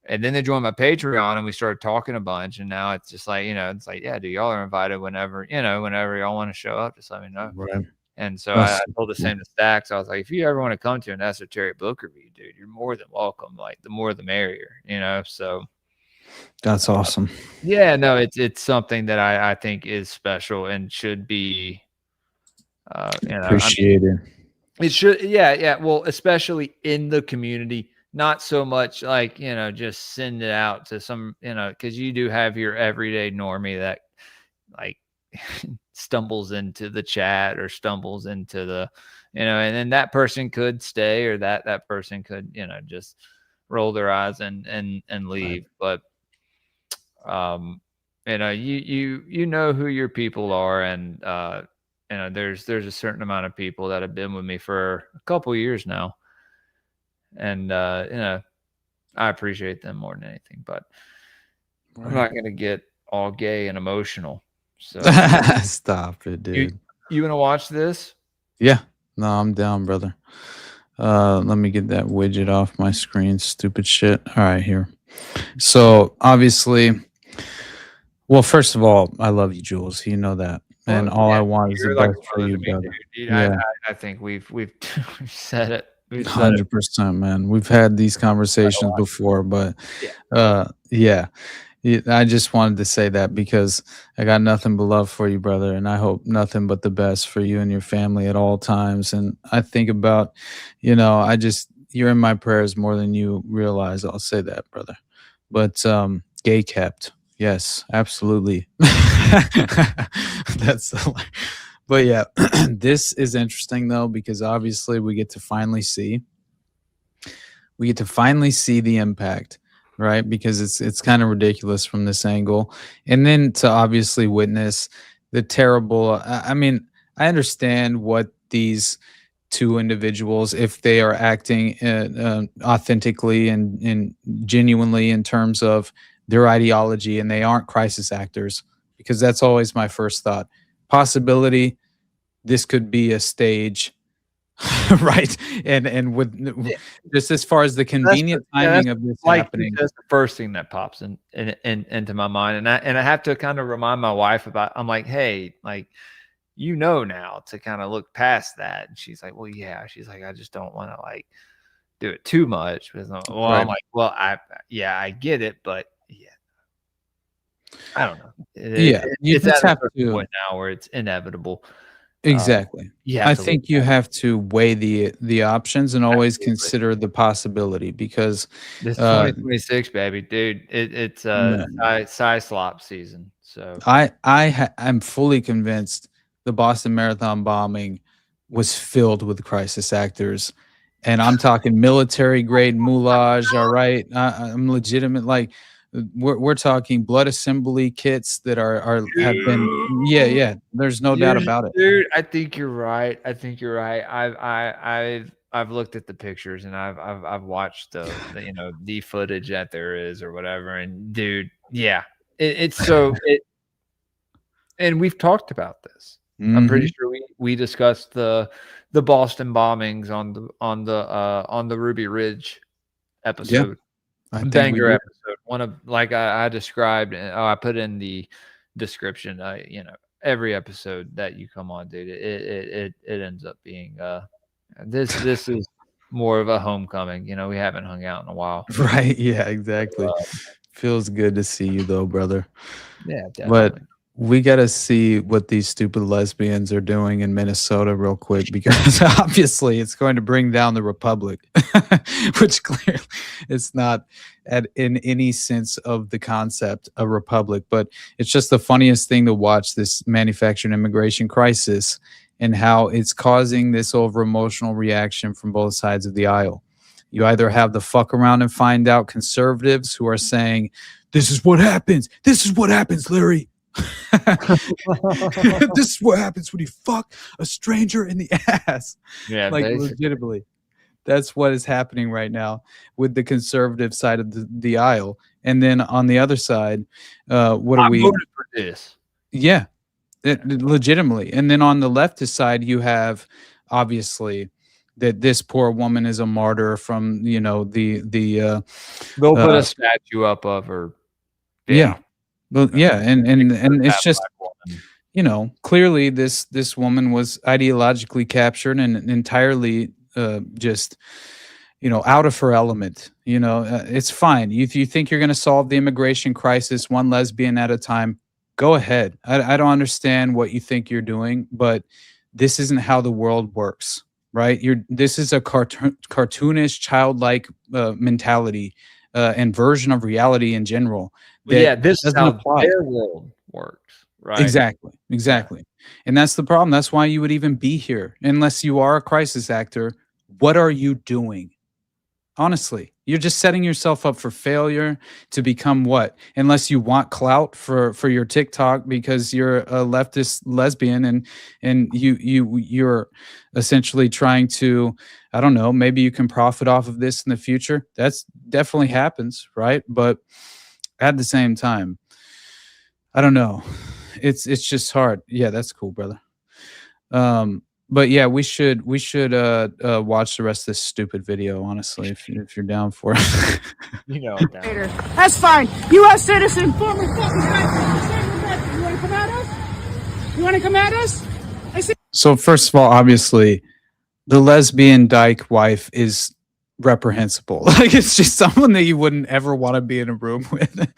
And then they joined my Patreon, and we started talking a bunch. And now it's just like, it's like, yeah, dude, y'all are invited whenever y'all want to show up, just let me know.
Right.
And so I told the same to Stacks. I was like, if you ever want to come to an esoteric book review, dude, you're more than welcome. Like the more the merrier, so.
That's awesome.
Yeah, no, it's something that I think is special and should be
appreciated.
It should, yeah. Well, especially in the community. Not so much like, just send it out to some, because you do have your everyday normie that like stumbles into the chat or stumbles into the, and then that person could stay, or that person could, just roll their eyes and leave. Right. But, you know who your people are. And, there's a certain amount of people that have been with me for a couple years now. And I appreciate them more than anything, but I'm not gonna get all gay and emotional. So
stop it, dude.
You wanna watch this?
Yeah, no, I'm down, brother. Let me get that widget off my screen. Stupid shit. All right, here. So obviously, well, first of all, I love you, Jules. You know that, and all I want is the best for you, brother.
Yeah. I think we've said it.
100%, man. We've had these conversations before, but I just wanted to say that because I got nothing but love for you, brother, and I hope nothing but the best for you and your family at all times. And I think about, you're in my prayers more than you realize. I'll say that, brother. But gay kept, yes, absolutely. But yeah, this is interesting though, because obviously we get to finally see the impact, right? Because it's kind of ridiculous from this angle. And then to obviously witness the terrible, I mean, I understand what these two individuals, if they are acting authentically and genuinely in terms of their ideology and they aren't crisis actors, because that's always my first thought. Possibility, this could be a stage, right? And with just as far as the convenient timing of this happening,
that's the first thing that pops into my mind, and I have to kind of remind my wife about. I'm like, hey, like, now to kind of look past that, and she's like, well, yeah. She's like, I just don't want to like do it too much. Well,
Right.
I'm like, well, I get it, but yeah, I don't know.
You
It's
just
at
have
a certain
to.
point now where it's inevitable.
Exactly.
You have
I
to
think
look
you
at it.
have to weigh the options and always consider the possibility, because
This 2026, baby, dude. It's
man,
size slop season. So
I'm fully convinced the Boston Marathon bombing was filled with crisis actors, and I'm talking military grade moulage. All right, I'm legitimate. Like we're talking blood assembly kits that have been. Yeah. There's no doubt about it.
Dude, I think you're right. I've looked at the pictures and I've watched the footage that there is or whatever. And dude, yeah, it's so and we've talked about this. I'm pretty
Mhm.
sure we discussed the Boston bombings on the Ruby Ridge episode.
I think we
Banger
did.
episode. One of, like I described, I put in the description. Every episode that you come on, dude, it ends up being this is more of a homecoming. We haven't hung out in a while.
Right. Yeah, exactly. Feels good to see you though, brother.
Yeah,
But
definitely.
we got to see what these stupid lesbians are doing in Minnesota real quick, because obviously it's going to bring down the Republic, which clearly it's not in any sense of the concept a republic. But it's just the funniest thing to watch, this manufactured immigration crisis and how it's causing this over emotional reaction from both sides of the aisle. You either have the fuck around and find out conservatives who are saying, this is what happens. This is what happens, Larry. This is what happens when you fuck a stranger in the ass.
Yeah,
like
basically.
legitimately. That's what is happening right now with the conservative side of the aisle. And then on the other side, what are
I
we?
voted for this.
Yeah, legitimately. And then on the leftist side, you have obviously that this poor woman is a martyr from
They'll put a statue up of her.
Yeah. Well, yeah, and it's just, clearly this woman was ideologically captured and entirely just, out of her element. It's fine. If you think you're going to solve the immigration crisis one lesbian at a time, go ahead. I don't understand what you think you're doing, but this isn't how the world works, right? This is a cartoonish, childlike mentality and version of reality in general.
Yeah, this is
doesn't
how
apply.
their world works, right?
Exactly. And that's the problem. That's why you would even be here. Unless you are a crisis actor, what are you doing? Honestly, you're just setting yourself up for failure to become what? Unless you want clout for your TikTok because you're a leftist lesbian and you're essentially trying to, I don't know, maybe you can profit off of this in the future. That's definitely happens, right? But at the same time, I don't know. It's just hard. Yeah, that's cool, brother. But yeah, we should watch the rest of this stupid video, honestly, if you're down for it.
That's fine. U.S. citizen, former fucking president. You want to come at us? You want to come at us? I see.
So first of all, obviously, the lesbian dyke wife is reprehensible. Like, it's just someone that you wouldn't ever want to be in a room with.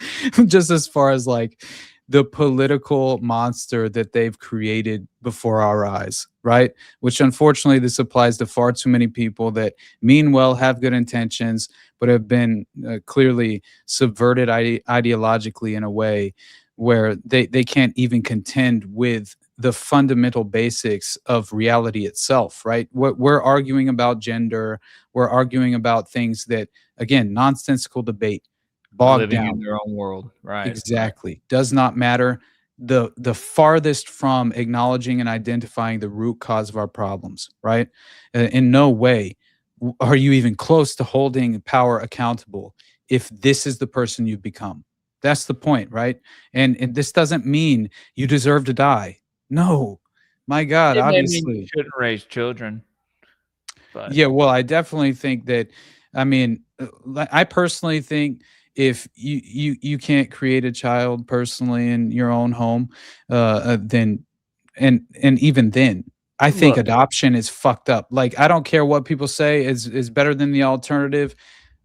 Just as far as like the political monster that they've created before our eyes, right? Which unfortunately this applies to far too many people that mean well, have good intentions, but have been clearly subverted ideologically in a way where they can't even contend with the fundamental basics of reality itself, right? We're arguing about gender. We're arguing about things that, again, nonsensical debate, bogged
Living
down
in their own world, right?
Exactly. Does not matter. The farthest from acknowledging and identifying the root cause of our problems, right? In no way are you even close to holding power accountable if this is the person you've become, That's the point, right? And this doesn't mean you deserve to die. No, my God,
It may mean you
obviously.
shouldn't raise children, but
Yeah, well, I definitely think that. I mean, I personally think if you can't create a child personally in your own home, then and even then, I think
look,
adoption is fucked up. Like, I don't care what people say is better than the alternative.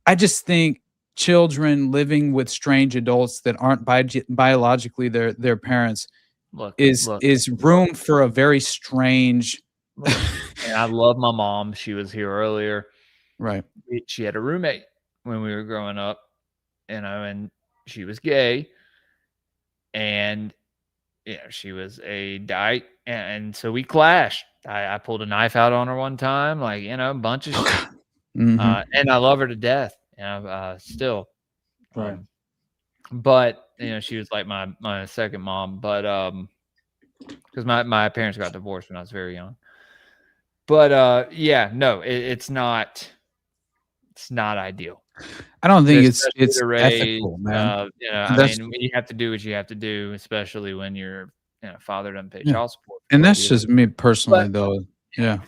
I just think children living with strange adults that aren't biologically their parents
look,
is room for a very strange.
and I love my mom. She was here earlier.
Right.
She had a roommate when we were growing up, and she was gay, and she was a dyke, and so we clashed. I pulled a knife out on her one time, like, a bunch of shit.
Mhm.
And I love her to death, still.
Right.
But she was like my second mom, but because my parents got divorced when I was very young. But yeah, no, it's not ideal.
I don't think
Especially
it's
to raise,
ethical, man.
I
That's
mean, you have to do what you have to do, especially when your father doesn't pay
Yeah.
child support.
And
for
that's
you.
just me personally,
But,
though. Yeah.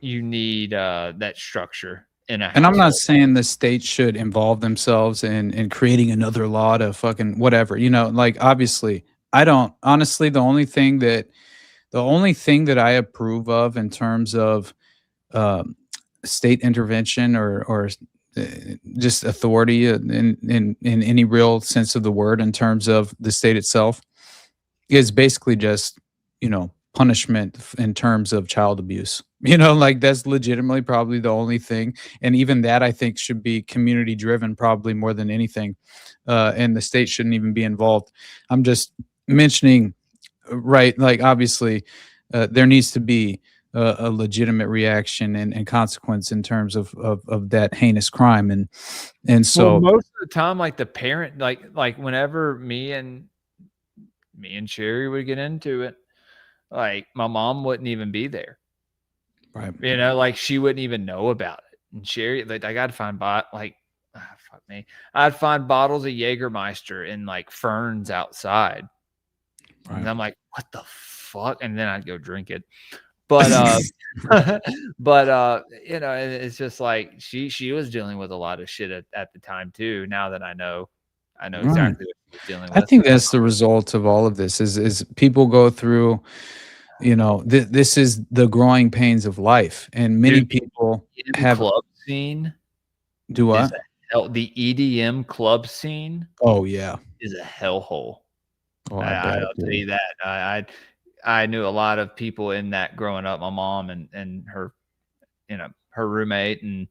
You need that structure in a
And I'm not
household.
saying the state should involve themselves in creating another law to fucking whatever. Like, obviously, I don't honestly, the only thing that I approve of in terms of state intervention or just authority in any real sense of the word in terms of the state itself is basically just, punishment in terms of child abuse. Like, that's legitimately probably the only thing. And even that, I think, should be community driven probably more than anything. And the state shouldn't even be involved. I'm just mentioning, right, like, obviously, there needs to be a legitimate reaction and consequence in terms of that heinous crime. And so,
most of the time, like the parent, like whenever me and Sherry would get into it, like my mom wouldn't even be there.
right.
Like she wouldn't even know about it. And Sherry, like, I got to find fuck me. I'd find bottles of Jägermeister in like ferns outside.
Right.
And I'm like, what the fuck? And then I'd go drink it. But it's just like she was dealing with a lot of shit at the time too. Now that I know
Right.
exactly what she was dealing with.
I think that's the result of all of this is people go through, this is the growing pains of life. And many
Dude,
people
the
have
club scene.
do what?
The EDM club scene
Oh, yeah.
is a hellhole.
Oh, I bet,
I'll tell you that. I knew a lot of people in that growing up. My mom and her, her roommate, and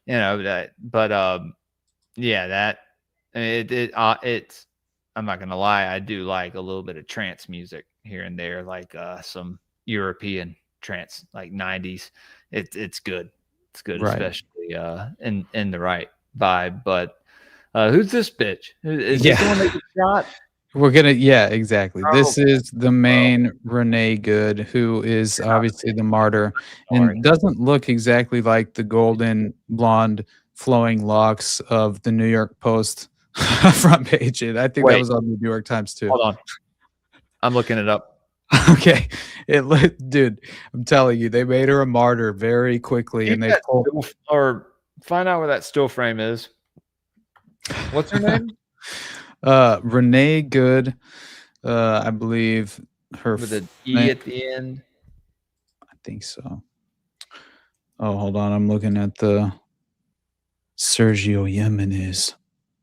that. But yeah, that it's. I'm not gonna lie. I do like a little bit of trance music here and there, like some European trance, like 90s. It's good. It's good,
Right.
especially in the right vibe. But who's this bitch? Is this the one that gets shot?
We're gonna, yeah, exactly. This
Oh,
is the main Renee Good, who is obviously the martyr and doesn't look exactly like the golden blonde flowing locks of the New York Post front page. And I think that
Wait.
was on the New York Times too.
Hold on, I'm looking it up.
Okay, dude, I'm telling you, they made her a martyr very quickly, and they
or find out where that still frame is. What's her name?
Renee Good, I believe her
With an
name,
E at the end.
I think so. Oh, hold on, I'm looking at the Sergio Yemenes.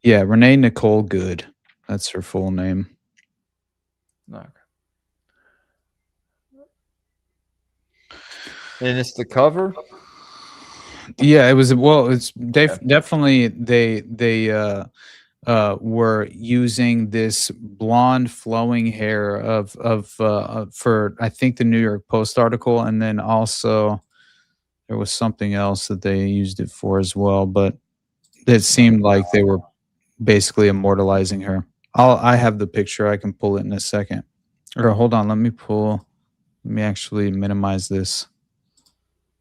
Yeah, Renee Nicole Good. That's her full name.
Okay. And it's the cover.
Yeah, it was. Well, it's definitely they were using this blonde flowing hair for, I think, the New York Post article, and then also there was something else that they used it for as well. But it seemed like they were basically immortalizing her. I have the picture. I can pull it in a second. Or hold on, let me actually minimize this.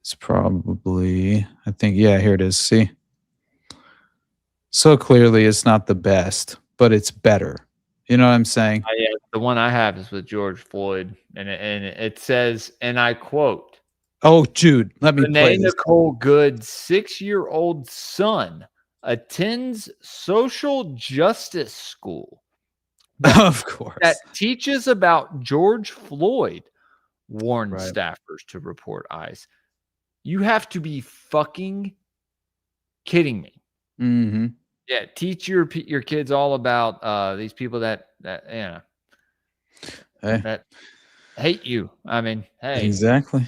It's probably, I think, yeah, here it is. See? So clearly it's not the best, but it's better. You know what I'm saying?
Yeah, the one I have is with George Floyd, and it says, and I quote,
Oh, Jude, let me
Renee
play this.
Nicole Good's 6-year-old son attends social justice school
Of course.
that teaches about George Floyd, warned staffers to report ICE. You have to be fucking kidding me.
Mm-hmm.
Yeah, teach your kids all about these people that that hate you. I mean, hey,
Exactly.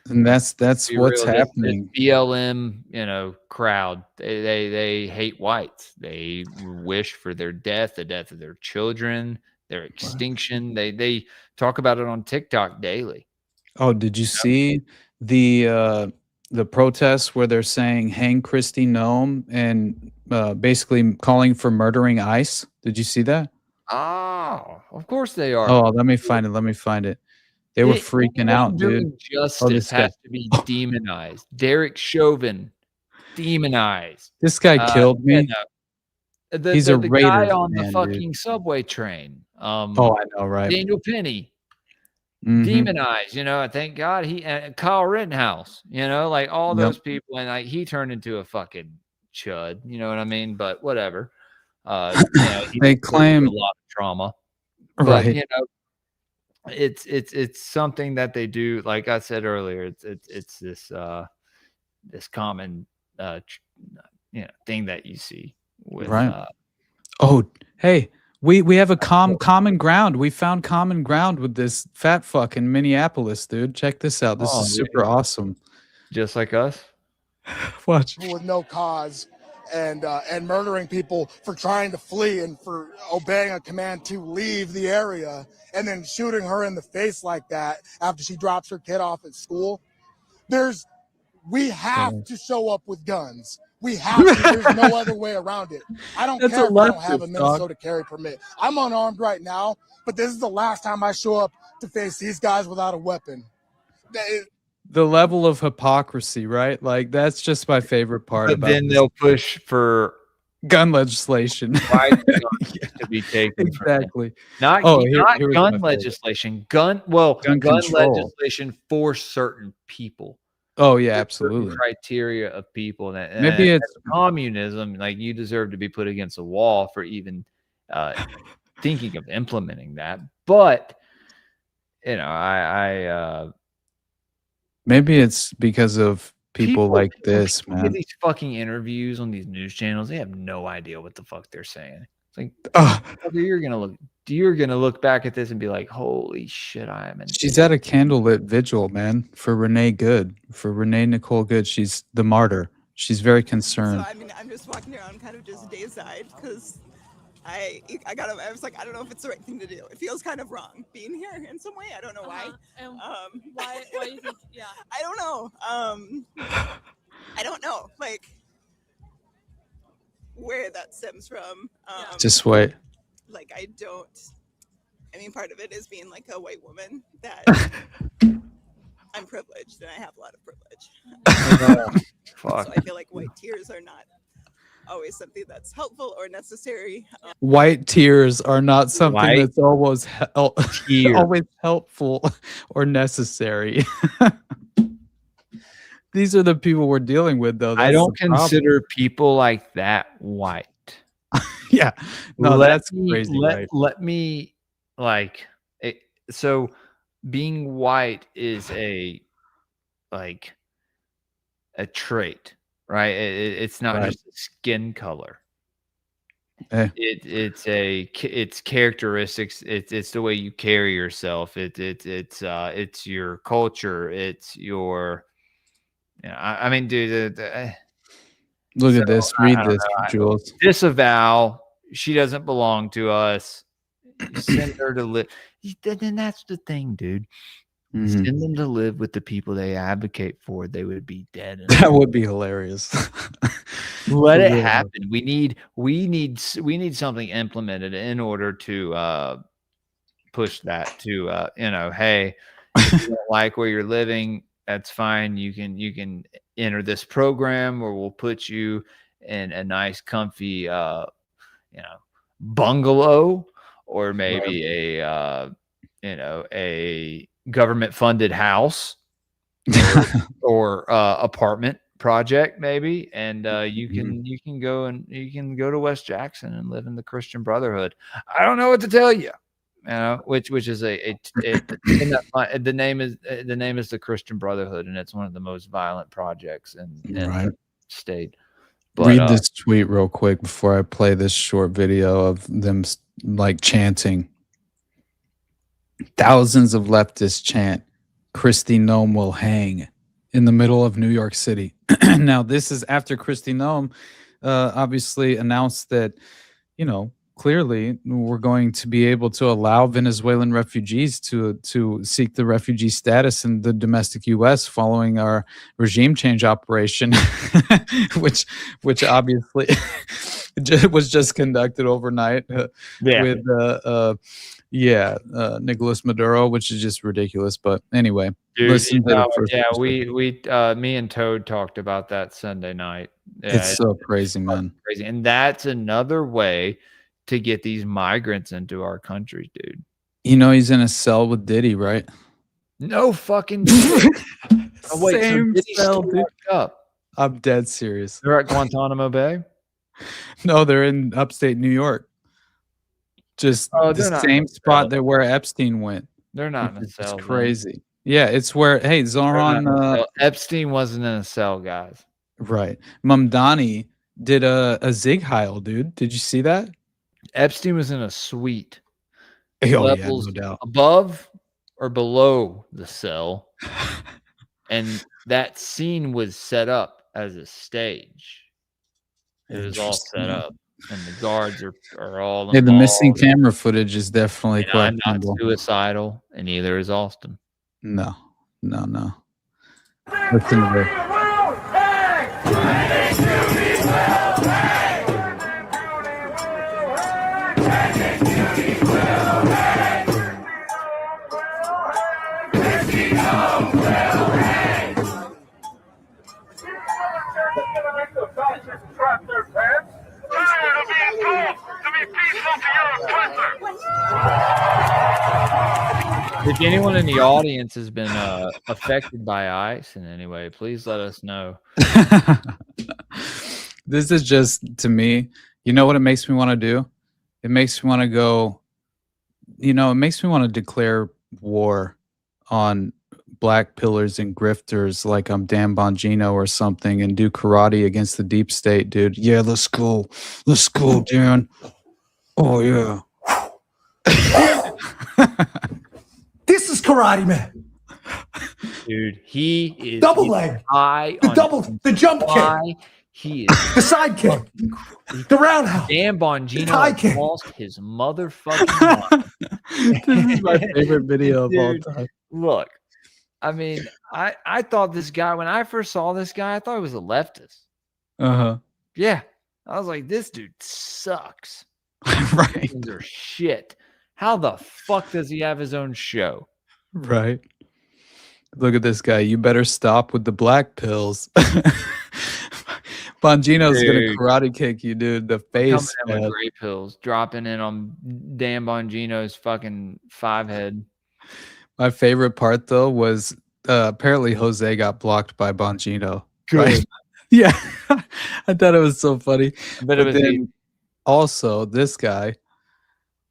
And that's
be
what's
real,
happening.
This BLM, crowd. They hate whites. They wish for their death, the death of their children, their extinction. They talk about it on TikTok daily.
Oh, did you see the protests where they're saying hang Christy Nome and basically calling for murdering ICE? Did you see that?
Oh, of course they are.
Oh, let me find it. They were freaking out, dude.
Justice has to be demonized. Derek Chauvin, demonized.
This guy killed me. He's a
the
Raiders
guy on
man,
the fucking subway train.
Oh, I know, right?
Daniel Penny,
Mhm.
demonized. Thank God he Kyle Rittenhouse. Like all those people, and like he turned into a fucking chud. You know what I mean? But whatever.
They claim
a lot of trauma,
right?
But, it's something that they do. Like I said earlier, it's this common thing that you see with
Right. Oh, hey, we have a common ground. We found common ground with this fat fuck in Minneapolis, dude. Check this out. This is super awesome.
Just like us.
Watch.
With no cause and murdering people for trying to flee and for obeying a command to leave the area, and then shooting her in the face like that after she drops her kid off at school. We have to show up with guns. We have to. There's no other way around it. I don't care if I don't have a Minnesota carry permit. I'm unarmed right now, but this is the last time I show up to face these guys without a weapon.
The level of hypocrisy, right? Like that's just my favorite part.
But then they'll push for
gun legislation.
To be taken
exactly.
Not gun legislation. Gun
control.
legislation for certain people.
Oh yeah, absolutely.
Criteria of people that
maybe it's
communism. Like you deserve to be put against a wall for even thinking of implementing that. But
maybe it's because of people like this, man.
Get these fucking interviews on these news channels. They have no idea what the fuck they're saying. It's like you're gonna look back at this and be like, holy shit, I am in.
She's at a candlelit vigil, man, for Renee Nicole Good. She's the martyr. She's very concerned.
So I'm just walking around kind of just dayside because I was like, I don't know if it's the right thing to do. It feels kind of wrong being here in some way. I don't know why.
Why do you think? Yeah,
I don't know. I don't know, like where that stems from.
Just wait.
Like part of it is being like a white woman that I'm privileged and I have a lot of privilege.
Fuck.
So I feel like white tears are not always something that's helpful or necessary.
White tears are not something that's always always helpful or necessary. These are the people we're dealing with, though.
I don't consider people like that white.
Yeah, no, that's crazy.
Let me so being white is a trait, right? It's not just a skin color. It's characteristics. It's the way you carry yourself. It's your culture. It's your. I mean, dude.
Look at this. Read this, Jules.
Disavow. She doesn't belong to us. Send her to live. Then that's the thing, dude.
Mm-hmm.
Send them to live with the people they advocate for. They would be dead.
That would be hilarious.
Let it happen. We need something implemented in order to push that to hey, if you don't like where you're living, that's fine. You can enter this program, or we'll put you in a nice, comfy, bungalow, or maybe a government-funded house or apartment project, maybe, and you can go to West Jackson and live in the Christian Brotherhood. I don't know what to tell you. Which is the name is the Christian Brotherhood, and it's one of the most violent projects in the state. But,
read this tweet real quick before I play this short video of them like chanting. Thousands of leftists chant, "Kristi Noem will hang," in the middle of New York City. Now, this is after Kristi Noem obviously announced that, clearly we're going to be able to allow Venezuelan refugees to seek the refugee status in the domestic U.S. following our regime change operation, which obviously was just conducted overnight with Nicolas Maduro, which is just ridiculous. But anyway,
dude,
listen to the first
me and Toad talked about that Sunday night.
It's so crazy, man.
Crazy, and that's another way to get these migrants into our country, dude.
He's in a cell with Diddy, right?
No fucking shit. Oh, wait,
Same
so
cell, dude.
up.
I'm dead serious.
They're at Guantanamo Bay?
No, they're in upstate New York. Just the same spot that where Epstein went.
They're not in a cell.
It's crazy. Yeah, it's where, hey, Zoran...
Epstein wasn't in a cell, guys.
Right. Mamdani did a Zig Heil, dude. Did you see that?
Epstein was in a suite.
Levels no doubt.
Above or below the cell. And that scene was set up as a stage. It was all set up. And the guards are all involved.
Yeah, the missing camera footage is definitely
I'm not
questionable.
suicidal, and neither is Austin.
No. Listen to this.
If anyone in the audience has been affected by ICE in any way, please let us know.
This is just, to me, you know what it makes me want to do? It makes me want to go, it makes me want to declare war on black pillars and grifters like I'm Dan Bongino or something and do karate against the deep state, dude. Yeah, let's go, Dan. Oh, yeah.
This is Karate Man.
Dude, he is
double leg.
High
The jump kick.
He is
the side kick. The roundhouse.
Dan Bongino lost his motherfucking mind.
This is my favorite video of all time.
Look, I mean, I thought this guy, when I first saw this guy, I thought he was a leftist. Yeah. I was like, this dude sucks.
Right.
These are shit. How the fuck does he have his own show?
Right. Look at this guy. You better stop with the black pills. Bongino's gonna karate kick you, dude. The face.
Coming in with Greypilled, dropping in on Dan Bongino's fucking 5-head.
My favorite part though was apparently Jose got blocked by Bongino.
Good.
Right? Yeah. I thought it was so funny.
But it was
then also this guy.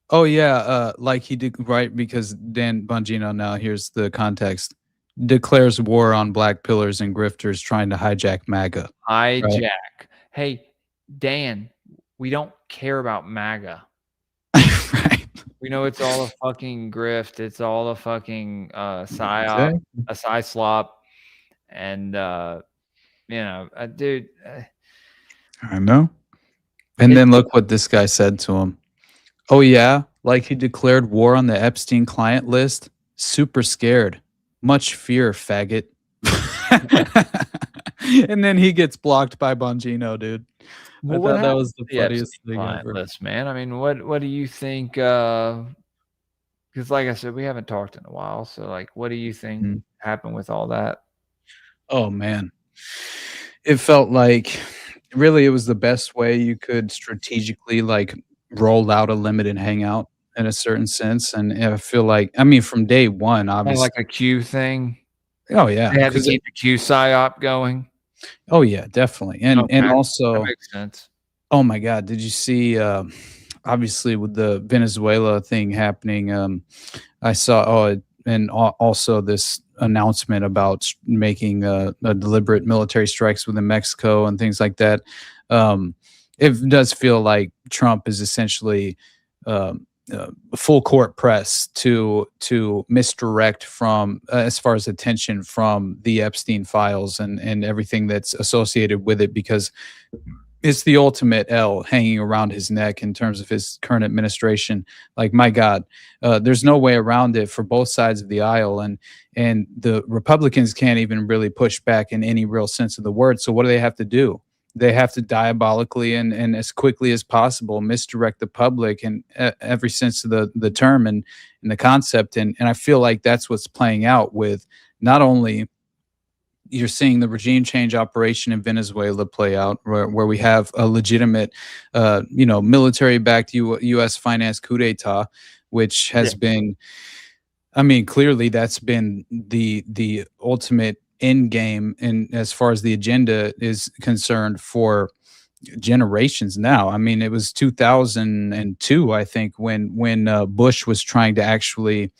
Oh yeah, like he did, right, because Dan Bongino, now here's the context, declares war on black pillars and grifters trying to hijack MAGA.
Hijack. Right? Hey, Dan, we don't care about MAGA.
Right.
We know it's all a fucking grift. It's all a fucking psyop, a psy slop. And, dude.
I know. And then look what this guy said to him. Oh, yeah, like he declared war on the Epstein client list. Super scared. Much fear, faggot. And then he gets blocked by Bongino, dude.
Well,
I thought that was the funniest thing
ever.
List,
man. I mean, what do you think? Because like I said, we haven't talked in a while. So, like, what do you think happened with all that?
Oh, man. It felt like really, it was the best way you could strategically like roll out a limited hangout in a certain sense. And I feel like, I mean, from day one,
Kinda
obviously.
like a Q thing.
Oh yeah,
They had to
'cause it
keep the Q psyop going.
Oh yeah, definitely. And
Okay, that
also,
makes sense.
oh my God, did you see, obviously with the Venezuela thing happening, I saw, and also this announcement about making a deliberate military strikes within Mexico and things like that. It does feel like Trump is essentially full court press to misdirect from as far as attention from the Epstein files and everything that's associated with it, because it's the ultimate L hanging around his neck in terms of his current administration. Like, my God, there's no way around it for both sides of the aisle, and the Republicans can't even really push back in any real sense of the word. So what do they have to do? They have to diabolically and as quickly as possible misdirect the public in every sense of the term and the concept. And I feel like that's what's playing out with not only you're seeing the regime change operation in Venezuela play out, where we have a legitimate, military-backed U.S. financed coup d'etat, which has been, I mean, clearly that's been the ultimate end game, and as far as the agenda is concerned, for generations now. I mean, it was 2002, I think, when Bush was trying to actually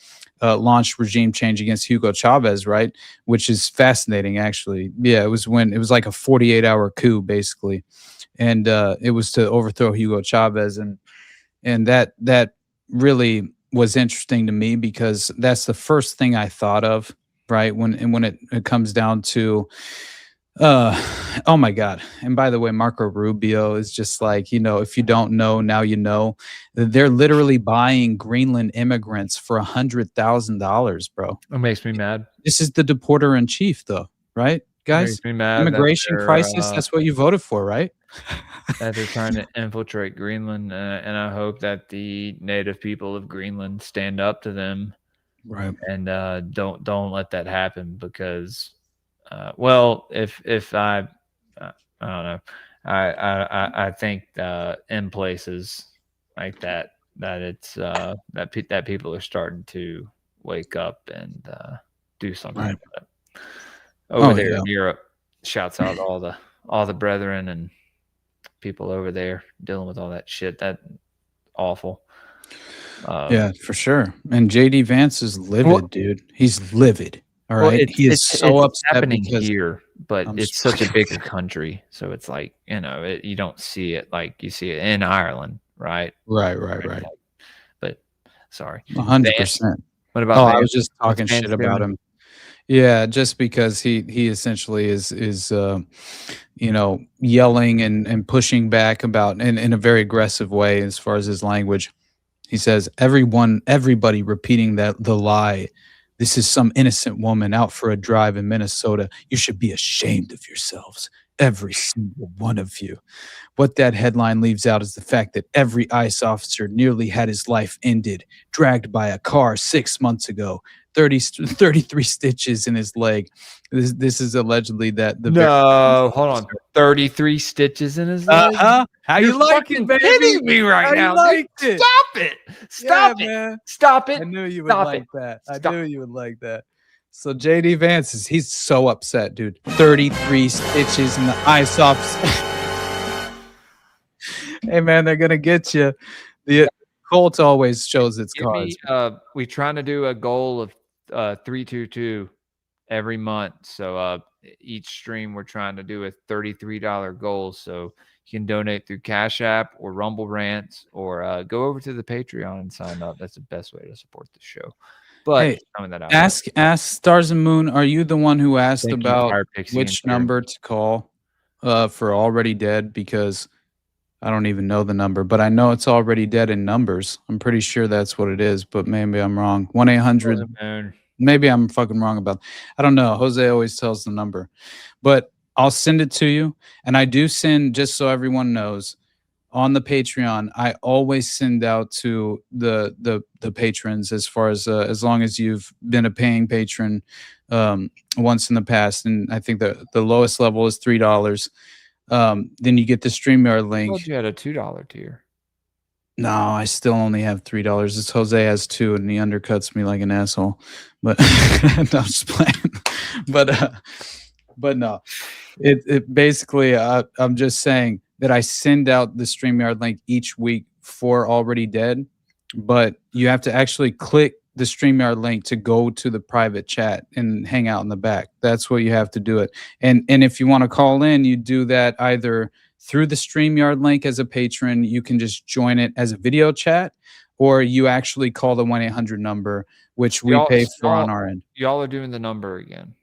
launched regime change against Hugo Chavez, right? Which is fascinating, actually. Yeah, it was like a 48-hour coup, basically, and it was to overthrow Hugo Chavez, and that really was interesting to me, because that's the first thing I thought of, right? When it comes down to oh my God. And by the way, Marco Rubio is just like, if you don't know, now you know. They're literally buying Greenland immigrants for $100,000, bro.
It makes me mad.
This is the deporter in chief, though, right, guys?
Makes me mad.
Immigration crisis, that's what you voted for, right?
That they're trying to infiltrate Greenland, and I hope that the native people of Greenland stand up to them,
right?
And don't let that happen, because if I don't know, I think in places like that it's that people are starting to wake up and do something
Right.
about it. Over
Oh,
there
yeah.
in Europe, shouts out all the brethren and people over there dealing with all that shit. That awful.
Yeah, for sure. And JD Vance is livid, dude. He's livid. All right. He is so upset
happening
because
here, but
I'm
it's such a bigger country, so it's like, you don't see it like you see it in Ireland, right?
Right.
But sorry,
100%.
What about?
Oh, I
Vance?
was just talking
What's Vance
shit about
doing?
him. Yeah, just because he essentially is yelling and pushing back about in a very aggressive way as far as his language. He says, everybody repeating the lie. This is some innocent woman out for a drive in Minnesota. You should be ashamed of yourselves, every single one of you. What that headline leaves out is the fact that every ICE officer nearly had his life ended, dragged by a car 6 months ago, 33 stitches in his leg. This is allegedly that the
No, hold on. 33 stitches in his leg.
How
You're
you like
fucking
it, baby?
kidding me right
How you
now,
liked
dude.
it?
Stop it! Stop
Yeah,
it!
man.
Stop it!
I knew you would
Stop
like
it.
that. I
Stop.
knew you would like that. So JD Vance he's so upset, dude. 33 stitches in the ICE officer. Hey man, they're gonna get you. The Colt always shows its cards.
We trying to do a goal of 322 every month. So each stream we're trying to do a $33 goal. So you can donate through Cash App or Rumble Rants, or go over to the Patreon and sign up. That's the best way to support the show. But
Hey,
coming that out.
ask Stars and Moon, are you the one who asked
Thank you,
about
Fire Pixie
which
and Karen.
number to call for Already Dead? Because I don't even know the number, but I know it's Already Dead in numbers. I'm pretty sure that's what it is, but maybe I'm wrong. 1-800. Maybe I'm fucking wrong about. I don't know. Jose always tells the number, but I'll send it to you. And I do send, just so everyone knows, on the Patreon, I always send out to the patrons as far as long as you've been a paying patron once in the past, and I think the lowest level is $3. Then you get the StreamYard
I
link.
told you had a $2 tier.
No, I still only have $3. This Jose has 2, and he undercuts me like an asshole. But no, I'm just playing. But no, it basically I'm just saying that I send out the StreamYard link each week for Already Dead, but you have to actually click the StreamYard link to go to the private chat and hang out in the back. That's what you have to do it. And if you want to call in, you do that either through the StreamYard link as a patron. You can just join it as a video chat, or you actually call the 1-800 number, which we pay for on our end.
Y'all are doing the number again.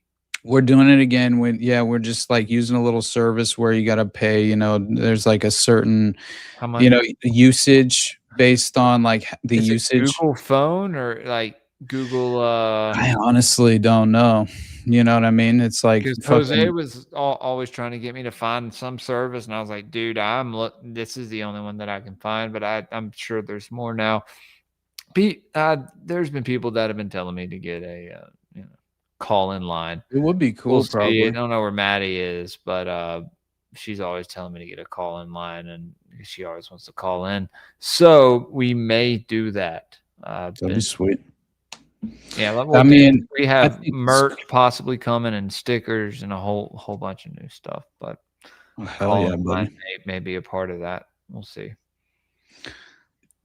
We're doing it again. We're just like using a little service where you got to pay, you know, there's like a certain,
How much?
you know, usage based on like the
Is it
usage.
Google phone or like Google?
I honestly don't know. You know what I mean? It's like
Because
fucking-
Jose was always trying to get me to find some service, and I was like, dude, this is the only one that I can find, but I'm sure there's more now. There's been people that have been telling me to get a call-in line.
It would be cool,
We'll see.
probably.
I don't know where Maddie is, but she's always telling me to get a call-in line, and she always wants to call in. So we may do that.
That'd be sweet.
Yeah,
I mean,
we
I
have
think
merch possibly coming and stickers and a whole bunch of new stuff. But
hell yeah, buddy.
may be a part of that. We'll see.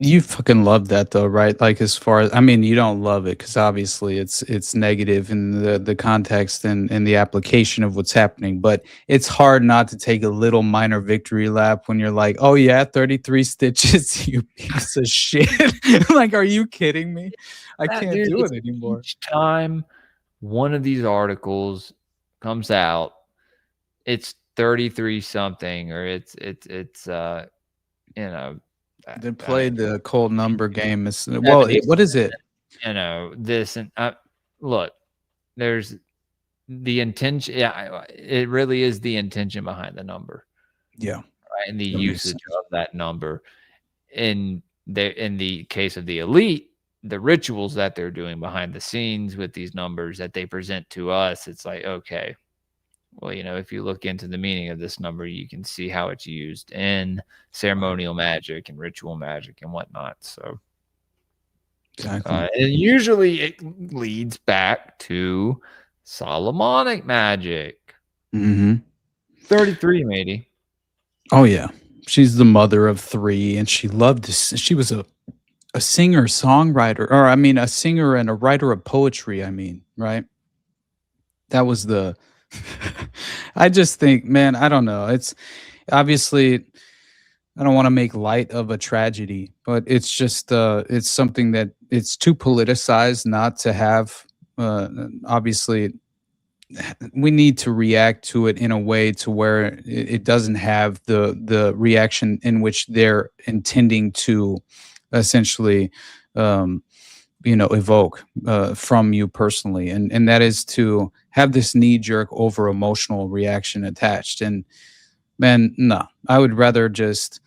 You fucking love that though, right? Like as far as, I mean, you don't love it because obviously it's negative in the context and the application of what's happening, but it's hard not to take a little minor victory lap when you're like, oh yeah, 33 stitches, you piece of shit. Like, are you kidding me? I can't do it anymore.
Each time one of these articles comes out, it's 33 something, or it's
They played the cold number game. Well, what is it?
You know, this and look, there's the intention. Yeah, it really is the intention behind the number.
Yeah,
right, and the usage of that number. In the case of the elite, the rituals that they're doing behind the scenes with these numbers that they present to us, it's like, okay, well, you know, if you look into the meaning of this number, you can see how it's used in ceremonial magic and ritual magic and whatnot. So,
exactly.
And usually it leads back to Solomonic magic. 33, matey.
Oh yeah, she's the mother of 3, and she loved this. She was a singer, songwriter, or I mean, a singer and a writer of poetry. I mean, right? That was the. I just think, man, I don't know. It's obviously, I don't want to make light of a tragedy, but it's just, it's something that it's too politicized not to have. Obviously, we need to react to it in a way to where it doesn't have the reaction in which they're intending to essentially, evoke from you personally, and that is to have this knee-jerk over emotional reaction attached. And man, no, I would rather just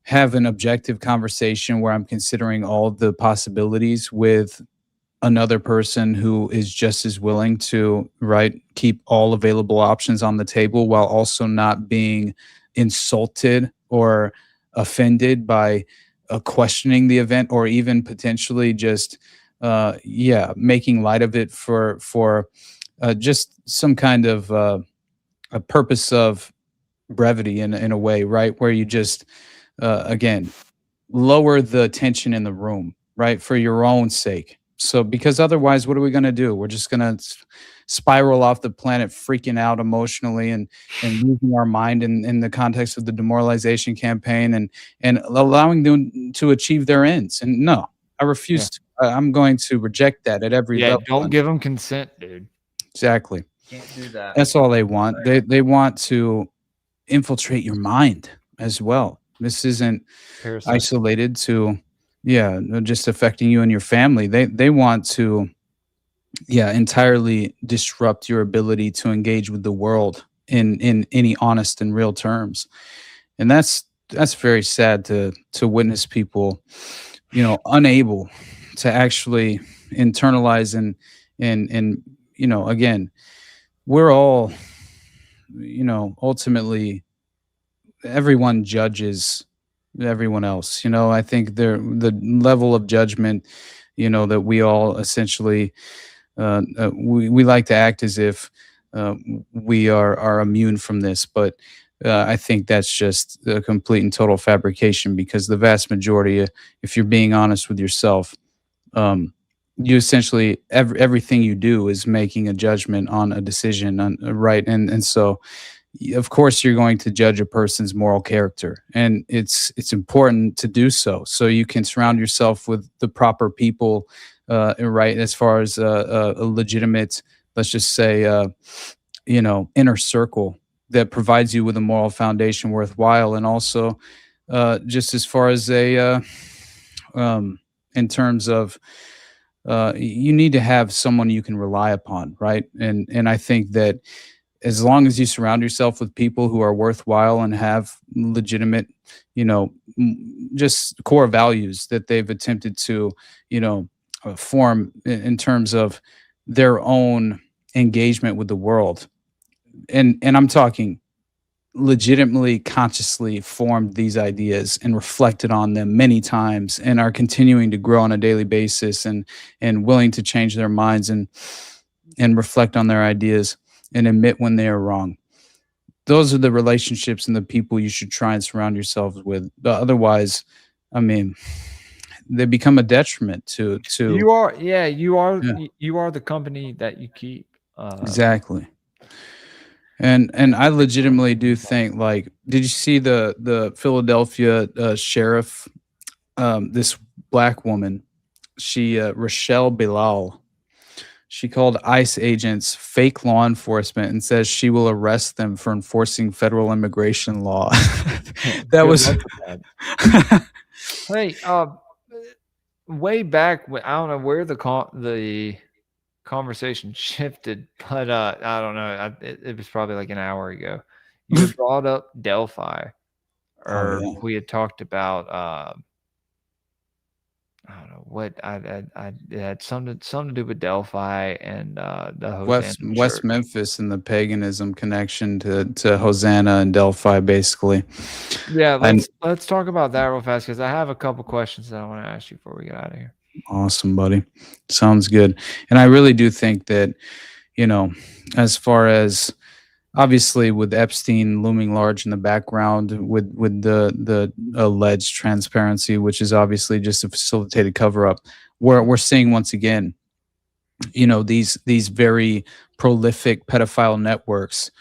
have an objective conversation where I'm considering all the possibilities with another person who is just as willing to keep all available options on the table while also not being insulted or offended by questioning the event, or even potentially just making light of it for just some kind of a purpose of brevity in a way, right? Where you just again lower the tension in the room, right, for your own sake. So because otherwise, what are we going to do? We're just going to spiral off the planet, freaking out emotionally and losing our mind in the context of the demoralization campaign and allowing them to achieve their ends. And no, I refuse to. I'm going to reject that at every level.
Don't give them consent, dude.
Exactly.
Can't do that.
That's all they want. They want to infiltrate your mind as well. This isn't isolated to just affecting you and your family. They want to entirely disrupt your ability to engage with the world in any honest and real terms. And that's very sad to witness people, unable to actually internalize and again, we're all, ultimately everyone judges everyone else. I think the level of judgment, that we all essentially we like to act as if we are immune from this, but I think that's just a complete and total fabrication, because the vast majority, if you're being honest with yourself, you essentially everything you do is making a judgment on a decision, right? And so of course you're going to judge a person's moral character, and it's important to do so you can surround yourself with the proper people, right, as far as a legitimate, let's just say, inner circle that provides you with a moral foundation worthwhile. And also just as far as in terms of you need to have someone you can rely upon, right? And I think that as long as you surround yourself with people who are worthwhile and have legitimate, just core values that they've attempted to, form in terms of their own engagement with the world. And I'm talking legitimately consciously formed these ideas and reflected on them many times and are continuing to grow on a daily basis and willing to change their minds and reflect on their ideas and admit when they are wrong. Those are the relationships and the people you should try and surround yourselves with. Otherwise, I mean, they become a detriment to
you are the company that you keep.
Exactly. And I legitimately do think, like, did you see the Philadelphia sheriff, this black woman, she Rochelle Bilal, she called ICE agents fake law enforcement and says she will arrest them for enforcing federal immigration law. That was
Hey, way back when, I don't know where the conversation shifted, but I don't know. It was probably like an hour ago. You had brought up Delphi, or we had talked about I don't know what I it had something to do with Delphi and the Hosanna
West
Church.
Memphis and the paganism connection to Hosanna and Delphi, basically.
Yeah, let's talk about that real fast, because I have a couple questions that I want to ask you before we get out of here.
Awesome, buddy. Sounds good. And I really do think that, as far as obviously with Epstein looming large in the background with the alleged transparency, which is obviously just a facilitated cover up, we're seeing once again, these very prolific pedophile networks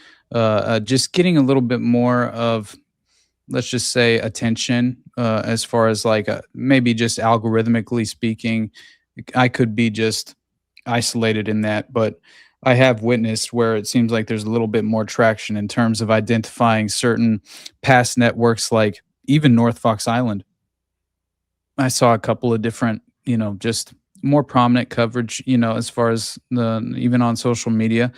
just getting a little bit more of, let's just say, attention, as far as like maybe just algorithmically speaking. I could be just isolated in that, but I have witnessed where it seems like there's a little bit more traction in terms of identifying certain past networks, like even North Fox Island. I saw a couple of different, just more prominent coverage, as far as even on social media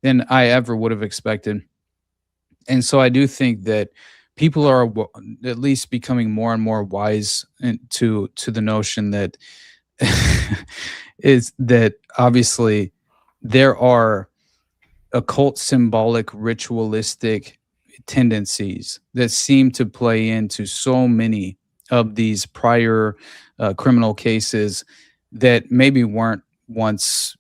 than I ever would have expected. And so I do think that people are at least becoming more and more wise to the notion that is that obviously there are occult, symbolic, ritualistic tendencies that seem to play into so many of these prior criminal cases that maybe weren't once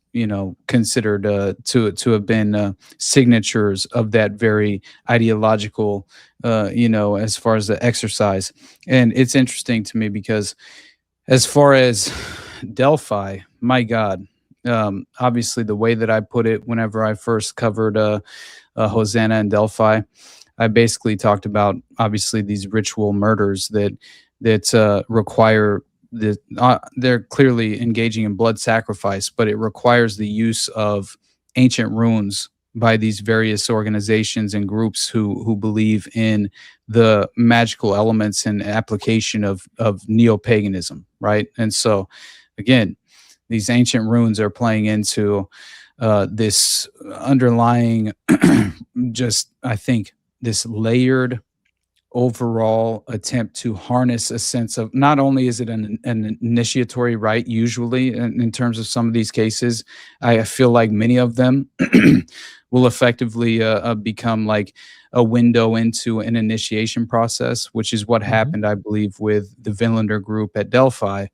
considered to have been signatures of that very ideological as far as the exercise. And it's interesting to me because as far as Delphi, my God, obviously the way that I put it whenever I first covered Hosanna and Delphi, I basically talked about obviously these ritual murders that require they're clearly engaging in blood sacrifice, but it requires the use of ancient runes by these various organizations and groups who believe in the magical elements and application of neo-paganism, right? And so again, these ancient runes are playing into this underlying just, I think, this layered overall attempt to harness a sense of, not only is it an initiatory rite usually in terms of some of these cases, I feel like many of them will effectively become like a window into an initiation process, which is what happened, I believe, with the Vinlander group at Delphi.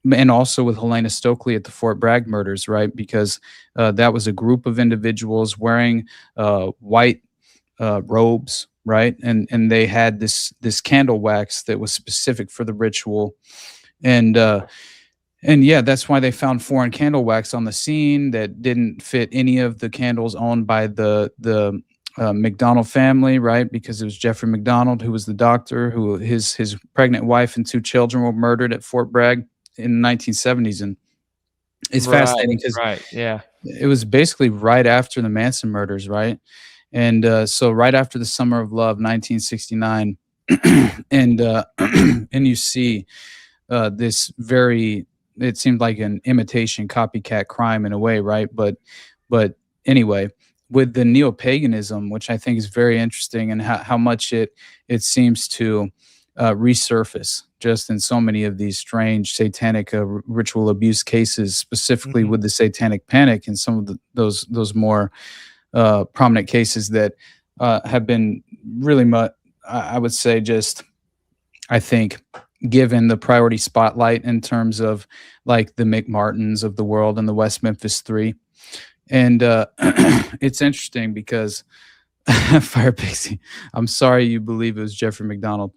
And also with Helena Stokely at the Fort Bragg murders, right? Because that was a group of individuals wearing white robes, right? And they had this candle wax that was specific for the ritual, and yeah, that's why they found foreign candle wax on the scene that didn't fit any of the candles owned by the McDonald family, right? Because it was Jeffrey McDonald who was the doctor, who his pregnant wife and 2 children were murdered at Fort Bragg in the 1970s, and it's fascinating because
yeah,
it was basically right after the Manson murders, right? And so right after the Summer of Love, 1969, and and you see this very, it seemed like an imitation copycat crime in a way, right? But anyway, with the neo-paganism, which I think is very interesting, and how much it seems to resurface just in so many of these strange satanic ritual abuse cases, specifically with the Satanic Panic and some of those more prominent cases that have been really I would say just, I think, given the priority spotlight in terms of like the McMartins of the world and the West Memphis 3. And it's interesting because Fire Pixie, I'm sorry you believe it was Jeffrey McDonald.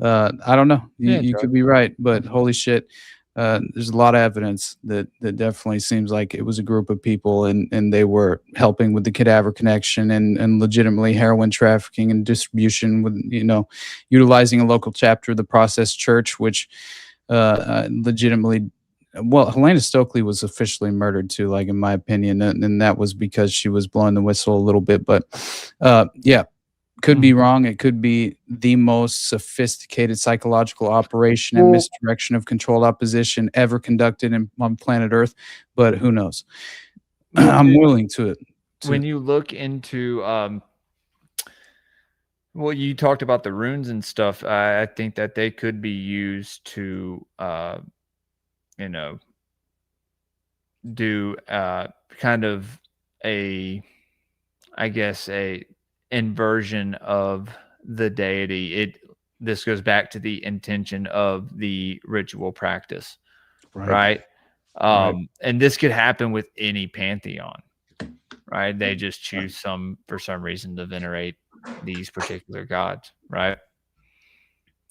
I don't know. You could be right, but holy shit, there's a lot of evidence that definitely seems like it was a group of people, and they were helping with the cadaver connection and legitimately heroin trafficking and distribution, with, you know, utilizing a local chapter of the Process Church, which legitimately, well, Helena Stokely was officially murdered too, like in my opinion, and that was because she was blowing the whistle a little bit, but yeah. Could be wrong. It could be the most sophisticated psychological operation and misdirection of controlled opposition ever conducted on planet Earth, but who knows? I'm willing to.
When you look into, well, you talked about the runes and stuff. I think that they could be used to, you know, do kind of a, I guess, a inversion of the deity. This goes back to the intention of the ritual practice, right? And this could happen with any pantheon, right? They just choose for some reason to venerate these particular gods, right?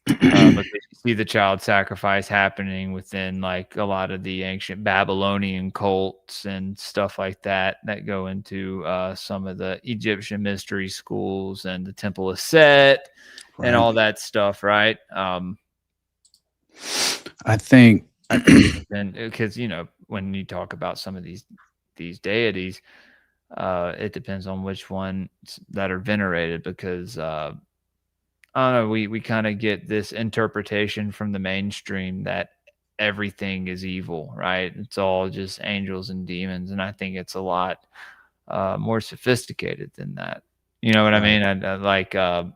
But you see the child sacrifice happening within like a lot of the ancient Babylonian cults and stuff like that go into some of the Egyptian mystery schools and the Temple of Set and all that stuff, right?
I think
and because, you know, when you talk about some of these deities, it depends on which ones that are venerated, because I don't know, we kind of get this interpretation from the mainstream that everything is evil, right? It's all just angels and demons, and I think it's a lot more sophisticated than that. You know what I mean? I like, and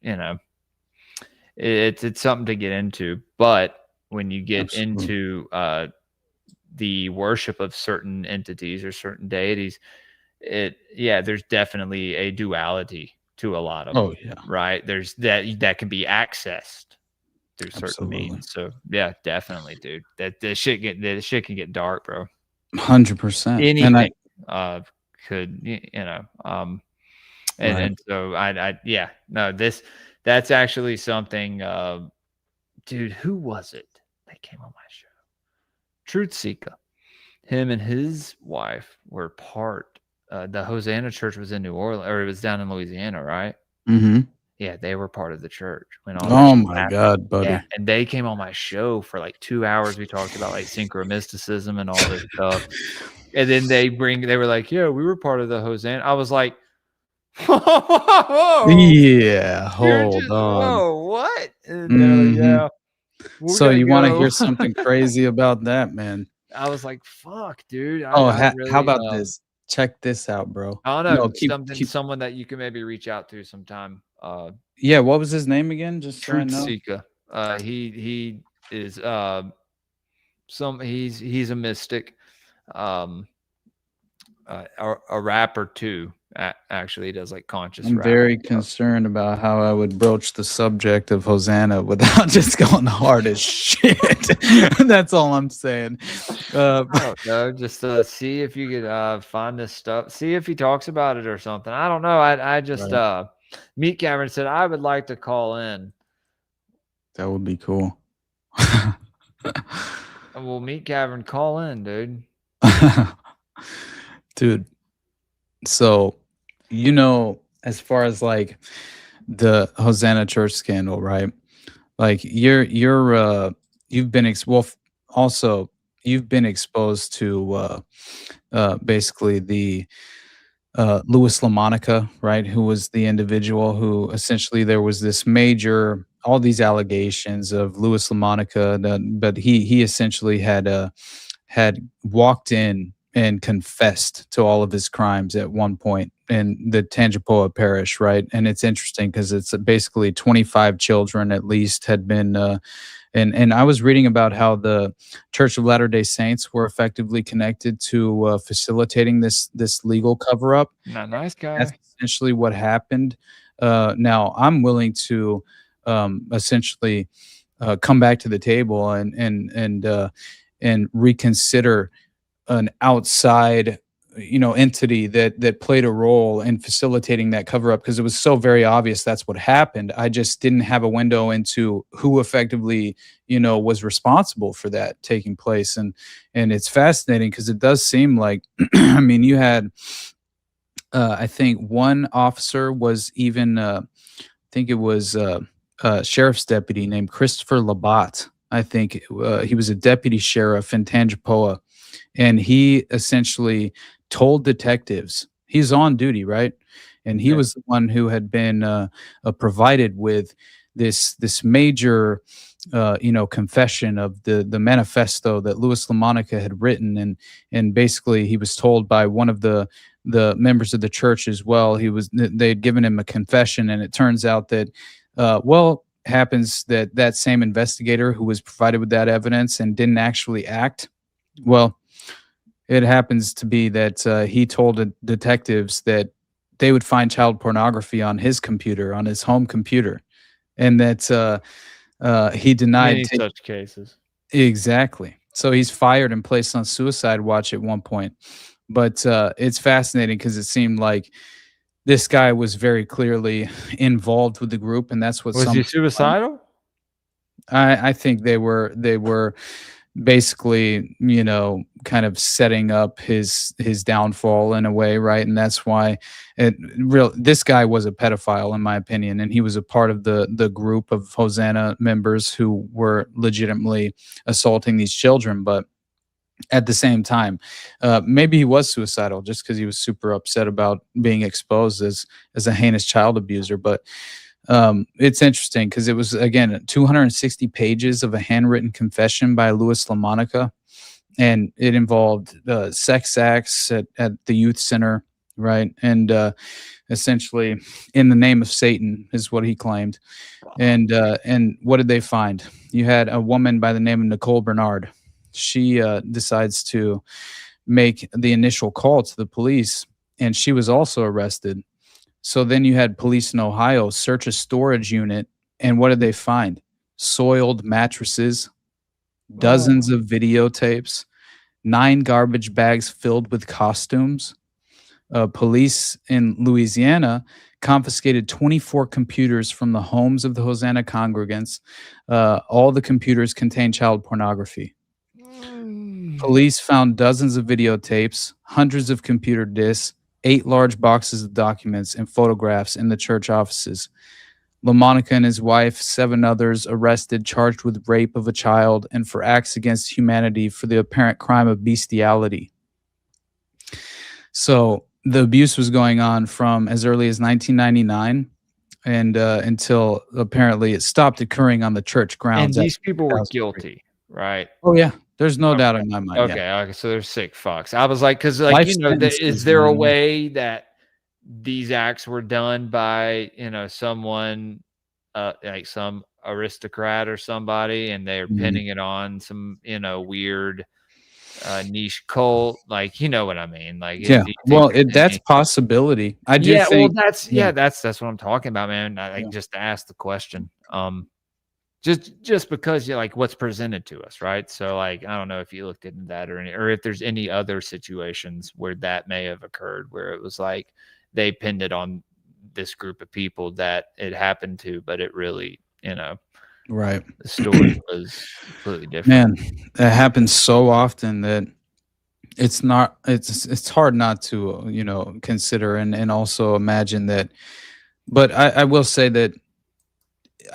you know, it's something to get into. But when you get into the worship of certain entities or certain deities, there's definitely a duality to a lot of them, right? There's that can be accessed through certain means. So yeah, definitely, dude. That shit can get dark, bro.
100%.
Anything could, you know, and so that's actually something. Dude, who was it that came on my show? Truth Seeker. Him and his wife were part. The Hosanna Church was in New Orleans, or it was down in Louisiana, right?
Mm-hmm.
Yeah, they were part of the church when all.
Oh my God, buddy!
Yeah, and they came on my show for like 2 hours. We talked about like synchromysticism and all this stuff, and then they were like, "Yeah, we were part of the Hosanna." I was like, "Whoa,
yeah, hold on,
whoa, what?" And they're like, "Yeah."
So you want to hear something crazy about that, man?
I was like, "Fuck, dude."
How about this? Check this out, bro.
I don't know. Someone that you can maybe reach out to sometime.
Yeah, what was his name again? Just so I
Truth
know.
Seeker. He is he's a mystic, a rapper too. actually does like conscious
I'm
rap.
very concerned about how I would broach the subject of Hosanna without just going hard as shit. That's all I'm saying.
I don't know. Just see if you could find this stuff. See if he talks about it or something. I don't know. I just Meat Cavern said I would like to call in.
That would be cool.
Well, Meat Cavern, call in, dude.
Dude. So, as far as like the Hosanna Church scandal, right? Like you've been also you've been exposed to basically the Louis LaMonica, right? Who was the individual who essentially there was this all these allegations of Louis LaMonica, but he essentially had walked in and confessed to all of his crimes at one point in the Tangipahoa parish, right? And it's interesting because it's basically 25 children at least had been and I was reading about how the Church of Latter-day Saints were effectively connected to facilitating this legal cover-up.
Not nice guy.
That's essentially what happened. Now I'm willing to essentially come back to the table and reconsider an outside entity that played a role in facilitating that cover up, because it was so very obvious that's what happened. I just didn't have a window into who effectively was responsible for that taking place. And it's fascinating because it does seem like I mean, you had I think one officer was even I think it was a sheriff's deputy named Christopher Labat. I think he was a deputy sheriff in Tangipahoa. And he essentially told detectives, he's on duty, right? And he was the one who had been provided with this major, confession of the manifesto that Louis LaMonica had written, and basically he was told by one of the members of the church as well. They had given him a confession, and it turns out that happens that same investigator who was provided with that evidence and didn't actually act. Well, it happens to be that he told the detectives that they would find child pornography on his computer, on his home computer, and that he denied
many such cases.
Exactly. So he's fired and placed on suicide watch at one point. But it's fascinating because it seemed like this guy was very clearly involved with the group, and that's what
was he suicidal?
I think they were basically, kind of setting up his downfall in a way, right? And that's why this guy was a pedophile, in my opinion, and he was a part of the group of Hosanna members who were legitimately assaulting these children. But at the same time, maybe he was suicidal just because he was super upset about being exposed as a heinous child abuser. But it's interesting because it was, again, 260 pages of a handwritten confession by Louis LaMonica, and it involved sex acts at the youth center, right? And essentially in the name of Satan is what he claimed. And what did they find? You had a woman by the name of Nicole Bernard. She decides to make the initial call to the police, and she was also arrested. So then you had police in Ohio search a storage unit, and what did they find? Soiled mattresses, dozens of videotapes, 9 garbage bags filled with costumes. Police in Louisiana confiscated 24 computers from the homes of the Hosanna congregants. All the computers contained child pornography. Police found dozens of videotapes, hundreds of computer disks, 8 large boxes of documents and photographs in the church offices. LaMonica and his wife, 7 others arrested, charged with rape of a child and for acts against humanity for the apparent crime of bestiality. So the abuse was going on from as early as 1999 and until apparently it stopped occurring on the church grounds.
And these people were guilty, right?
Oh, yeah. There's no doubt in my mind.
Okay,
Yeah.
okay, so they're sick fucks. I was like, because like is there a way that these acts were done by someone like some aristocrat or somebody, and they're pinning it on some weird niche cult. Like, you know what I mean? Like,
Yeah. That's possibility. I do think.
Well, that's what I'm talking about, man. I just asked the question. Just because you like what's presented to us, right? So, like, I don't know if you looked into that or if there's any other situations where that may have occurred, where it was like they pinned it on this group of people that it happened to, but it really,
right.
The story was completely different.
Man, that happens so often that it's hard not to, consider and also imagine that. But I will say that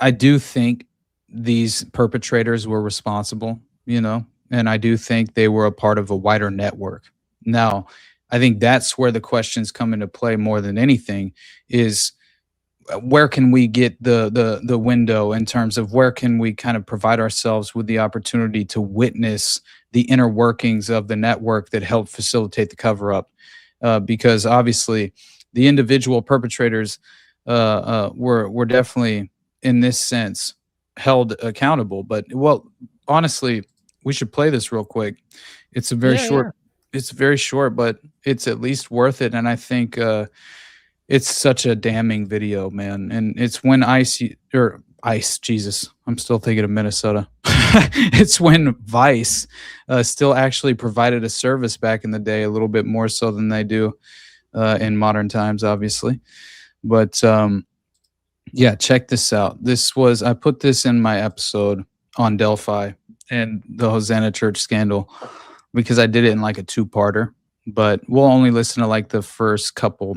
I do think these perpetrators were responsible, and I do think they were a part of a wider network. Now, I think that's where the questions come into play more than anything is where can we get the window in terms of where can we kind of provide ourselves with the opportunity to witness the inner workings of the network that helped facilitate the cover up, because obviously the individual perpetrators were definitely in this sense held accountable. But honestly, we should play this real quick. It's a very short. It's very short, but it's at least worth it. And I think it's such a damning video, man. And it's when Jesus, I'm still thinking of Minnesota. It's when Vice still actually provided a service back in the day, a little bit more so than they do in modern times, obviously. But yeah, check this out. I put this in my episode on Delphi and the Hosanna Church scandal because I did it in like a 2-parter, but we'll only listen to like the first couple,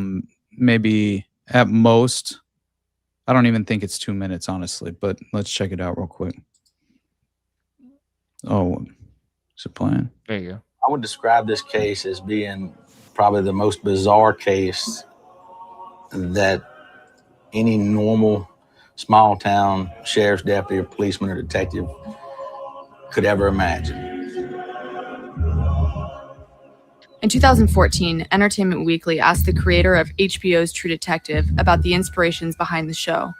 maybe at most. I don't even think it's 2 minutes, honestly, but let's check it out real quick. Oh, is it playing?
There you go.
I would describe this case as being probably the most bizarre case that any normal small town sheriff's deputy or policeman or detective could ever imagine.
In 2014, Entertainment Weekly asked the creator of HBO's True Detective about the inspirations behind the show.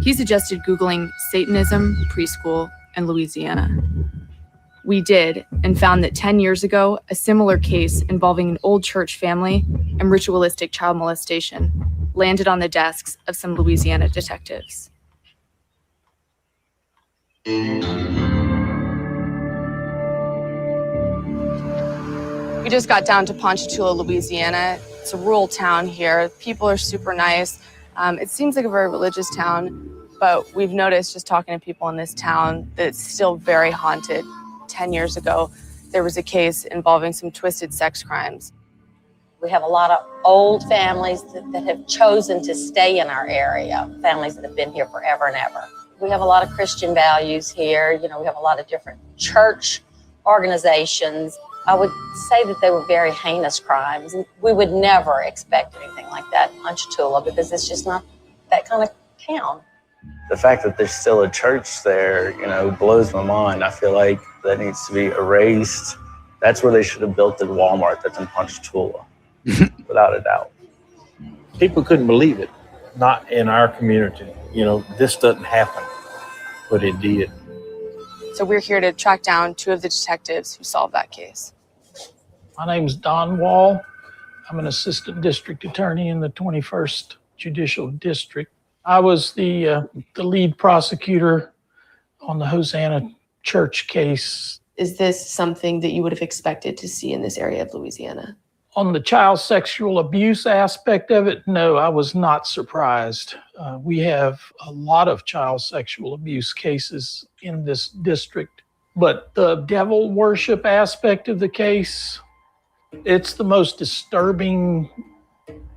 He suggested Googling Satanism, preschool, and Louisiana. We did, and found that 10 years ago, a similar case involving an old church family and ritualistic child molestation landed on the desks of some Louisiana detectives. We just got down to Ponchatoula, Louisiana. It's a rural town here. People are super nice. It seems like a very religious town, but we've noticed just talking to people in this town that it's still very haunted. 10 years ago, there was a case involving some twisted sex crimes.
We have a lot of old families that have chosen to stay in our area, families that have been here forever and ever. We have a lot of Christian values here. We have a lot of different church organizations. I would say that they were very heinous crimes. We would never expect anything like that in Ponchatoula because it's just not that kind of town.
The fact that there's still a church there, blows my mind. I feel like that needs to be erased. That's where they should have built the Walmart that's in Ponchatoula, without a doubt.
People couldn't believe it, not in our community. This doesn't happen, but it did.
So we're here to track down 2 of the detectives who solved that case.
My name's Don Wall. I'm an assistant district attorney in the 21st Judicial District. I was the lead prosecutor on the Hosanna Church case.
Is this something that you would have expected to see in this area of Louisiana?
On the child sexual abuse aspect of it, no, I was not surprised. We have a lot of child sexual abuse cases in this district, but the devil worship aspect of the case, it's the most disturbing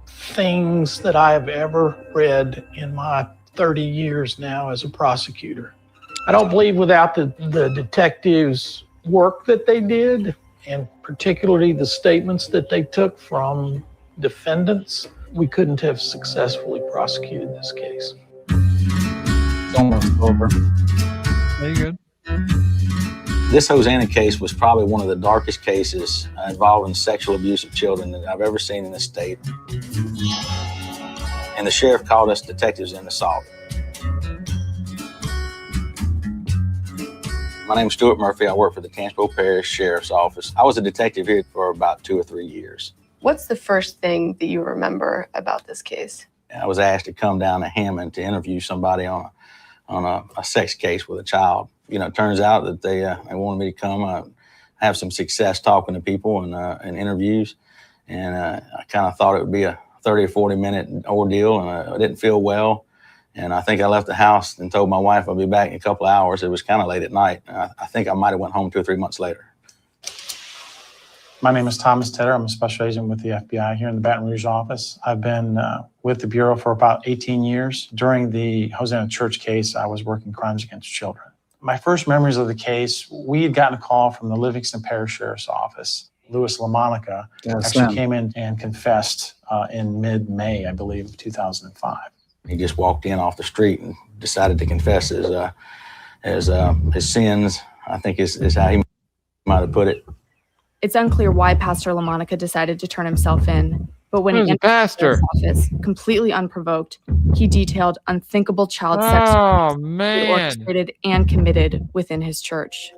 things that I have ever read in my 30 years now as a prosecutor. I don't believe without the detectives' work that they did, and particularly the statements that they took from defendants, we couldn't have successfully prosecuted this case.
It's almost over.
Very good.
This Hosanna case was probably one of the darkest cases involving sexual abuse of children that I've ever seen in this state. And the sheriff called us detectives in to solve it. My name is Stuart Murphy. I work for the Tangipahoa Parish Sheriff's Office. I was a detective here for about 2 or 3 years.
What's the first thing that you remember about this case?
I was asked to come down to Hammond to interview somebody on a sex case with a child. It turns out that they wanted me to come have some success talking to people and interviews. And I kind of thought it would be a 30 or 40 minute ordeal, and I didn't feel well. And I think I left the house and told my wife I'll be back in a couple of hours. It was kind of late at night. I think I might have went home 2 or 3 months later.
My name is Thomas Tedder. I'm a special agent with the FBI here in the Baton Rouge office. I've been with the Bureau for about 18 years. During the Hosanna Church case, I was working crimes against children. My first memories of the case, we had gotten a call from the Livingston Parish Sheriff's Office. Louis LaMonica actually came in and confessed in mid-May, I believe, of 2005.
He just walked in off the street and decided to confess his sins, I think is how he might have put it.
It's unclear why Pastor LaMonica decided to turn himself in, but when he entered the sheriff's office, completely unprovoked, he detailed unthinkable child sex orchestrated and committed within his church.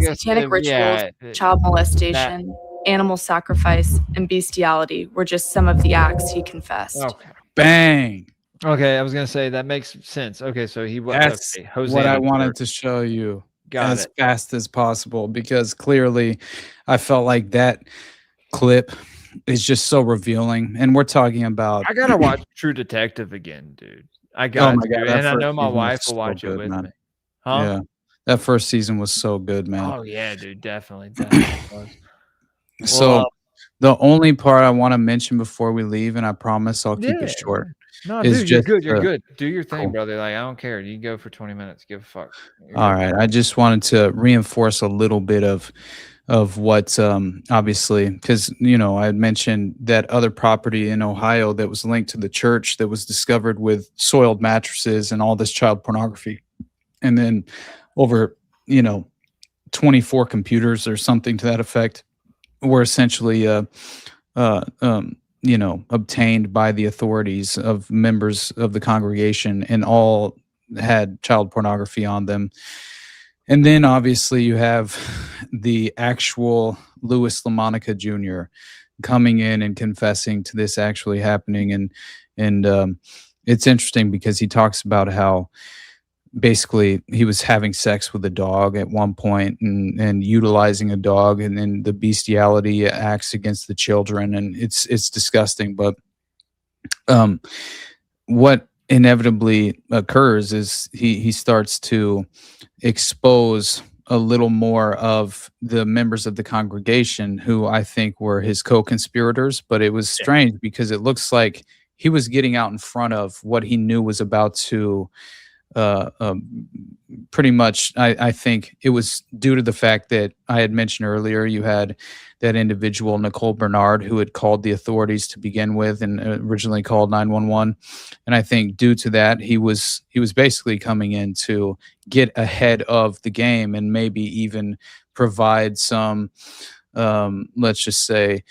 Satanic rituals, child molestation, animal sacrifice, and bestiality were just some of the acts he confessed.
Okay.
Bang.
Okay, I was gonna say that makes sense. Okay, so he was.
That's
okay,
what I wanted to show you as fast as possible, because clearly I felt like that clip is just so revealing. And we're talking about.
I gotta watch True Detective again, dude. I got to, and I know my wife will watch it with me. Huh?
Yeah, that first season was so good, man.
Oh yeah, dude, definitely was.
So the only part I want to mention before we leave, and I promise I'll keep it short.
No, dude, you're good. You're good. Do your thing, brother. Like, I don't care. You can go for 20 minutes. Give a fuck.
All right. I just wanted to reinforce a little bit of what, obviously, because, I had mentioned that other property in Ohio that was linked to the church that was discovered with soiled mattresses and all this child pornography. And then over, 24 computers or something to that effect were essentially, obtained by the authorities of members of the congregation, and all had child pornography on them. And then obviously you have the actual Louis LaMonica Jr. coming in and confessing to this actually happening. And it's interesting because he talks about how basically he was having sex with a dog at one point and utilizing a dog, and then the bestiality acts against the children, and it's disgusting. But what inevitably occurs is he starts to expose a little more of the members of the congregation who I think were his co-conspirators. But it was strange because it looks like he was getting out in front of what he knew was about to pretty much, I think it was due to the fact that I had mentioned earlier, you had that individual, Nicole Bernard, who had called the authorities to begin with and originally called 911. And I think due to that, he was basically coming in to get ahead of the game and maybe even provide some, let's just say,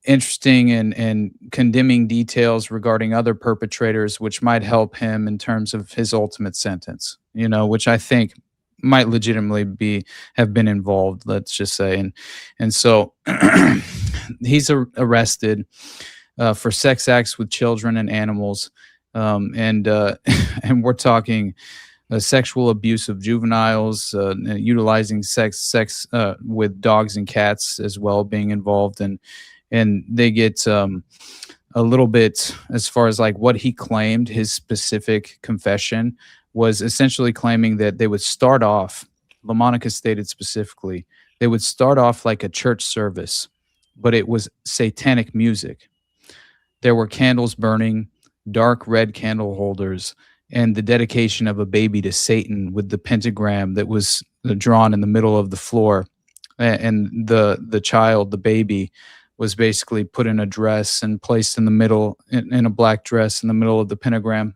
interesting and condemning details regarding other perpetrators, which might help him in terms of his ultimate sentence, which I think might legitimately have been involved, let's just say. And so he's arrested for sex acts with children and animals. And we're talking sexual abuse of juveniles, utilizing sex with dogs and cats as well, being involved. And they get a little bit as far as like what he claimed. His specific confession was essentially claiming that they would start off, LaMonica stated specifically, they would start off like a church service, but it was satanic music. There were candles burning, dark red candle holders, and the dedication of a baby to Satan with the pentagram that was drawn in the middle of the floor. And the child, the baby, was basically put in a dress and placed in the middle, in a black dress in the middle of the pentagram.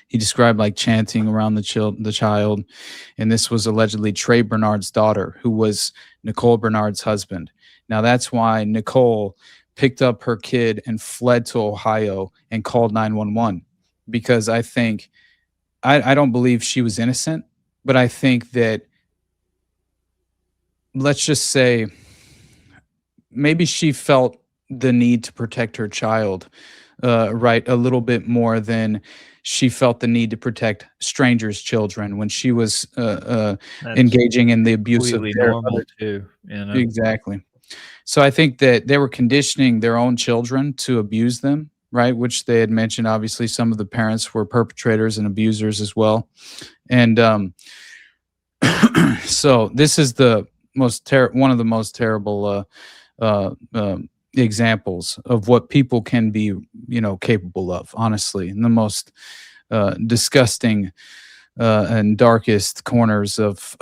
He described like chanting around the child. And this was allegedly Trey Bernard's daughter, who was Nicole Bernard's husband. Now that's why Nicole picked up her kid and fled to Ohio and called 911, because I think, I don't believe she was innocent, But I think that, let's just say, maybe she felt the need to protect her child, right, a little bit more than she felt the need to protect strangers' children when she was engaging in the abuse of
completely
their
normal
other.
too, you know?
Exactly. So I think that they were conditioning their own children to abuse them, right? Which they had mentioned. Obviously, some of the parents were perpetrators and abusers as well. And so this is the one of the most terrible examples of what people can be, capable of, honestly, in the most disgusting and darkest corners of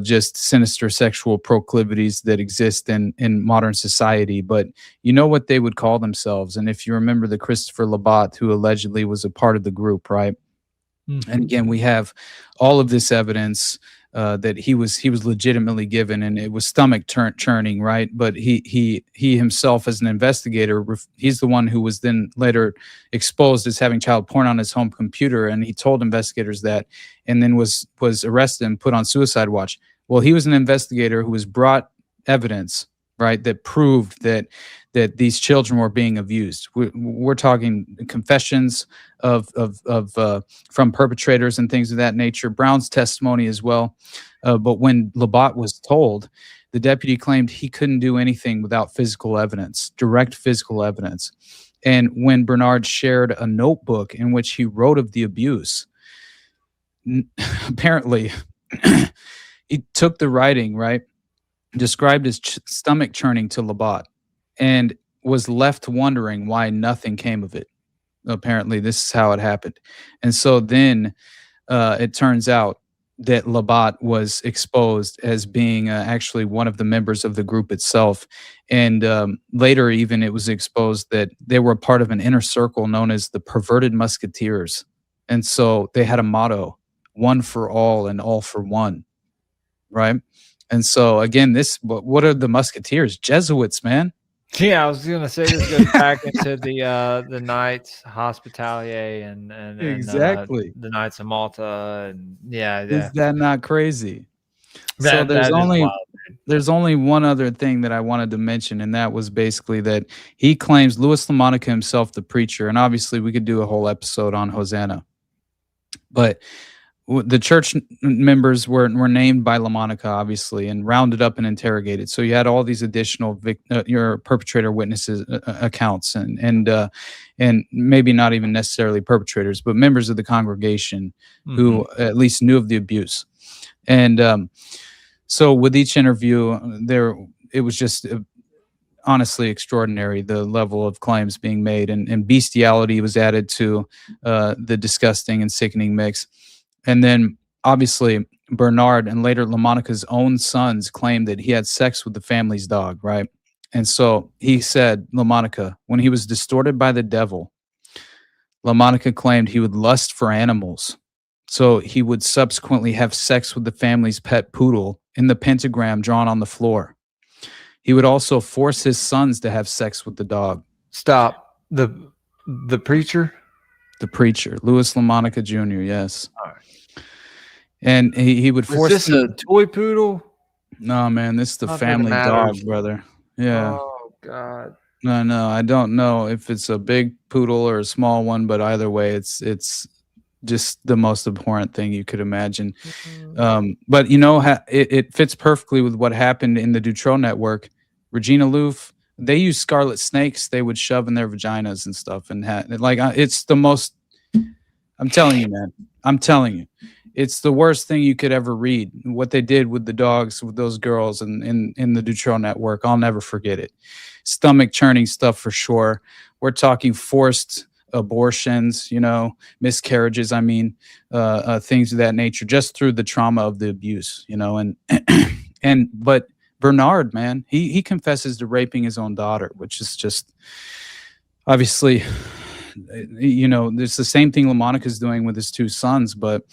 just sinister sexual proclivities that exist in modern society. But you know what they would call themselves. And if you remember the Christopher Labat, who allegedly was a part of the group, right? And again, we have all of this evidence that he was legitimately given, and it was stomach churning, right? But he himself, as an investigator, he's the one who was then later exposed as having child porn on his home computer, and he told investigators that, and then was arrested and put on suicide watch. Well, he was an investigator who was brought evidence, right, that proved that these children were being abused. We're talking confessions from perpetrators and things of that nature. Brown's testimony as well. But when Labat was told, the deputy claimed he couldn't do anything without physical evidence, direct physical evidence. And when Bernard shared a notebook in which he wrote of the abuse, apparently he took the writing, right, described his stomach churning to Labat, and was left wondering why nothing came of it. Apparently, this is how it happened. And so then it turns out that Labat was exposed as being actually one of the members of the group itself. And later, even, it was exposed that they were part of an inner circle known as the Perverted Musketeers. And so they had a motto, one for all and all for one, right? And so, again, what are the Musketeers? Jesuits, man.
Yeah, I was gonna say this goes back into the Knights Hospitalier and
Exactly.
the Knights of Malta, and
Is that not crazy? So
That is wild.
there's only one other thing that I wanted to mention, and that was basically that he claims, Louis LaMonica himself, the preacher, and obviously we could do a whole episode on Hosanna, but the church members were named by LaMonica, obviously, and rounded up and interrogated. So you had all these additional your perpetrator witnesses accounts, and maybe not even necessarily perpetrators, but members of the congregation who at least knew of the abuse. And so with each interview, it was just honestly extraordinary, the level of claims being made, and bestiality was added to the disgusting and sickening mix. And then, obviously, Bernard and later LaMonica's own sons claimed that he had sex with the family's dog, right? And so he said, LaMonica, when he was distorted by the devil, LaMonica claimed he would lust for animals. So he would subsequently have sex with the family's pet poodle in the pentagram drawn on the floor. He would also force his sons to have sex with the dog.
Stop. The preacher?
The preacher, Louis LaMonica Jr., yes. All right. And he would force.
Is this a toy poodle?
No, man, this is the family dog, brother. Yeah.
Oh God.
No, I don't know if it's a big poodle or a small one, but either way, it's just the most abhorrent thing you could imagine. But it fits perfectly with what happened in the Dutroux network. Regina Louf, they used scarlet snakes they would shove in their vaginas and stuff, and it's the most. I'm telling you, man. I'm telling you. It's the worst thing you could ever read. What they did with the dogs, with those girls in the Dutroux network, I'll never forget it. Stomach churning stuff for sure. We're talking forced abortions, miscarriages. I mean, things of that nature, just through the trauma of the abuse, but Bernard, man, he confesses to raping his own daughter, which is just obviously, there's the same thing LaMonica's doing with his two sons, but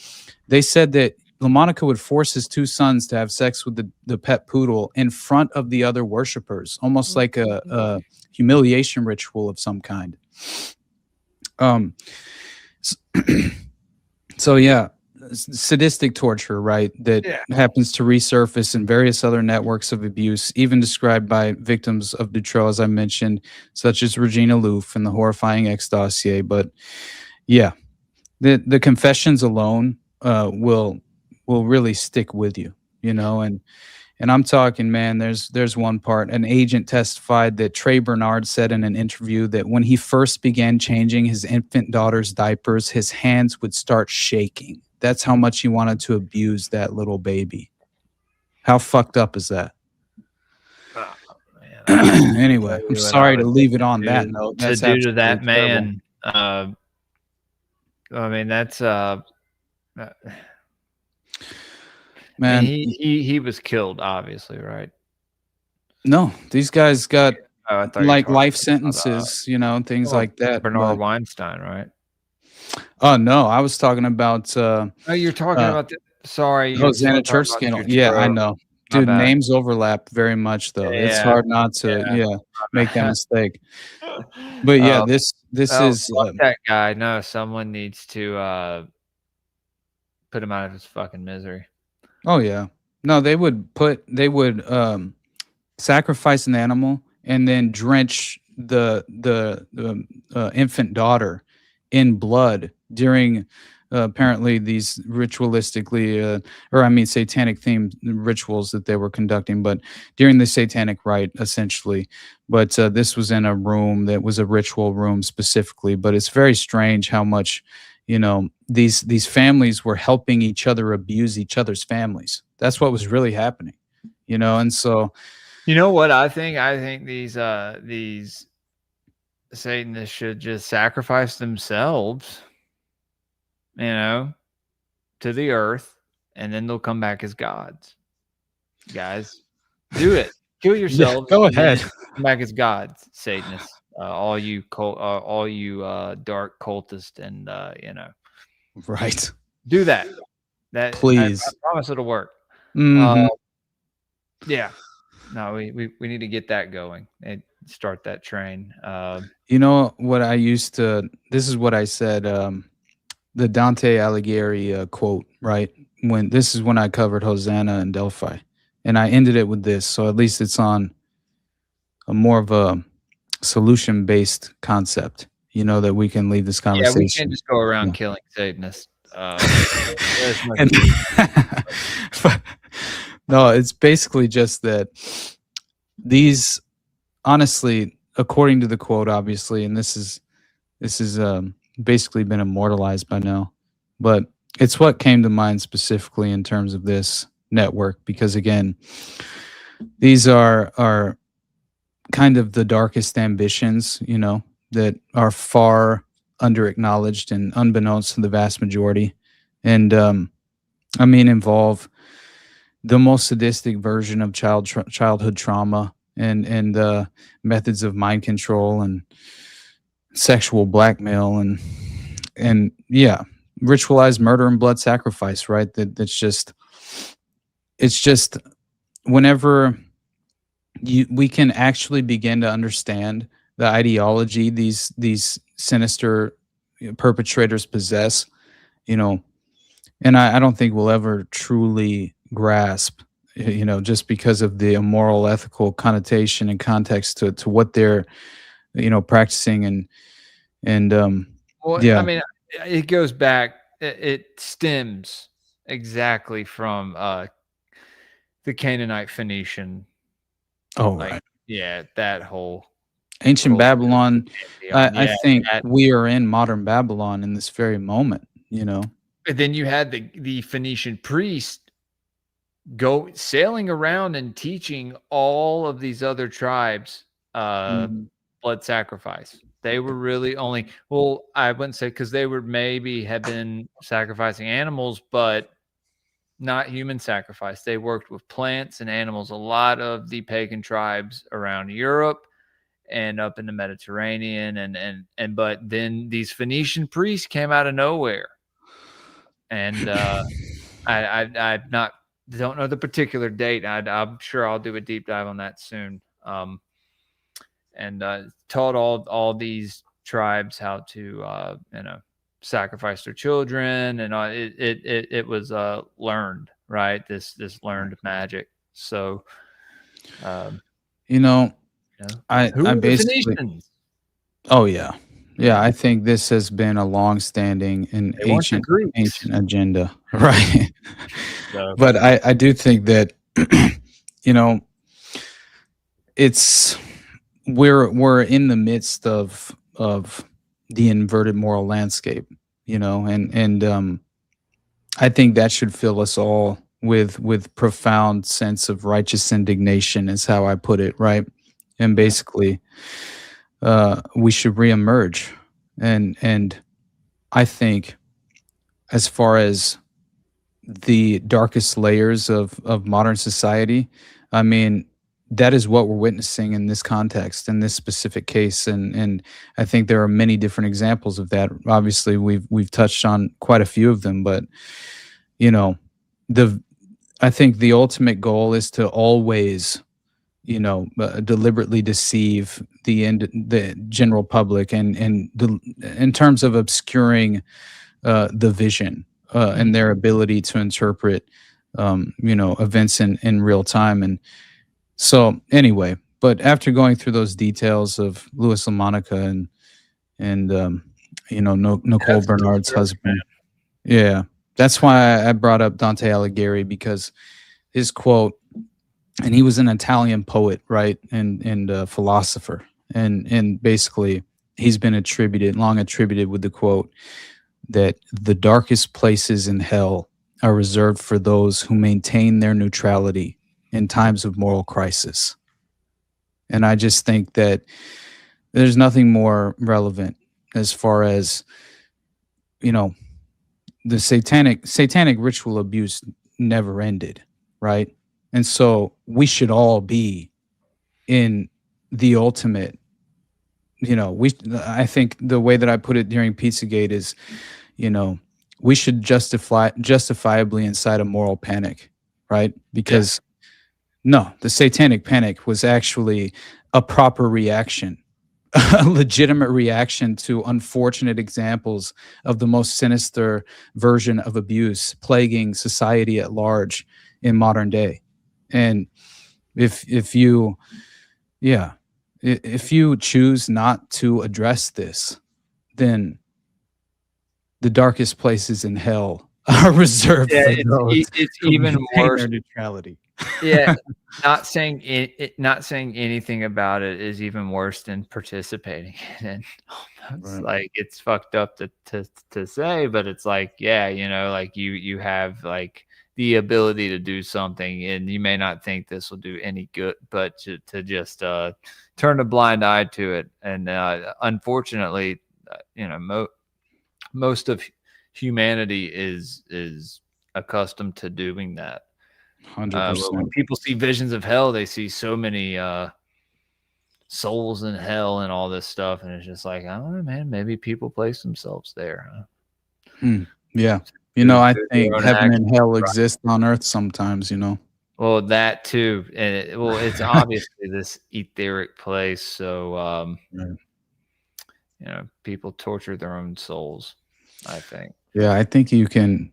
they said that LaMonica would force his two sons to have sex with the pet poodle in front of the other worshipers, almost like a humiliation ritual of some kind. So yeah, sadistic torture, right, that
Yeah.
happens to resurface in various other networks of abuse, even described by victims of Dutroux, as I mentioned, such as Regina Loof and the horrifying X dossier. But yeah, the confessions alone will really stick with you, and I'm talking, man, there's one part. An agent testified that Trey Bernard said in an interview that when he first began changing his infant daughter's diapers, his hands would start shaking. That's how much he wanted to abuse that little baby. How fucked up is that? Anyway, I'm sorry to leave it on that note.
To
That's
do to that
absolutely terrible.
man. I mean, that's
Man,
he was killed, obviously, right?
No, these guys got
Oh, I thought you were
like
talking
life
about,
sentences, things
well,
like that.
Bernard
but-
Weinstein, right?
Oh no, I was talking about.
Oh, you're talking about sorry, you're
Hosanna
talking
Church
about
scandal.
Dutroux.
Yeah, I know,
My
dude.
bad.
Names overlap very much, though. It's
Yeah,
hard not to,
yeah.
make that mistake. But yeah, this
Oh,
is.
fuck that guy. No, someone needs to put him out of his fucking misery.
Oh yeah, no, they would sacrifice an animal and then drench the infant daughter in blood during apparently these ritualistically satanic themed rituals that they were conducting, but during the satanic rite essentially. But this was in a room that was a ritual room specifically. But it's very strange how much these families were helping each other abuse each other's families. That's what was really happening, and so
You know what I think? I think these Satanists should just sacrifice themselves, to the earth, and then they'll come back as gods. Guys, do it. Kill yourselves.
go
and then
ahead.
Come back as gods, Satanists. All you dark cultists, and
right.
do that. That
Please.
I promise it'll work.
Mhm.
Yeah. No, we need to get that going and start that train.
You know what I used to, this is what I said, the Dante Alighieri quote, right? This is when I covered Hosanna and Delphi. And I ended it with this. So at least it's on a more of a solution-based concept, that we can leave this
Yeah,
conversation.
we can't just go around
Yeah.
killing Satanists.
And- no, it's basically just that these, honestly, according to the quote, obviously, and this is basically been immortalized by now, but it's what came to mind specifically in terms of this network, because again, these are kind of the darkest ambitions, that are far under acknowledged and unbeknownst to the vast majority, and involve the most sadistic version of childhood trauma and methods of mind control and sexual blackmail and yeah, ritualized murder and blood sacrifice, right? It's just whenever we can actually begin to understand the ideology these sinister perpetrators possess, and I don't think we'll ever truly grasp, just because of the immoral, ethical connotation and context to what they're, practicing and
Well,
yeah.
I mean, it goes back. It stems exactly from the Canaanite Phoenician.
Oh,
like,
right.
Yeah, that whole
Ancient Babylon. I
Yeah,
think
that-
we are in modern Babylon in this very moment,
But then you had the Phoenician priest go sailing around and teaching all of these other tribes blood sacrifice. They were really only, well, I wouldn't say, because they would maybe have been sacrificing animals, but not human sacrifice. They worked with plants and animals. A lot of the pagan tribes around Europe and up in the Mediterranean, and but then these Phoenician priests came out of nowhere, and I don't know the particular date. I'm sure I'll do a deep dive on that soon. And taught all these tribes how to sacrifice their children, and it was learned, right? This learned magic. So,
You know, I
who are the
basically.
Phoenicians?
Oh yeah, yeah. I think this has been a long-standing and
They want the Greeks.
ancient agenda, right?
So-
But I do think that you know it's we're in the midst of the inverted moral landscape, you know, and I think that should fill us all with profound sense of righteous indignation, is how I put it, right? And basically, we should reemerge, and I think, as far as the darkest layers of modern society, I mean, that is what we're witnessing in this context, in this specific case, and I think there are many different examples of that. Obviously, we've touched on quite a few of them, but you know, I think the ultimate goal is to always, you know, deliberately deceive the general public, and in terms of obscuring the vision and their ability to interpret, you know, events in real time. And so anyway, but after going through those details of Louis LaMonica and you know, Nicole Bernard's husband, yeah, that's why I brought up Dante Alighieri, because his quote, and he was an Italian poet, right, and philosopher, and basically he's been long attributed with the quote that the darkest places in hell are reserved for those who maintain their neutrality in times of moral crisis. And I just think that there's nothing more relevant as far as, you know, the satanic ritual abuse never ended, right? And so we should all be in the ultimate, you know, I think the way that I put it during Pizzagate is, you know, we should justifiably incite a moral panic, right? Because no, the satanic panic was actually a proper reaction, a legitimate reaction to unfortunate examples of the most sinister version of abuse plaguing society at large in modern day. And if you choose not to address this, then the darkest places in hell are reserved for those
it's
who
even
maintain
worse.
their neutrality.
Yeah, not saying anything about it is even worse than participating in it. It's like, it's fucked up to say, but it's like, yeah, you know, like you have like the ability to do something, and you may not think this will do any good, but to just turn a blind eye to it. And unfortunately, you know, most of humanity is accustomed to doing that.
100%.
When people see visions of hell, they see so many souls in hell and all this stuff, and it's just like, oh man, maybe people place themselves there. Huh?
Yeah. You know, I think
own
heaven and
actions,
hell
right.
exist on earth sometimes, you know.
Well, that too, and it's obviously this etheric place. So, you know, people torture their own souls, I think.
Yeah, I think you can.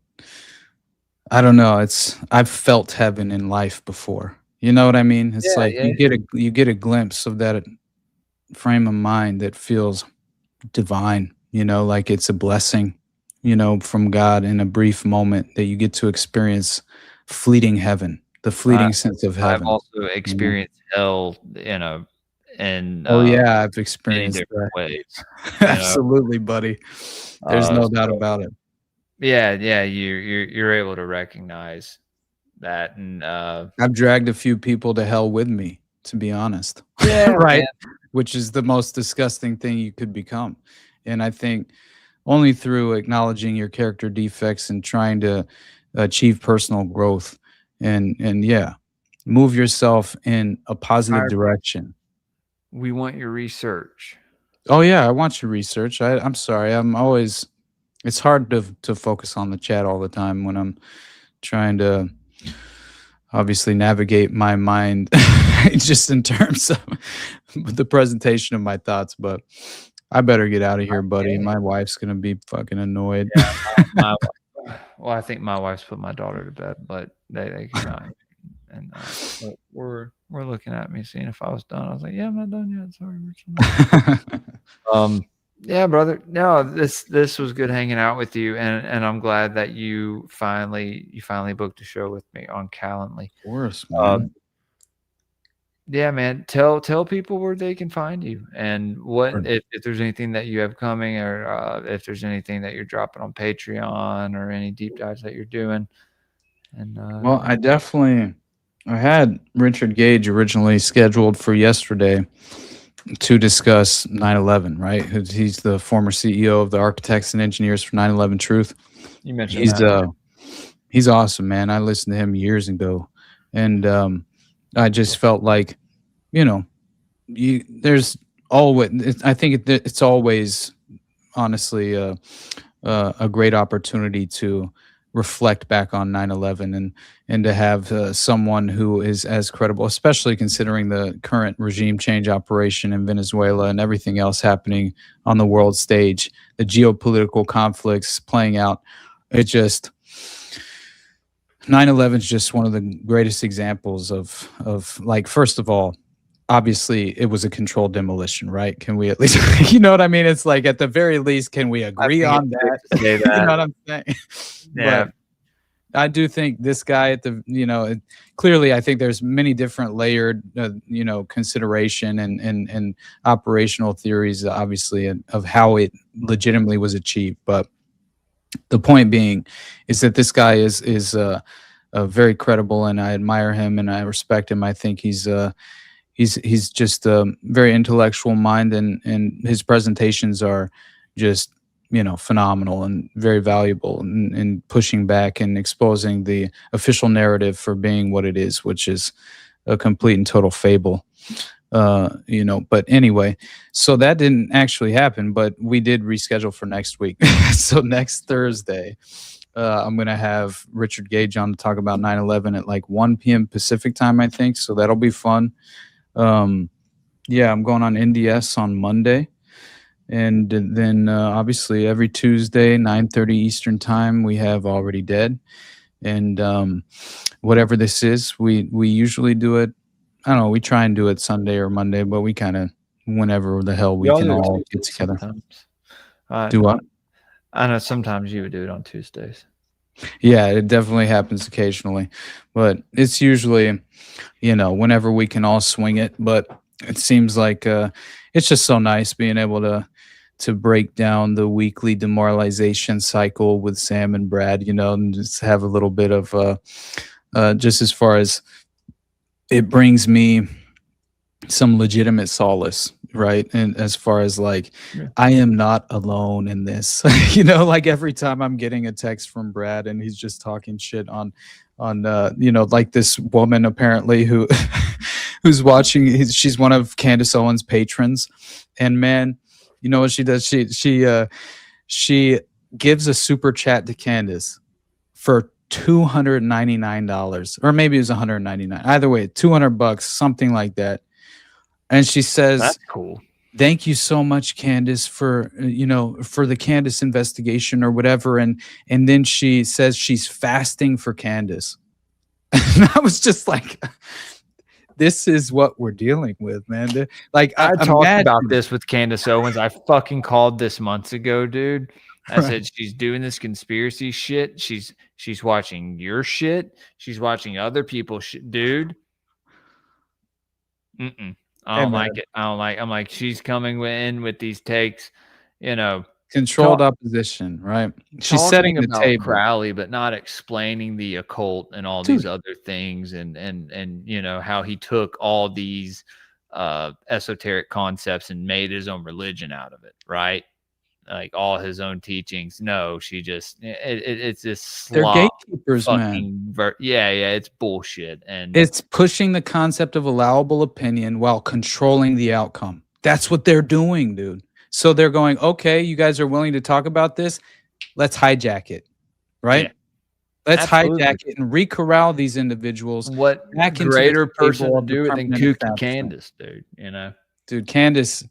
I don't know. I've felt heaven in life before. You know what I mean? It's like you get a glimpse of that frame of mind that feels divine. You know, like it's a blessing, you know, from God in a brief moment that you get to experience fleeting heaven, the fleeting sense of heaven.
I've also experienced hell, you know, and
yeah, I've
many
experienced
different
that.
ways. You know?
Absolutely, buddy. There's no doubt about it.
Yeah, you're able to recognize that, and
I've dragged a few people to hell with me, to be honest.
Yeah,
right.
man.
Which is the most disgusting thing you could become. And I think only through acknowledging your character defects and trying to achieve personal growth and move yourself in a positive direction.
We want your research.
Oh yeah, I want your research. I'm sorry. It's hard to focus on the chat all the time when I'm trying to obviously navigate my mind just in terms of the presentation of my thoughts. But I better get out of here, buddy. My wife's gonna be fucking annoyed.
Well, I think my wife's put my daughter to bed, but they cannot. And but we're looking at me, seeing if I was done. I was like, yeah, I'm not done yet. Sorry, Richard. Yeah, brother. No, this was good hanging out with you, and I'm glad that you finally booked a show with me on Calendly.
Of course, man.
Yeah, man. Tell people where they can find you, and what if there's anything that you have coming, or if there's anything that you're dropping on Patreon, or any deep dives that you're doing. And
Well, I had Richard Gage originally scheduled for yesterday to discuss 9/11, right? He's the former CEO of the Architects and Engineers for 9/11 Truth.
You mentioned that.
He's awesome, man. I listened to him years ago, and I just felt like, there's always. I think it's always, honestly, a great opportunity to reflect back on 9/11 and to have someone who is as credible, especially considering the current regime change operation in Venezuela and everything else happening on the world stage, the geopolitical conflicts playing out. It just 9/11 is just one of the greatest examples of like, first of all, obviously it was a controlled demolition, right? Can we at least, you know what I mean? It's like, at the very least, can we agree on that?
Say that.
You know what I'm saying?
Yeah.
But I do think this guy clearly I think there's many different layered, consideration and operational theories, obviously, of how it legitimately was achieved. But the point being is that this guy is very credible, and I admire him and I respect him. I think he's just a very intellectual mind, and his presentations are just phenomenal and very valuable in pushing back and exposing the official narrative for being what it is, which is a complete and total fable. But anyway, so that didn't actually happen, but we did reschedule for next week. So next Thursday, I'm going to have Richard Gage on to talk about 9/11 at like 1 p.m. Pacific time, I think. So that'll be fun. Yeah, I'm going on NDS on Monday. And then obviously every Tuesday, 9:30 Eastern time, we have Already Dead. And whatever this is, we usually do it. I don't know, we try and do it Sunday or Monday, but we kind of, whenever the hell we can all get together. Do what?
I know sometimes you would do it on Tuesdays.
Yeah, it definitely happens occasionally, but it's usually, whenever we can all swing it. But it seems like it's just so nice being able to break down the weekly demoralization cycle with Sam and Brad, and just have a little bit of just as far as it brings me some legitimate solace, right? And as far as like, I am not alone in this, like every time I'm getting a text from Brad and he's just talking shit on like this woman apparently who's watching, she's one of Candace Owens' patrons, and man, you know what she does? She gives a super chat to Candace for $299, or maybe it was $199. Either way, $200, something like that. And she says,
"That's cool.
Thank you so much, Candace, for for the Candace investigation or whatever." And then she says she's fasting for Candace. And I was just like, this is what we're dealing with, man. Like,
I talked about this with Candace Owens. I fucking called this months ago, dude. I said she's doing this conspiracy shit. She's watching your shit. She's watching other people's shit, dude. I don't like it. I'm like, she's coming in with these takes,
controlled opposition, right? She's setting the table.
Crowley, but not explaining the occult and all these other things, and how he took all these esoteric concepts and made his own religion out of it, right? Like all his own teachings. No, she just it's this
they're gatekeepers, man.
Yeah, it's bullshit, and
it's pushing the concept of allowable opinion while controlling the outcome. That's what they're doing, dude. So they're going, okay, you guys are willing to talk about this, let's hijack it, right? Yeah. Let's hijack it and re-corral these individuals.
What greater person to do it than Kooky Candace, dude?
Dude, Candace,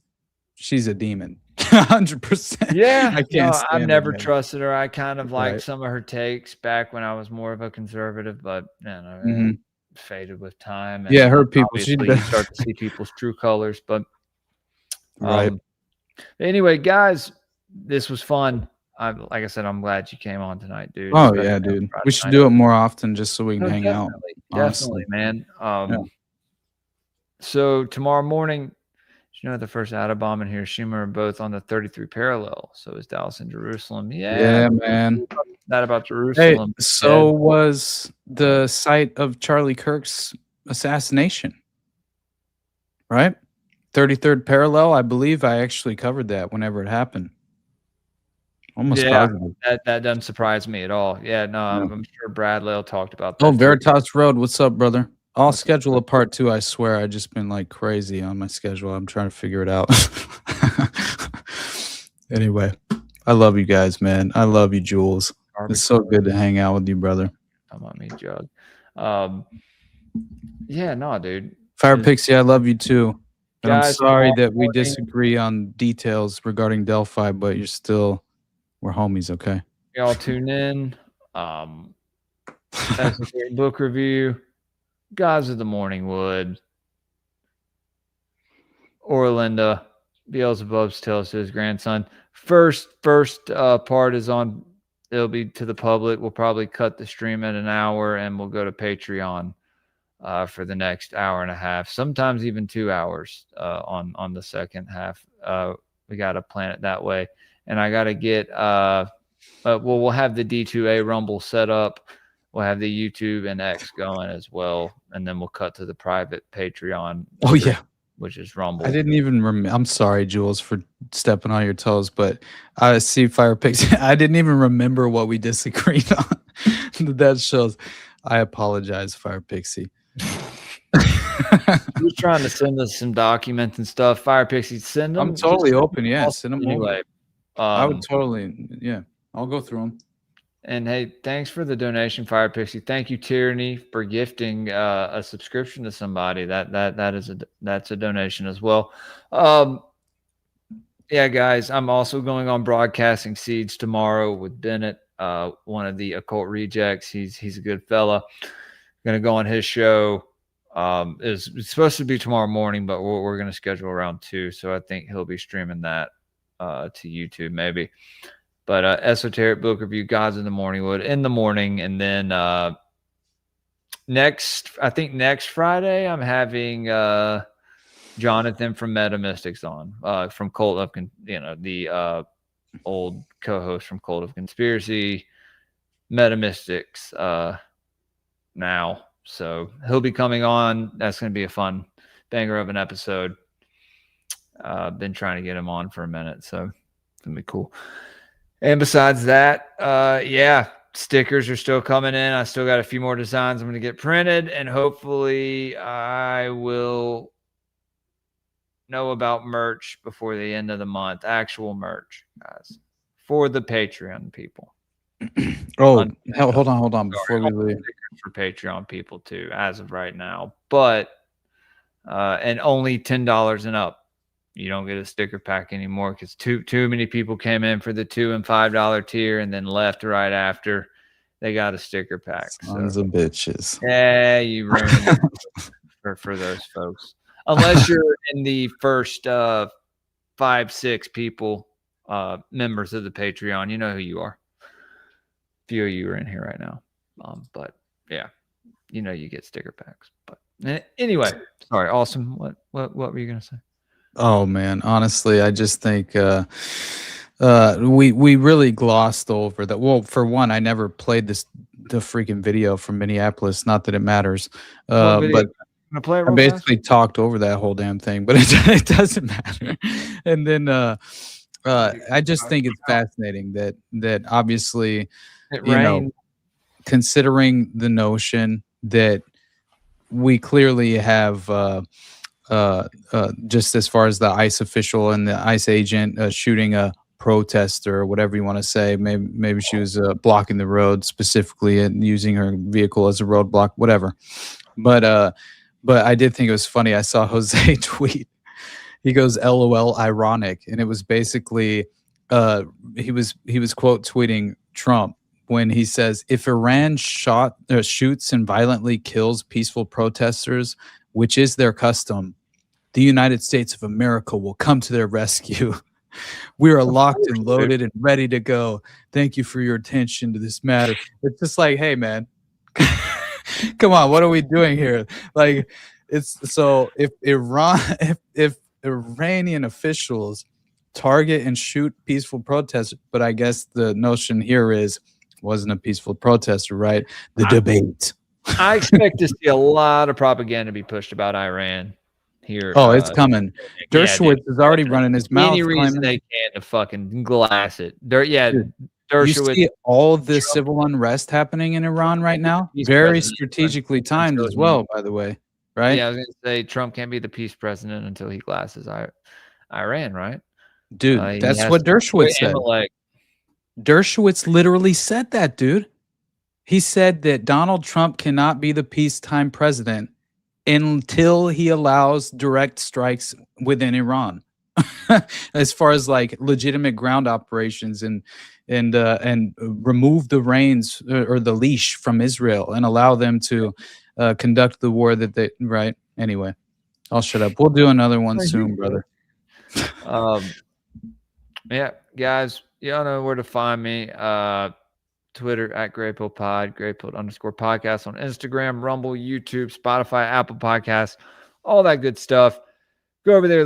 she's a demon. 100%.
Yeah,
I can't stand
I've
her,
never
man.
trusted her. I kind of liked
Right.
some of her takes back when I was more of a conservative, but
Mhm.
faded with time.
Yeah,
And
her people.
obviously you start to see people's true colors. But
Right.
Anyway, guys, this was fun. Like I said, I'm glad you came on tonight, dude.
Oh
especially
yeah,
on
dude.
Friday
We should
night.
do it more often just so we can
No,
hang out.
definitely,
Honestly.
man.
Yeah.
So tomorrow morning, the first atom bomb in Hiroshima are both on the 33 parallel. So is Dallas and Jerusalem.
Yeah, man.
That about
Hey,
Jerusalem.
so was the site of Charlie Kirk's assassination, right? 33rd parallel. I believe I actually covered that whenever it happened. Almost positive.
that doesn't surprise me at all. Yeah, no, I'm sure Brad Lale talked about that.
Oh,
too.
Veritas Road. What's up, brother? I'll schedule a part 2. I swear. I just been like crazy on my schedule. I'm trying to figure it out. Anyway, I love you guys, man. I love you, Jules. It's so good to hang out with you, brother.
Come on, me, Jug. Yeah, no, dude.
Fire Pixie, I love you too. And I'm
Guys,
sorry
tomorrow
that we
morning-
disagree on details regarding Delphi, but we're homies, okay?
Y'all tune in. That's a great book review. Gods of the Morning Wood. Orlinda. Beelzebub's Tales to his grandson. First part is on. It'll be to the public. We'll probably cut the stream at an hour, and we'll go to Patreon for the next hour and a half. Sometimes even 2 hours on the second half. We got to plan it that way, and I got to get. We'll have the D2A Rumble set up. We'll have the YouTube and X going as well, and then we'll cut to the private Patreon.
Oh, yeah.
Which is Rumble.
I didn't even remember. I'm sorry, Jules, for stepping on your toes, but I see Fire Pixie. I didn't even remember what we disagreed on. That shows. I apologize, Fire Pixie.
You're trying to send us some documents and stuff. Fire Pixie, send them.
I'm totally open. Yeah, send them
anyway.
I would totally. Yeah, I'll go through them.
And hey, thanks for the donation, Fire Pixie. Thank you, Tyranny, for gifting a subscription to somebody. That's a donation as well. Yeah, guys, I'm also going on Broadcasting Seeds tomorrow with Bennett, one of the occult rejects. He's a good fella. Going to go on his show. It's supposed to be tomorrow morning, but we're going to schedule around 2. So I think he'll be streaming that to YouTube maybe. But Esoteric Book Review, Gods in the Morning Wood in the morning. And then next Friday, I'm having Jonathan from Metamystics on, from Cult of, the old co-host from Cult of Conspiracy, Metamystics now. So he'll be coming on. That's going to be a fun banger of an episode. Been trying to get him on for a minute, so it's going to be cool. And besides that, stickers are still coming in. I still got a few more designs I'm going to get printed, and hopefully I will know about merch before the end of the month. Actual merch, guys, for the Patreon people.
Oh, hold on. Before we leave,
for Patreon people too, as of right now, but and only $10 and up. You don't get a sticker pack anymore because too many people came in for the $2 and $5 tier and then left right after they got a sticker pack.
Sons of bitches.
Yeah, you ruined it for those folks. Unless you're in the first 5-6 people, members of the Patreon, you know who you are. A few of you are in here right now, but yeah, you get sticker packs. But anyway, sorry, Awesome. What were you gonna say?
Oh man, honestly, I just think we really glossed over that. Well, for one, I never played the freaking video from Minneapolis. Not that it matters, but I basically talked over that whole damn thing. But it doesn't matter. And then I just think it's fascinating that obviously, considering the notion that we clearly have. Just as far as the ICE official and the ICE agent shooting a protester or whatever you want to say, maybe she was blocking the road specifically and using her vehicle as a roadblock, whatever. But I did think it was funny. I saw Jose tweet. he goes, LOL, ironic. And it was basically, he was quote tweeting Trump when he says, if Iran shoots and violently kills peaceful protesters, which is their custom, the United States of America will come to their rescue. We are locked and loaded and ready to go. Thank you for your attention to this matter. It's just like, hey, man, come on, what are we doing here? Like, it's so if Iranian officials target and shoot peaceful protesters, but I guess the notion here is wasn't a peaceful protester, right? The debate.
I expect to see a lot of propaganda be pushed about Iran here.
Oh, it's coming. Dershowitz is already running his mouth.
Any reason they can to fucking glass it.
You
Dershowitz.
see all the civil unrest happening in Iran right now? Very strategically timed as well, by the way, right?
Yeah, I was going to say Trump can't be the peace president until he glasses Iran, right?
Dude, that's what Dershowitz said. Dershowitz literally said that, dude. He said that Donald Trump cannot be the peacetime president until he allows direct strikes within Iran, as far as like legitimate ground operations and remove the reins or the leash from Israel and allow them to conduct the war that they right. Anyway, I'll shut up. We'll do another one soon, brother.
Yeah, guys, y'all know where to find me. Twitter at Greypilled Pod, Greypilled_podcast on Instagram, Rumble, YouTube, Spotify, Apple Podcasts, all that good stuff. Go over there,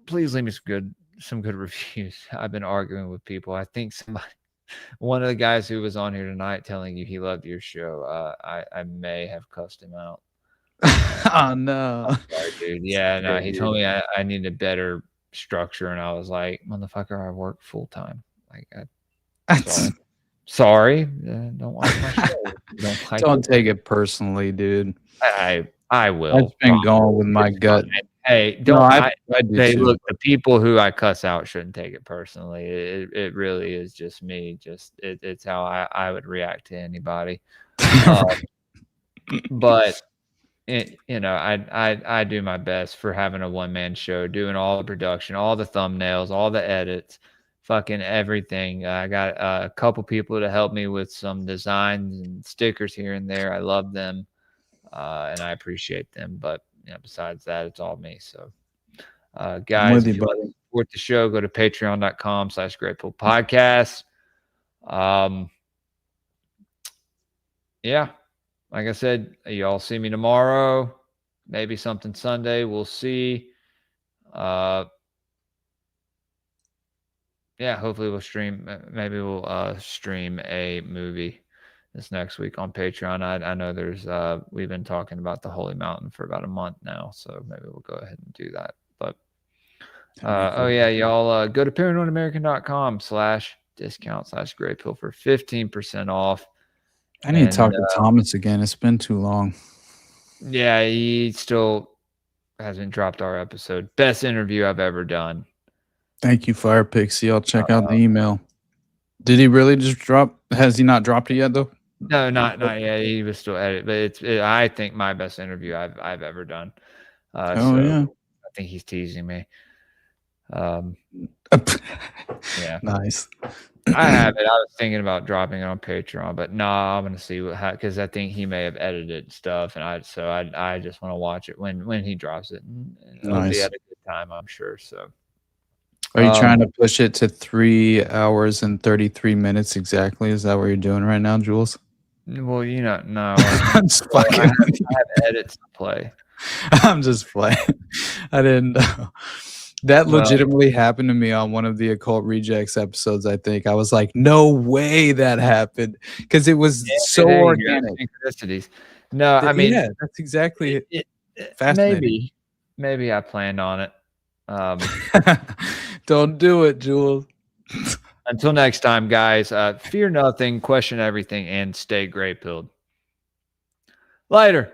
please leave me some good reviews. I've been arguing with people. I think one of the guys who was on here tonight telling you he loved your show, I may have cussed him out.
Oh no.
Sorry, dude. Yeah, no, he told me I need a better structure, and I was like, motherfucker, I work full time. Like, sorry, don't watch my show.
Don't take it personally, dude.
I will.
I've been going with my gut.
Hey, don't. I do too. Look, the people who I cuss out shouldn't take it personally. It really is just me. It's how I would react to anybody. But I do my best for having a one-man show, doing all the production, all the thumbnails, all the edits. Fucking everything. I got a couple people to help me with some designs and stickers here and there. I love them, and I appreciate them. But besides that, it's all me. So, guys, if you want to support the show, go to patreon.com/greypilledpodcast. Yeah, like I said, y'all see me tomorrow. Maybe something Sunday. We'll see. Yeah, hopefully we'll stream. Maybe we'll stream a movie this next week on Patreon. I know there's we've been talking about the Holy Mountain for about a month now, so maybe we'll go ahead and do that. But oh yeah, y'all go to paranoidamerican.com/discount/greypill for 15% off.
I need to talk to Thomas again. It's been too long.
Yeah, he still hasn't dropped our episode. Best interview I've ever done.
Thank you, Fire Pixie. I'll check out the email. Did he really just drop? Has he not dropped it yet, though?
No, not yet. He was still at it, but I think my best interview I've ever done.
Yeah.
I think he's teasing me. Yeah.
Nice.
I have it. I was thinking about dropping it on Patreon, but no, I'm gonna see because I think he may have edited stuff, and I just want to watch it when he drops it. It'll be at a good time, I'm sure. So.
Are you trying to push it to 3 hours and 33 minutes exactly? Is that what you're doing right now, Jules?
Well, no.
I'm just fucking.
I have edits to play.
I'm just playing. I didn't know. That legitimately happened to me on one of the Occult Rejects episodes, I think. I was like, no way that happened. Because it was so organic.
No, I mean.
Yeah, that's exactly fascinating.
Maybe I planned on it.
Don't do it, Jules.
Until next time, guys, fear nothing, question everything, and stay grey-pilled. Later.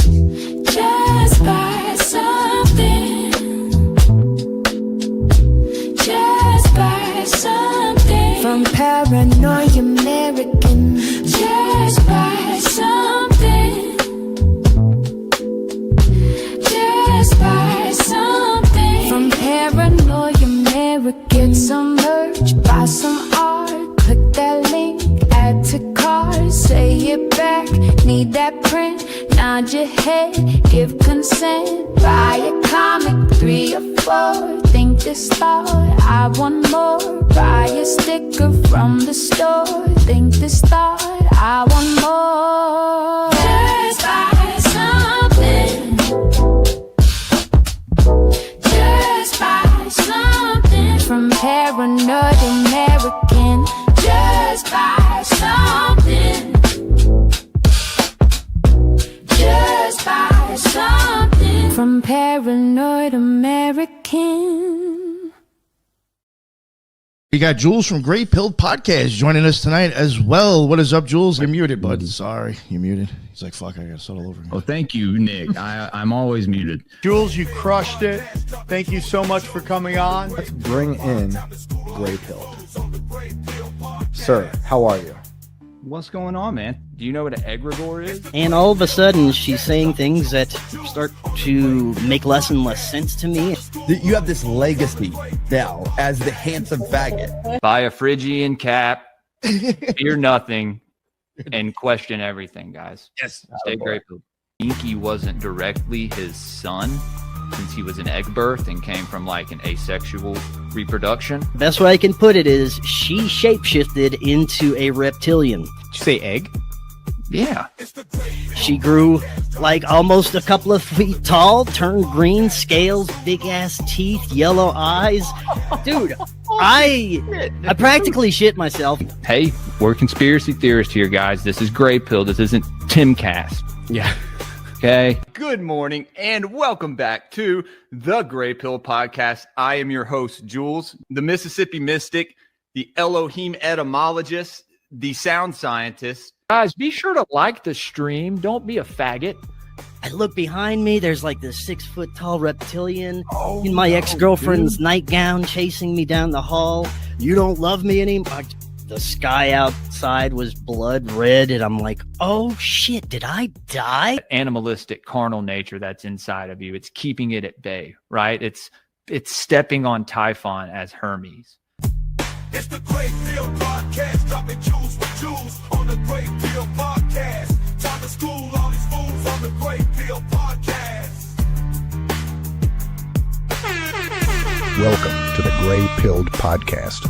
Just buy something. Just buy something. From Paranoid American. Just buy something. Just buy something. back. Need that print, nod your head, give consent. Buy a comic, 3 or 4. Think this thought, I want more. Buy a sticker from the store. Think this thought, I want more. Just buy something. Just buy something from Paranoid American. Just buy something. Just buy something from Paranoid American.
We got Jules from Greypilled Podcast joining us tonight as well. What is up, Jules? You're muted, bud. Sorry, you're muted. He's like, fuck, I gotta start all over again.
Oh, thank you, Nick. I'm always muted.
Jules, you crushed it. Thank you so much for coming on.
Let's bring in Greypilled. Sir, how are you?
What's going on, man?
Do you know what an egregore is?
And all of a sudden, she's saying things that start to make less and less sense to me.
You have this legacy now as the handsome faggot.
Buy a Phrygian cap, fear nothing, and question everything, guys.
Yes.
Stay grateful. Inky wasn't directly his son, since he was an egg birth and came from like an asexual reproduction.
Best way I can put it is she shapeshifted into a reptilian.
Did you say egg? Yeah.
She grew like almost a couple of feet tall, turned green, scales, big ass teeth, yellow eyes. Dude, I practically shit myself.
Hey, we're conspiracy theorists here, guys. This is Greypilled. This isn't Timcast.
Yeah.
Okay. Good morning and welcome back to the Greypilled Podcast. I am your host, Jules, the Mississippi mystic, the Elohim etymologist, the sound scientist.
Guys, be sure to like the stream. Don't be a faggot.
I look behind me. There's like this 6 foot tall reptilian in my ex-girlfriend's nightgown chasing me down the hall. You don't love me anymore. The sky outside was blood red, and I'm like, oh shit, did I die?
Animalistic, carnal nature that's inside of you. It's keeping it at bay, right? It's stepping on Typhon as Hermes.
It's the Greypilled Podcast, dropping jewels with Jules on the Greypilled Podcast. Time to school all these fools on the Greypilled Podcast.
Welcome to the Greypilled Podcast.